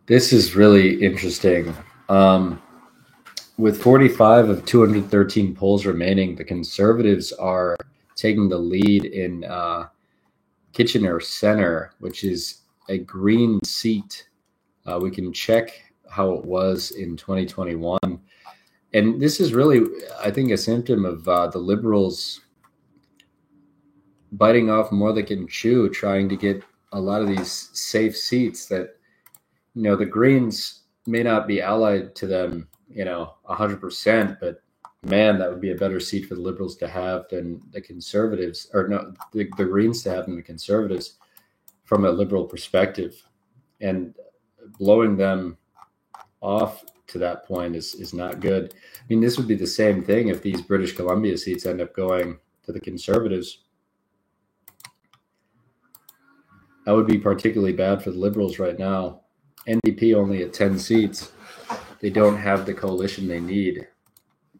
This is really interesting. With 45 of 213 polls remaining, the Conservatives are taking the lead in Kitchener Center, which is a green seat. We can check how it was in 2021. And this is really, I think, a symptom of the Liberals biting off more than they can chew, trying to get a lot of these safe seats that, the Greens may not be allied to them, 100%, but man, that would be a better seat for the Liberals to have than the Conservatives, or no, the Greens to have than the Conservatives from a Liberal perspective. And blowing them off to that point is not good. I mean, this would be the same thing if these British Columbia seats end up going to the Conservatives. That would be particularly bad for the Liberals right now. NDP only at 10 seats. They don't have the coalition they need.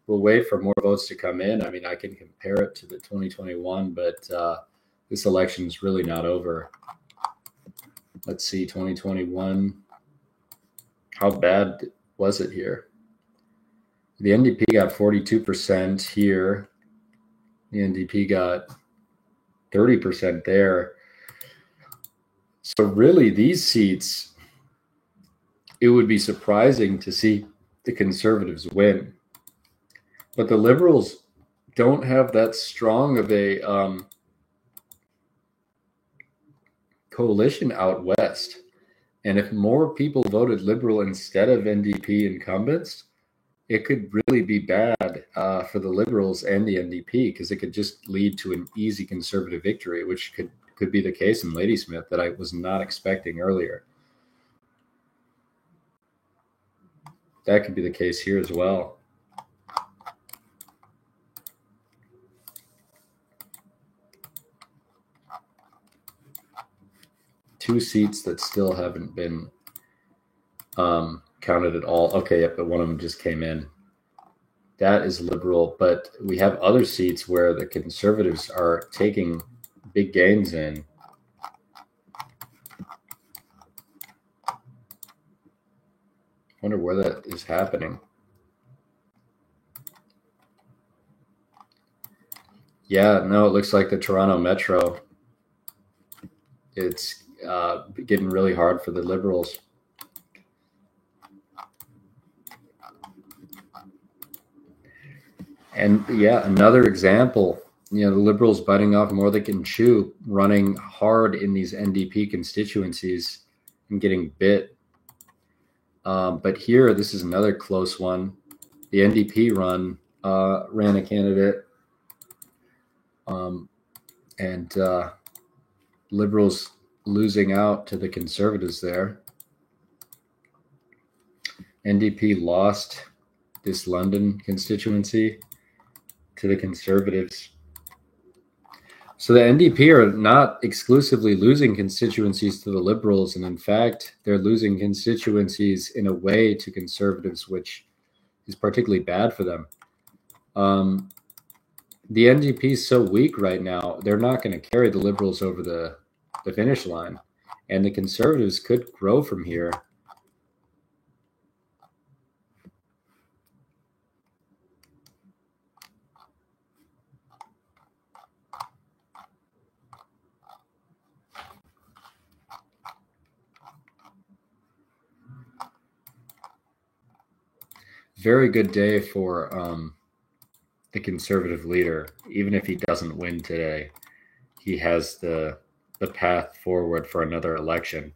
We'll wait for more votes to come in. I mean, I can compare it to the 2021, but this election is really not over. Let's see, 2021. How bad was it here? The NDP got 42% here. The NDP got 30% there. So really, these seats, it would be surprising to see the Conservatives win. But the Liberals don't have that strong of a coalition out west. And if more people voted Liberal instead of NDP incumbents, it could really be bad for the Liberals and the NDP, because it could just lead to an easy Conservative victory, which could be the case in Ladysmith that I was not expecting earlier. That could be the case here as well. Two seats that still haven't been counted at all. Okay, yep, but one of them just came in. That is Liberal, but we have other seats where the Conservatives are taking big gains in. Wonder where that is happening. Yeah, no, it looks like the Toronto Metro. It's getting really hard for the Liberals. And yeah, another example, the Liberals biting off more than they can chew, running hard in these NDP constituencies and getting bit. But here, this is another close one. The NDP ran a candidate, and Liberals losing out to the Conservatives there. NDP lost this London constituency to the Conservatives. So the NDP are not exclusively losing constituencies to the Liberals, and in fact, they're losing constituencies in a way to Conservatives, which is particularly bad for them. The NDP is so weak right now, they're not going to carry the Liberals over the finish line, and the Conservatives could grow from here. Very good day for the Conservative leader. Even if he doesn't win today, he has the path forward for another election.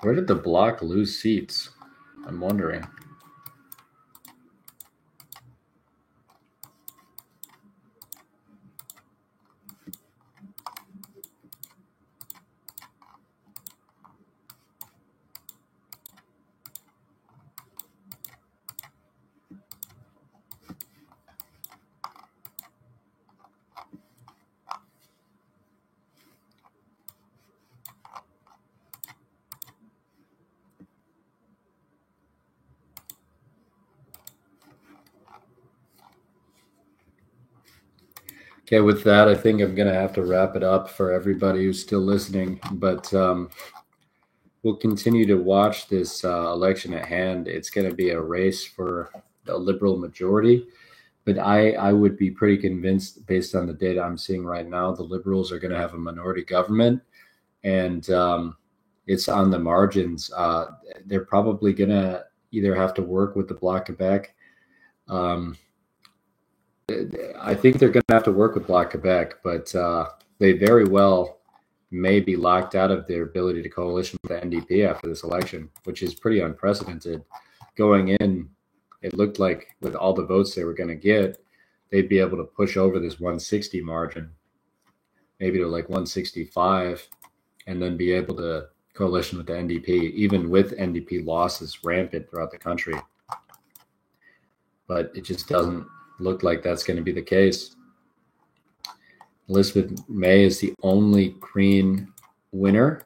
Where did the Bloc lose seats? I'm wondering. Okay, with that, I think I'm going to have to wrap it up for everybody who's still listening. But we'll continue to watch this election at hand. It's going to be a race for a Liberal majority. But I would be pretty convinced, based on the data I'm seeing right now, the Liberals are going to have a minority government. And it's on the margins. They're probably going to either have to work with the Bloc Quebec. I think they're going to have to work with Bloc Quebec, but they very well may be locked out of their ability to coalition with the NDP after this election, which is pretty unprecedented. Going in, it looked like with all the votes they were going to get, they'd be able to push over this 160 margin, maybe to like 165, and then be able to coalition with the NDP, even with NDP losses rampant throughout the country. But it just doesn't look like that's going to be the case. Elizabeth May is the only Green winner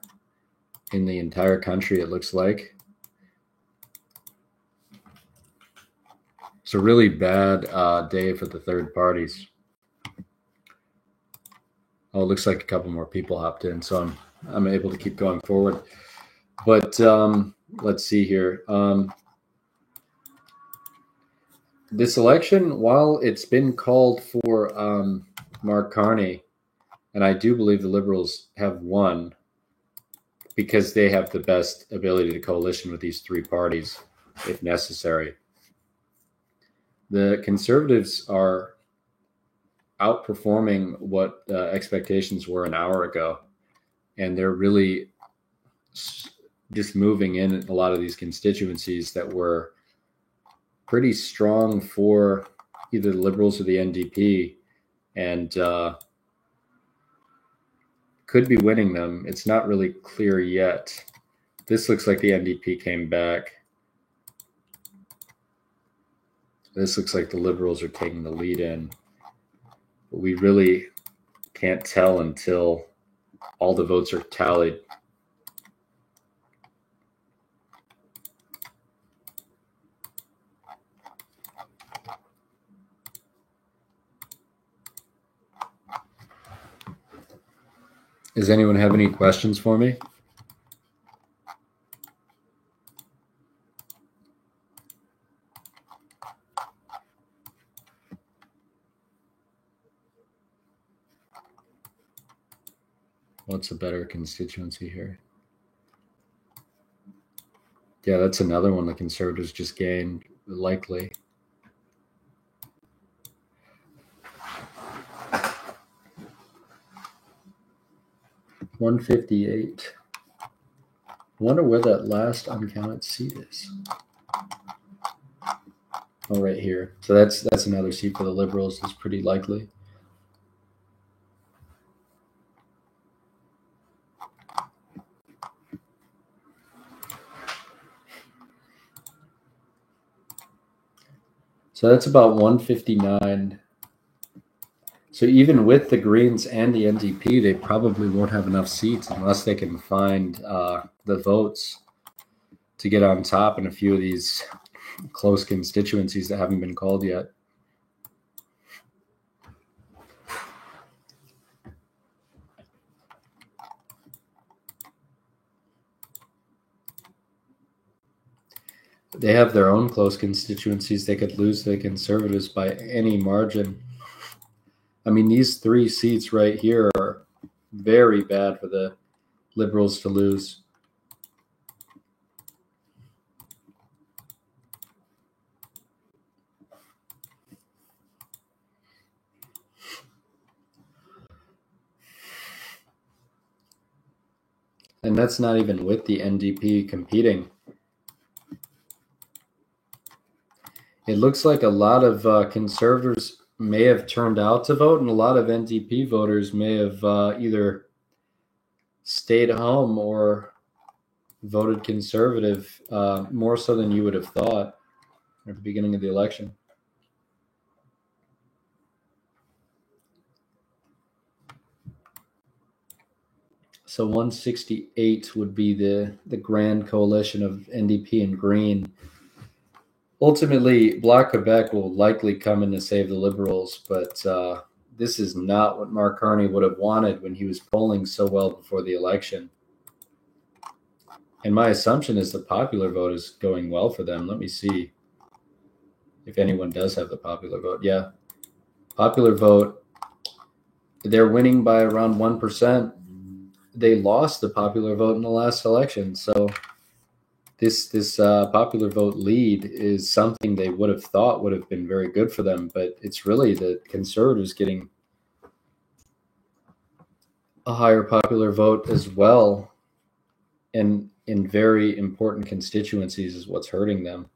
in the entire country, it looks like. It's a really bad day for the third parties. Oh, it looks like a couple more people hopped in, so I'm able to keep going forward. But let's see here. This election, while it's been called for Mark Carney, and I do believe the Liberals have won because they have the best ability to coalition with these three parties if necessary. The Conservatives are outperforming what expectations were an hour ago, and they're really just moving in a lot of these constituencies that were pretty strong for either the Liberals or the NDP, and could be winning them. It's not really clear yet. This looks like the NDP came back. This looks like the Liberals are taking the lead in. But we really can't tell until all the votes are tallied. Does anyone have any questions for me? What's a better constituency here? Yeah, that's another one the Conservatives just gained, likely. $158. Wonder where that last uncounted seat is. Oh, right here. So that's another seat for the Liberals. Is pretty likely. So that's about 159. So even with the Greens and the NDP, they probably won't have enough seats unless they can find the votes to get on top in a few of these close constituencies that haven't been called yet. They have their own close constituencies. They could lose the Conservatives by any margin. I mean, these 3 seats right here are very bad for the Liberals to lose. And that's not even with the NDP competing. It looks like a lot of conservatives may have turned out to vote, and a lot of NDP voters may have either stayed home or voted conservative, more so than you would have thought at the beginning of the election. So 168 would be the grand coalition of NDP and Green. Ultimately, Bloc Quebec will likely come in to save the Liberals, but this is not what Mark Carney would have wanted when he was polling so well before the election. And my assumption is the popular vote is going well for them. Let me see if anyone does have the popular vote. Yeah, popular vote, they're winning by around 1%. They lost the popular vote in the last election. So this popular vote lead is something they would have thought would have been very good for them, but it's really the Conservatives getting a higher popular vote as well, and in very important constituencies is what's hurting them.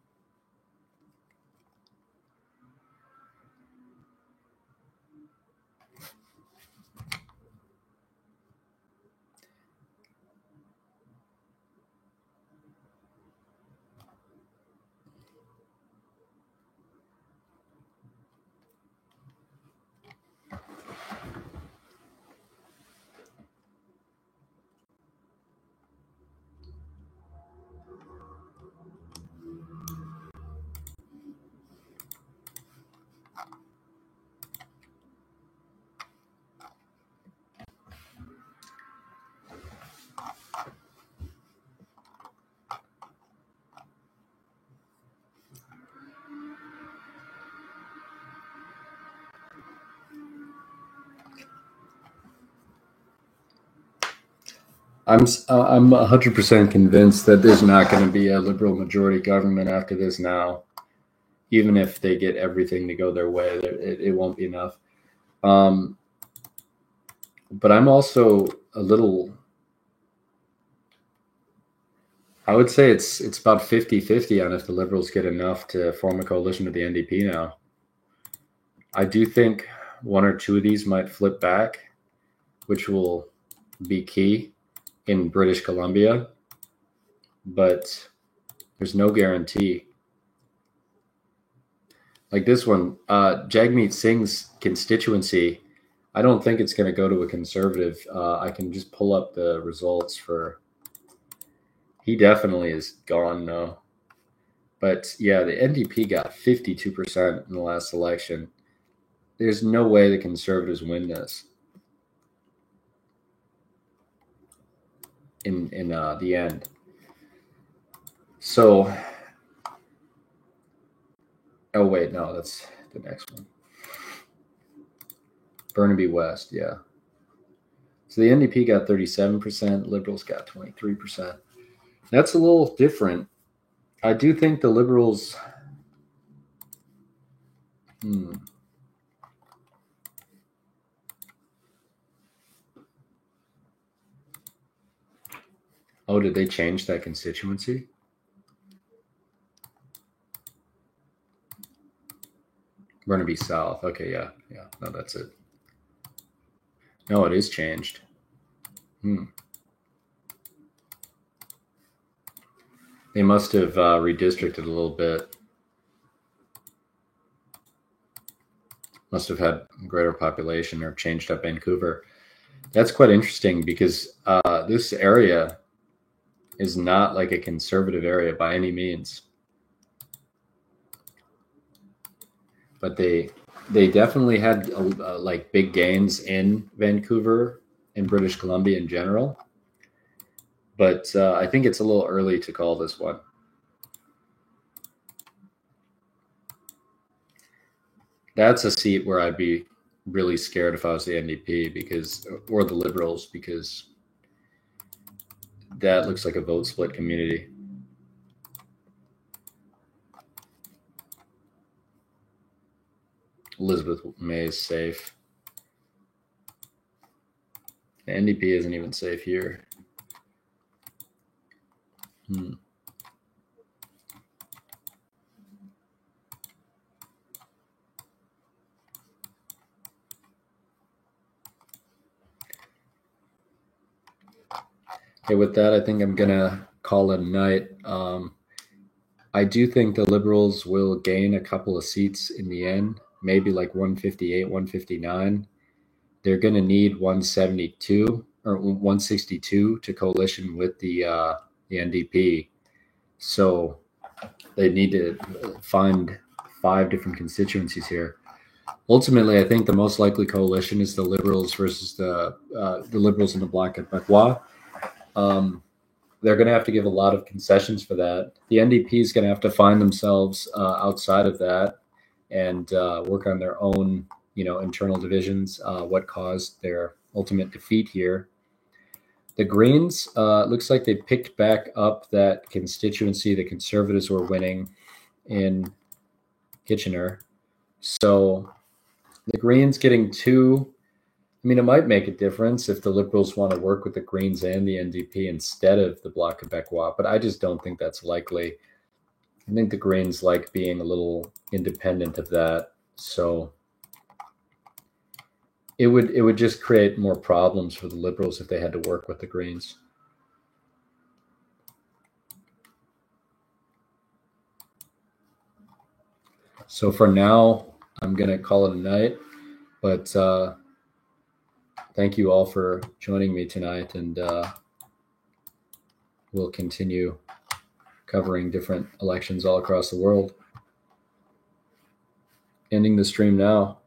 I'm 100% convinced that there's not going to be a Liberal majority government after this now. Even if they get everything to go their way, it won't be enough. But I'm also a little, I would say it's about 50-50 on if the Liberals get enough to form a coalition with the NDP now. I do think 1 or 2 of these might flip back, which will be key in British Columbia, but there's no guarantee. Like this one, Jagmeet Singh's constituency, I don't think it's going to go to a Conservative. I can just pull up the results for. He definitely is gone now. But yeah, the NDP got 52% in the last election. There's no way the Conservatives win this in the end. So, oh wait, no, that's the next one. Burnaby West, yeah. So the NDP got 37%, Liberals got 23%. That's a little different. I do think the Liberals. Oh, did they change that constituency? Burnaby South. Okay, yeah. No, that's it. No, it is changed. They must have redistricted a little bit. Must have had greater population or changed up Vancouver. That's quite interesting because this area is not like a conservative area by any means. But they definitely had like big gains in Vancouver and British Columbia in general. But I think it's a little early to call this one. That's a seat where I'd be really scared if I was the NDP or the Liberals, because that looks like a vote split community. Elizabeth May is safe. The NDP isn't even safe here. Okay, with that, I think I'm gonna call it a night. I do think the Liberals will gain a couple of seats in the end, maybe like 158, 159. They're going to need 172 or 162 to coalition with the NDP. So they need to find 5 different constituencies here. Ultimately, I think the most likely coalition is the Liberals versus the Liberals and the Bloc Québécois. They're going to have to give a lot of concessions for that. The NDP is going to have to find themselves outside of that and work on their own, internal divisions, what caused their ultimate defeat here. The Greens, looks like they picked back up that constituency the Conservatives were winning in Kitchener. So the Greens getting 2, it might make a difference if the Liberals want to work with the Greens and the NDP instead of the Bloc Québécois, but I just don't think that's likely. I think the Greens like being a little independent of that. So it would just create more problems for the Liberals if they had to work with the Greens. So for now, I'm going to call it a night, but thank you all for joining me tonight, and we'll continue covering different elections all across the world. Ending the stream now.